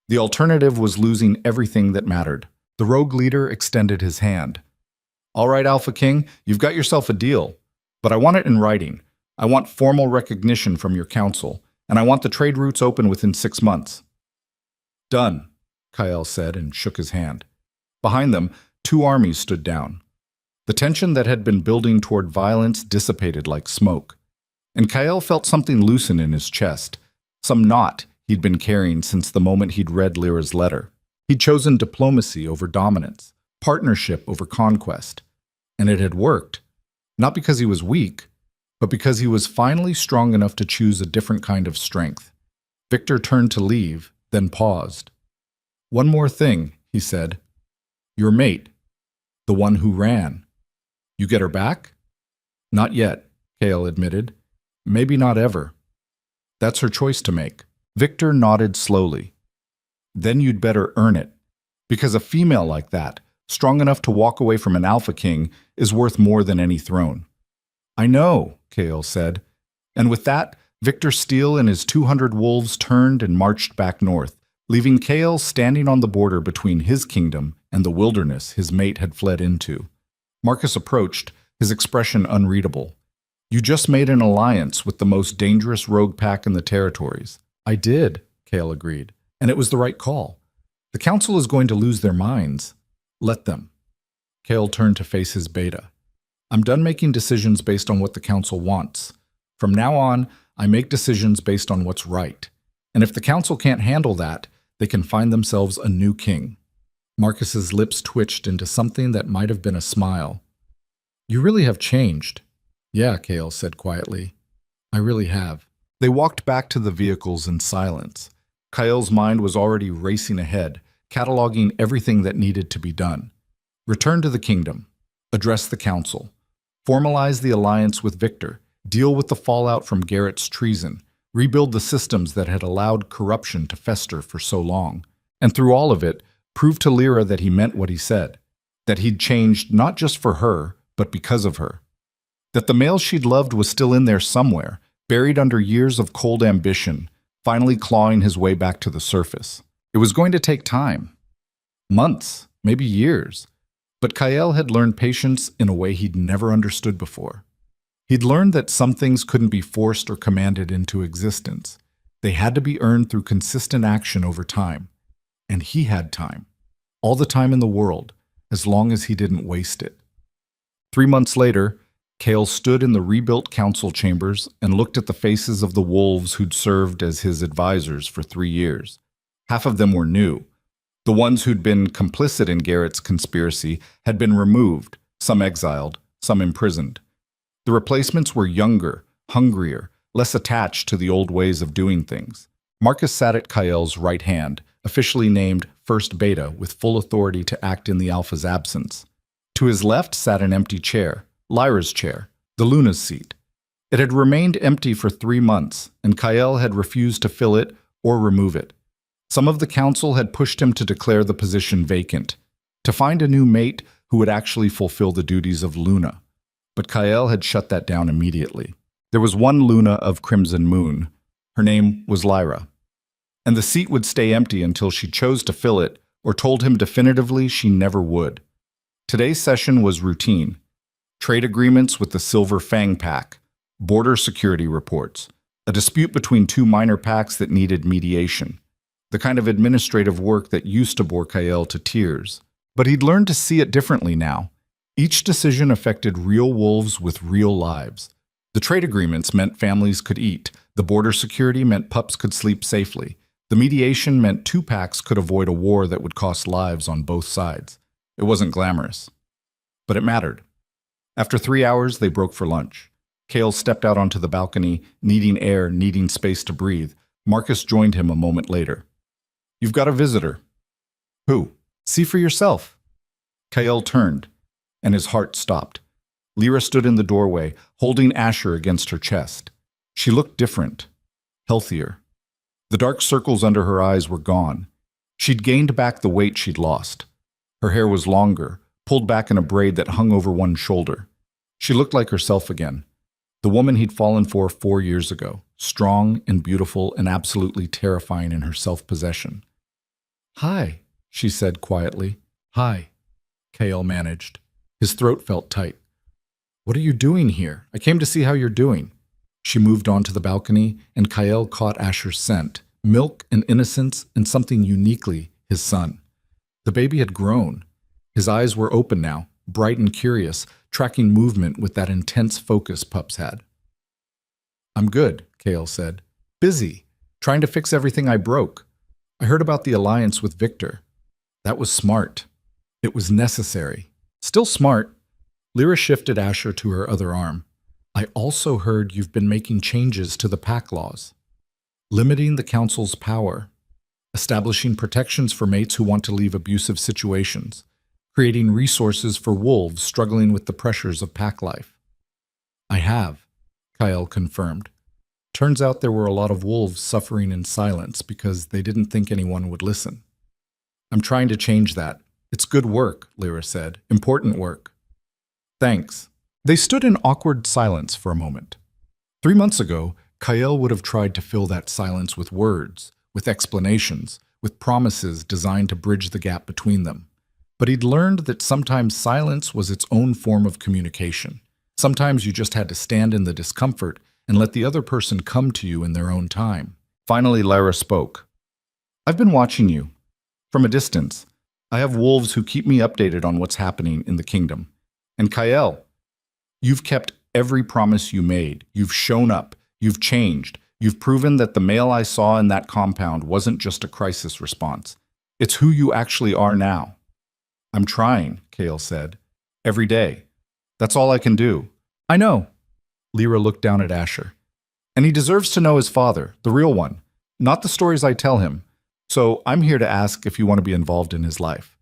The alternative was losing everything that mattered. The rogue leader extended his hand. All right, Alpha King, you've got yourself a deal. But I want it in writing. I want formal recognition from your council, and I want the trade routes open within 6 months. Done, Kyle said and shook his hand. Behind them, 2 armies stood down. The tension that had been building toward violence dissipated like smoke, and Kyle felt something loosen in his chest, some knot he'd been carrying since the moment he'd read Lyra's letter. He'd chosen diplomacy over dominance, partnership over conquest, and it had worked, not because he was weak, but because he was finally strong enough to choose a different kind of strength. Victor turned to leave, then paused. One more thing, he said. Your mate, the one who ran. You get her back? Not yet, Kale admitted. Maybe not ever. That's her choice to make. Victor nodded slowly. Then you'd better earn it, because a female like that, strong enough to walk away from an Alpha King, is worth more than any throne. I know, Kale said. And with that, Victor Steele and his 200 wolves turned and marched back north, leaving Kale standing on the border between his kingdom and the wilderness his mate had fled into. Marcus approached, his expression unreadable. You just made an alliance with the most dangerous rogue pack in the territories. I did, Kale agreed, and it was the right call. The council is going to lose their minds. Let them. Kale turned to face his beta. I'm done making decisions based on what the council wants. From now on, I make decisions based on what's right. And if the council can't handle that, they can find themselves a new king. Marcus's lips twitched into something that might have been a smile. You really have changed. Yeah, Kale said quietly. I really have. They walked back to the vehicles in silence. Kyle's mind was already racing ahead, cataloging everything that needed to be done. Return to the kingdom. Address the council. Formalize the alliance with Victor. Deal with the fallout from Garrett's treason. Rebuild the systems that had allowed corruption to fester for so long. And through all of it, prove to Lyra that he meant what he said. That he'd changed not just for her, but because of her. That the male she'd loved was still in there somewhere, buried under years of cold ambition, finally clawing his way back to the surface. It was going to take time. Months, maybe years. But Kyle had learned patience in a way he'd never understood before. He'd learned that some things couldn't be forced or commanded into existence. They had to be earned through consistent action over time. And he had time. All the time in the world, as long as he didn't waste it. 3 months later, Kale stood in the rebuilt council chambers and looked at the faces of the wolves who'd served as his advisors for 3 years. Half of them were new. The ones who'd been complicit in Garrett's conspiracy had been removed, some exiled, some imprisoned. The replacements were younger, hungrier, less attached to the old ways of doing things. Marcus sat at Kael's right hand, officially named First Beta, with full authority to act in the Alpha's absence. To his left sat an empty chair, Lyra's chair, the Luna's seat. It had remained empty for 3 months, and Kael had refused to fill it or remove it. Some of the council had pushed him to declare the position vacant, to find a new mate who would actually fulfill the duties of Luna. But Kael had shut that down immediately. There was one Luna of Crimson Moon. Her name was Lyra. And the seat would stay empty until she chose to fill it or told him definitively she never would. Today's session was routine. Trade agreements with the Silver Fang Pack, border security reports, a dispute between 2 minor packs that needed mediation, the kind of administrative work that used to bore Kael to tears. But he'd learned to see it differently now. Each decision affected real wolves with real lives. The trade agreements meant families could eat. The border security meant pups could sleep safely. The mediation meant 2 packs could avoid a war that would cost lives on both sides. It wasn't glamorous, but it mattered. After 3 hours, they broke for lunch. Kael stepped out onto the balcony, needing air, needing space to breathe. Marcus joined him a moment later. "You've got a visitor." "Who?" "See for yourself." Kael turned, and his heart stopped. Lyra stood in the doorway, holding Asher against her chest. She looked different, healthier. The dark circles under her eyes were gone. She'd gained back the weight she'd lost. Her hair was longer, pulled back in a braid that hung over one shoulder. She looked like herself again, the woman he'd fallen for 4 years ago, strong and beautiful and absolutely terrifying in her self-possession. "Hi," she said quietly. "Hi," Kael managed. His throat felt tight. "What are you doing here? I came to see how you're doing." She moved onto the balcony, and Kael caught Asher's scent, milk and innocence and something uniquely his son. The baby had grown. His eyes were open now, bright and curious, tracking movement with that intense focus pups had. "I'm good," Kael said. "Busy, trying to fix everything I broke. I heard about the alliance with Victor. That was smart. It was necessary. Still smart." Lyra shifted Asher to her other arm. "I also heard you've been making changes to the pack laws, limiting the council's power, establishing protections for mates who want to leave abusive situations, creating resources for wolves struggling with the pressures of pack life." "I have," Kael confirmed. "Turns out there were a lot of wolves suffering in silence because they didn't think anyone would listen. I'm trying to change that. It's good work," Lyra said. "Important work." "Thanks." They stood in awkward silence for a moment. 3 months ago, Kael would have tried to fill that silence with words, with explanations, with promises designed to bridge the gap between them. But he'd learned that sometimes silence was its own form of communication. Sometimes you just had to stand in the discomfort and let the other person come to you in their own time. Finally, Lyra spoke. "I've been watching you. From a distance. I have wolves who keep me updated on what's happening in the kingdom. And Kael, you've kept every promise you made. You've shown up. You've changed. You've proven that the male I saw in that compound wasn't just a crisis response. It's who you actually are now." "I'm trying," Kael said. "Every day. That's all I can do." "I know." Lyra looked down at Asher. "And he deserves to know his father, the real one, not the stories I tell him. So I'm here to ask if you want to be involved in his life."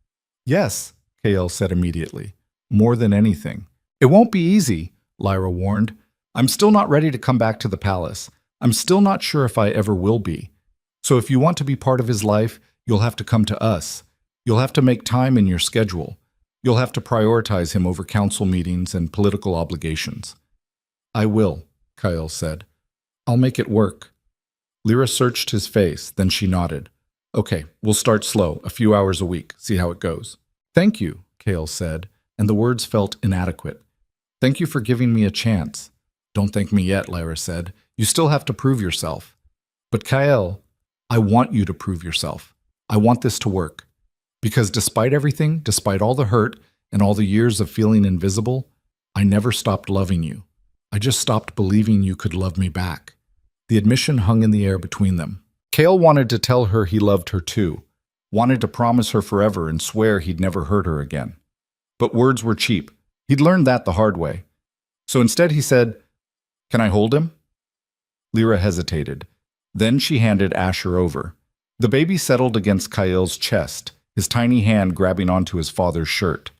"Yes," Kael said immediately. "More than anything." "It won't be easy," Lyra warned. "I'm still not ready to come back to the palace. I'm still not sure if I ever will be. So if you want to be part of his life, you'll have to come to us. You'll have to make time in your schedule. You'll have to prioritize him over council meetings and political obligations." "I will," Kael said. "I'll make it work." Lyra searched his face, then she nodded. "Okay, we'll start slow, a few hours a week, see how it goes." "Thank you," Kael said, and the words felt inadequate. "Thank you for giving me a chance." "Don't thank me yet," Lyra said. "You still have to prove yourself." "But Kael, I want you to prove yourself. I want this to work. Because despite everything, despite all the hurt and all the years of feeling invisible, I never stopped loving you. I just stopped believing you could love me back." The admission hung in the air between them. Kael wanted to tell her he loved her too, wanted to promise her forever and swear he'd never hurt her again. But words were cheap. He'd learned that the hard way. So instead he said, "Can I hold him?" Lyra hesitated. Then she handed Asher over. The baby settled against Kael's chest, his tiny hand grabbing onto his father's shirt.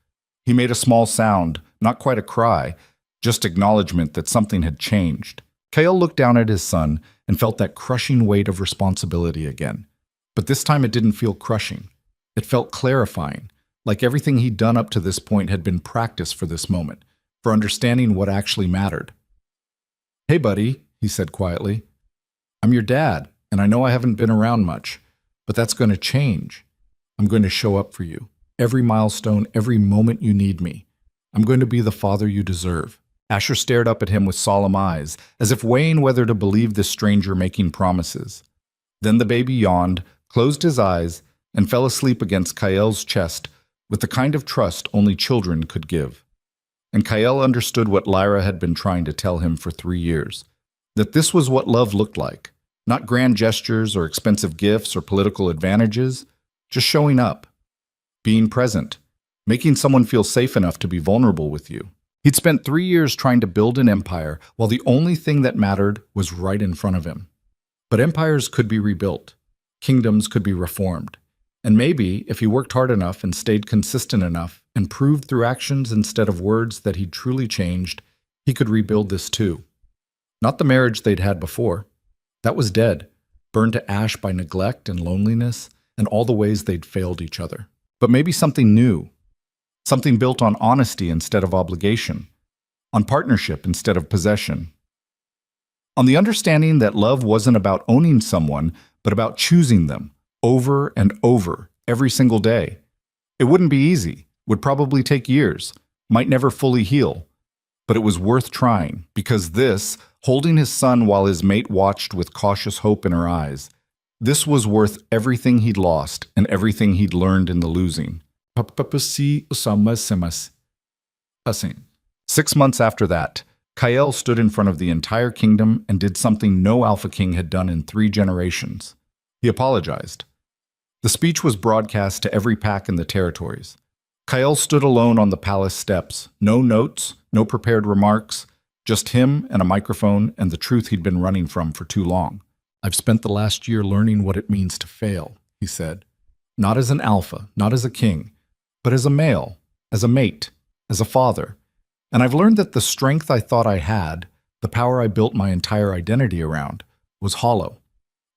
He made a small sound, not quite a cry, just acknowledgement that something had changed. Kael looked down at his son and felt that crushing weight of responsibility again. But this time it didn't feel crushing. It felt clarifying, like everything he'd done up to this point had been practice for this moment, for understanding what actually mattered. "Hey, buddy," he said quietly. "I'm your dad, and I know I haven't been around much, but that's going to change. I'm going to show up for you. Every milestone, every moment you need me. I'm going to be the father you deserve." Asher stared up at him with solemn eyes, as if weighing whether to believe this stranger making promises. Then the baby yawned, closed his eyes, and fell asleep against Kael's chest with the kind of trust only children could give. And Kael understood what Lyra had been trying to tell him for 3 years, that this was what love looked like, not grand gestures or expensive gifts or political advantages, just showing up, being present, making someone feel safe enough to be vulnerable with you. He'd spent 3 years trying to build an empire while the only thing that mattered was right in front of him. But empires could be rebuilt. Kingdoms could be reformed. And maybe, if he worked hard enough and stayed consistent enough and proved through actions instead of words that he'd truly changed, he could rebuild this too. Not the marriage they'd had before. That was dead, burned to ash by neglect and loneliness and all the ways they'd failed each other. But maybe something new. Something built on honesty instead of obligation, on partnership instead of possession, on the understanding that love wasn't about owning someone, but about choosing them over and over every single day. It wouldn't be easy, would probably take years, might never fully heal, but it was worth trying because this, holding his son while his mate watched with cautious hope in her eyes, this was worth everything he'd lost and everything he'd learned in the losing. 6 months after that, Kael stood in front of the entire kingdom and did something no Alpha King had done in 3 generations. He apologized. The speech was broadcast to every pack in the territories. Kael stood alone on the palace steps, no notes, no prepared remarks, just him and a microphone and the truth he'd been running from for too long. "I've spent the last year learning what it means to fail," he said. "Not as an alpha, not as a king, but as a male, as a mate, as a father. And I've learned that the strength I thought I had, the power I built my entire identity around, was hollow.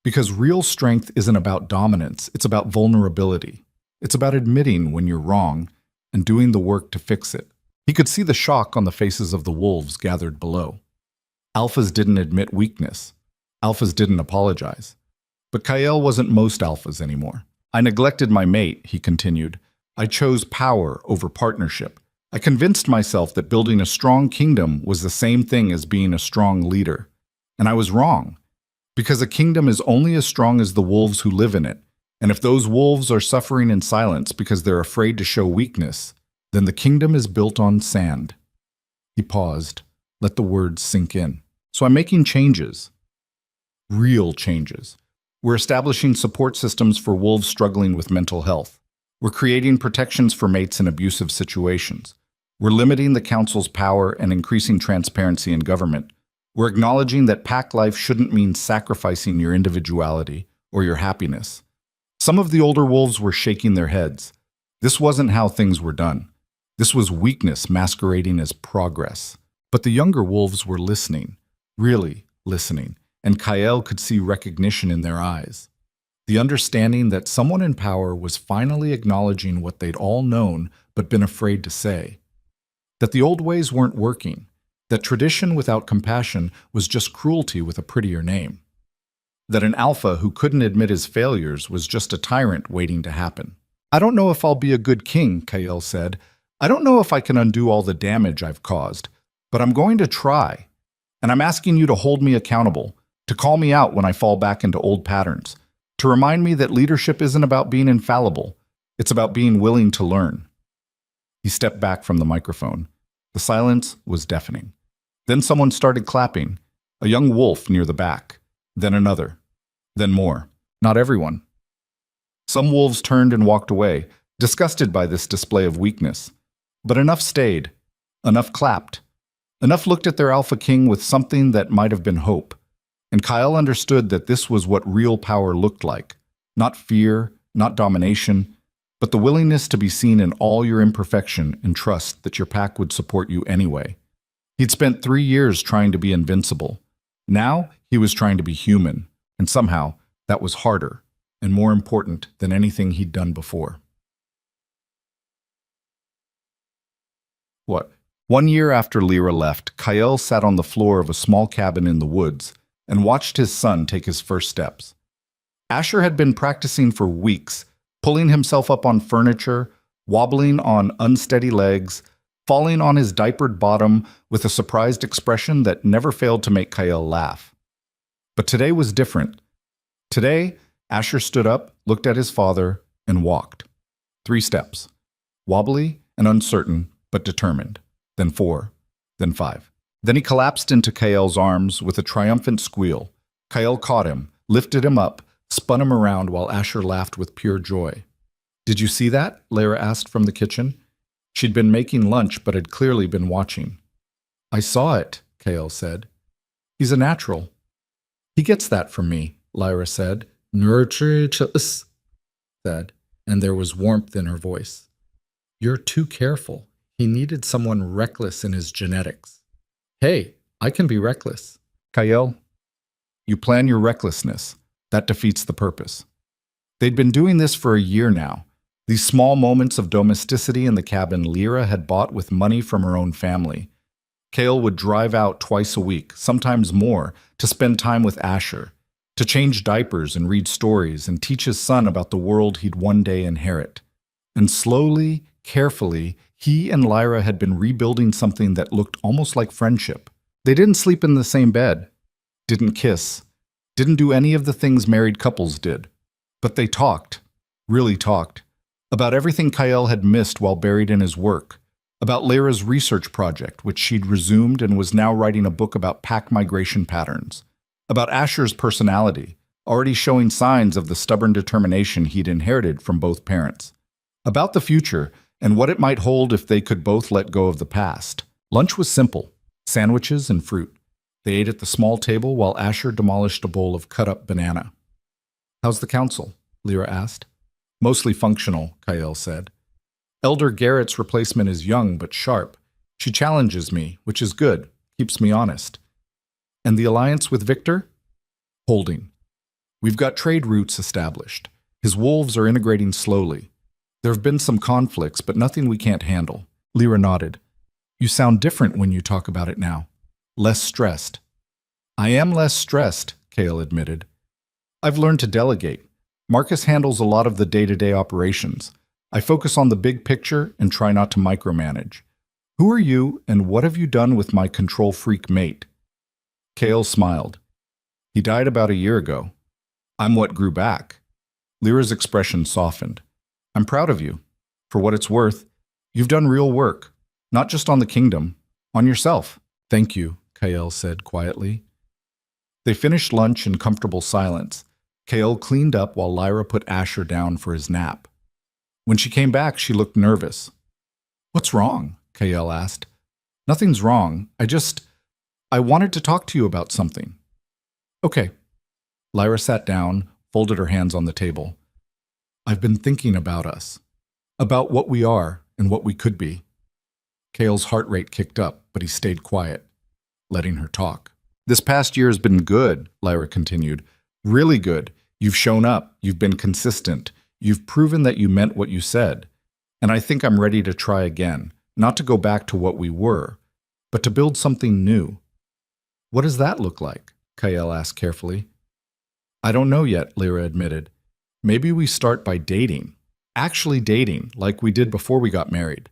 Because real strength isn't about dominance, it's about vulnerability. It's about admitting when you're wrong and doing the work to fix it." He could see the shock on the faces of the wolves gathered below. Alphas didn't admit weakness. Alphas didn't apologize. But Kael wasn't most alphas anymore. "I neglected my mate," he continued. "I chose power over partnership. I convinced myself that building a strong kingdom was the same thing as being a strong leader. And I was wrong. Because a kingdom is only as strong as the wolves who live in it. And if those wolves are suffering in silence because they're afraid to show weakness, then the kingdom is built on sand." He paused, let the words sink in. "So I'm making changes. Real changes. We're establishing support systems for wolves struggling with mental health. We're creating protections for mates in abusive situations. We're limiting the council's power and increasing transparency in government. We're acknowledging that pack life shouldn't mean sacrificing your individuality or your happiness." Some of the older wolves were shaking their heads. This wasn't how things were done. This was weakness masquerading as progress. But the younger wolves were listening, really listening, and Kael could see recognition in their eyes. The understanding that someone in power was finally acknowledging what they'd all known but been afraid to say. That the old ways weren't working. That tradition without compassion was just cruelty with a prettier name. That an alpha who couldn't admit his failures was just a tyrant waiting to happen. "I don't know if I'll be a good king," Kael said. "I don't know if I can undo all the damage I've caused, but I'm going to try. And I'm asking you to hold me accountable, to call me out when I fall back into old patterns, to remind me that leadership isn't about being infallible, it's about being willing to learn." He stepped back from the microphone. The silence was deafening. Then someone started clapping, a young wolf near the back, then another, then more. Not everyone. Some wolves turned and walked away, disgusted by this display of weakness. But enough stayed. Enough clapped. Enough looked at their alpha king with something that might have been hope. And Kyle understood that this was what real power looked like. Not fear, not domination, but the willingness to be seen in all your imperfection and trust that your pack would support you anyway. He'd spent 3 years trying to be invincible. Now he was trying to be human, and somehow that was harder and more important than anything he'd done before. What? 1 year after Lyra left, Kyle sat on the floor of a small cabin in the woods and watched his son take his first steps. Asher had been practicing for weeks, pulling himself up on furniture, wobbling on unsteady legs, falling on his diapered bottom with a surprised expression that never failed to make Kyle laugh. But today was different. Today, Asher stood up, looked at his father, and walked. 3 steps. Wobbly and uncertain, but determined. Then 4. Then 5. Then he collapsed into Kyle's arms with a triumphant squeal. Kyle caught him, lifted him up, spun him around while Asher laughed with pure joy. "Did you see that?" Lyra asked from the kitchen. She'd been making lunch but had clearly been watching. "I saw it," Kyle said. "He's a natural." "He gets that from me," Lyra said. "Nurture," said, and there was warmth in her voice. "You're too careful. He needed someone reckless in his genetics." "Hey, I can be reckless." "Kyle, you plan your recklessness. That defeats the purpose." They'd been doing this for a year now. These small moments of domesticity in the cabin Lyra had bought with money from her own family. Kale would drive out twice a week, sometimes more, to spend time with Asher, to change diapers and read stories and teach his son about the world he'd one day inherit. And slowly, carefully, he and Lyra had been rebuilding something that looked almost like friendship. They didn't sleep in the same bed, didn't kiss, didn't do any of the things married couples did. But they talked, really talked, about everything Kyle had missed while buried in his work, about Lyra's research project, which she'd resumed and was now writing a book about pack migration patterns, about Asher's personality, already showing signs of the stubborn determination he'd inherited from both parents, about the future and what it might hold if they could both let go of the past. Lunch was simple, sandwiches and fruit. They ate at the small table while Asher demolished a bowl of cut-up banana. "How's the council?" Lyra asked. "Mostly functional," Kyle said. "Elder Garrett's replacement is young but sharp. She challenges me, which is good, keeps me honest." "And the alliance with Victor?" "Holding. We've got trade routes established. His wolves are integrating slowly. There have been some conflicts, but nothing we can't handle." Lyra nodded. "You sound different when you talk about it now. Less stressed." "I am less stressed," Kale admitted. "I've learned to delegate. Marcus handles a lot of the day-to-day operations. I focus on the big picture and try not to micromanage. Who are you, and what have you done with my control freak mate?" Kale smiled. "He died about a year ago. I'm what grew back." Lyra's expression softened. "I'm proud of you. For what it's worth, you've done real work, not just on the kingdom, on yourself." "Thank you," Kale said quietly. They finished lunch in comfortable silence. Kale cleaned up while Lyra put Asher down for his nap. When she came back, she looked nervous. "What's wrong?" Kale asked. "Nothing's wrong. I wanted to talk to you about something." "Okay." Lyra sat down, folded her hands on the table. "I've been thinking about us, about what we are and what we could be." Kale's heart rate kicked up, but he stayed quiet, letting her talk. "This past year has been good," Lyra continued. "Really good. You've shown up. You've been consistent. You've proven that you meant what you said. And I think I'm ready to try again, not to go back to what we were, but to build something new." "What does that look like?" Kyle asked carefully. "I don't know yet," Lyra admitted. "Maybe we start by dating. Actually dating, like we did before we got married.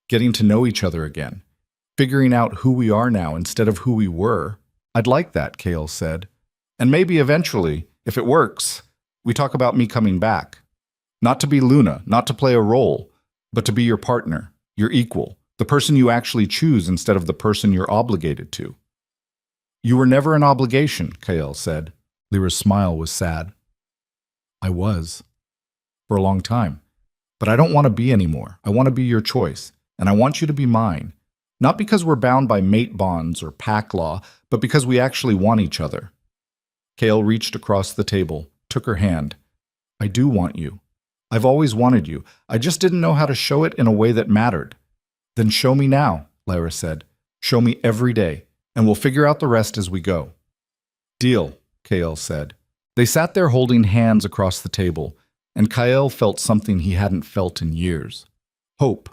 Getting to know each other again. Figuring out who we are now instead of who we were." "I'd like that," Kale said. "And maybe eventually, if it works, we talk about me coming back. Not to be Luna, not to play a role, but to be your partner, your equal, the person you actually choose instead of the person you're obligated to." "You were never an obligation," Kale said. Lyra's smile was sad. "I was." for a long time. But I don't want to be anymore. I want to be your choice, and I want you to be mine. Not because we're bound by mate bonds or pack law, but because we actually want each other. Kale reached across the table, took her hand. I do want you. I've always wanted you. I just didn't know how to show it in a way that mattered. Then show me now, Lyra said. Show me every day, and we'll figure out the rest as we go. Deal, Kale said. They sat there holding hands across the table, and Kyle felt something he hadn't felt in years. Hope.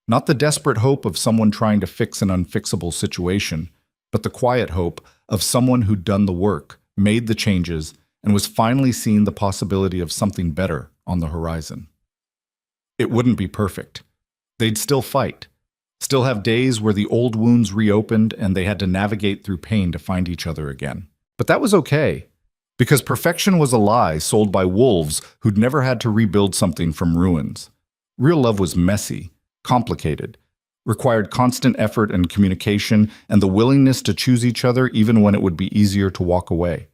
Not the desperate hope of someone trying to fix an unfixable situation, but the quiet hope of someone who'd done the work, made the changes, and was finally seeing the possibility of something better on the horizon. It wouldn't be perfect. They'd still fight, still have days where the old wounds reopened and they had to navigate through pain to find each other again. But that was okay, because perfection was a lie sold by wolves who'd never had to rebuild something from ruins. Real love was messy, complicated, required constant effort and communication and the willingness to choose each other even when it would be easier to walk away.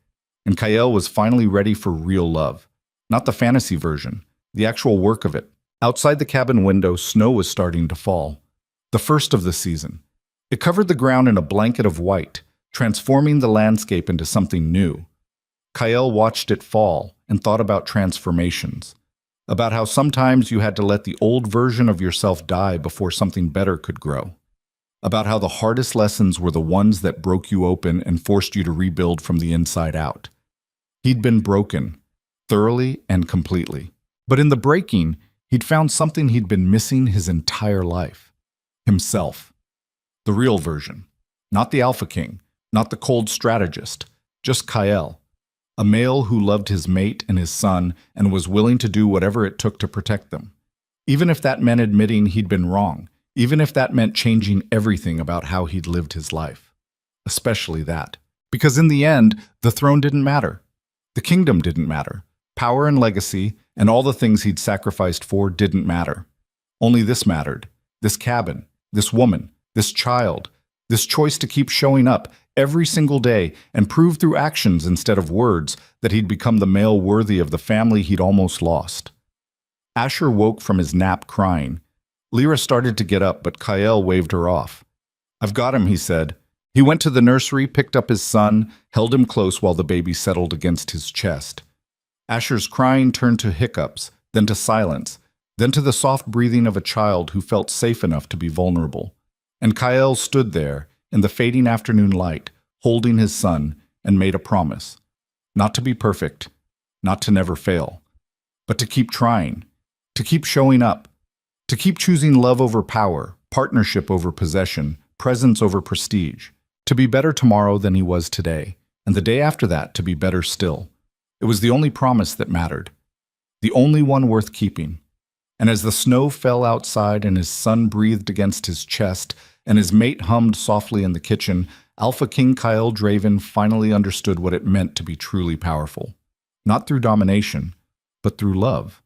And Kyle was finally ready for real love. Not the fantasy version, the actual work of it. Outside the cabin window, snow was starting to fall. The first of the season. It covered the ground in a blanket of white, transforming the landscape into something new. Kyle watched it fall and thought about transformations. About how sometimes you had to let the old version of yourself die before something better could grow. About how the hardest lessons were the ones that broke you open and forced you to rebuild from the inside out. He'd been broken, thoroughly and completely. But in the breaking, he'd found something he'd been missing his entire life. Himself. The real version. Not the Alpha King, not the cold strategist, just Kyle. A male who loved his mate and his son and was willing to do whatever it took to protect them. Even if that meant admitting he'd been wrong, even if that meant changing everything about how he'd lived his life. Especially that. Because in the end, the throne didn't matter. The kingdom didn't matter. Power and legacy, and all the things he'd sacrificed for didn't matter. Only this mattered. This cabin, this woman, this child, this choice to keep showing up every single day and prove through actions instead of words that he'd become the male worthy of the family he'd almost lost. Asher woke from his nap crying. Lyra started to get up, but Kyle waved her off. I've got him, he said. He went to the nursery, picked up his son, held him close while the baby settled against his chest. Asher's crying turned to hiccups, then to silence, then to the soft breathing of a child who felt safe enough to be vulnerable. And Kyle stood there, in the fading afternoon light, holding his son, and made a promise. Not to be perfect, not to never fail, but to keep trying, to keep showing up, to keep choosing love over power, partnership over possession, presence over prestige, to be better tomorrow than he was today, and the day after that to be better still. It was the only promise that mattered, the only one worth keeping. And as the snow fell outside and his son breathed against his chest and his mate hummed softly in the kitchen, Alpha King Kyle Draven finally understood what it meant to be truly powerful. Not through domination, but through love.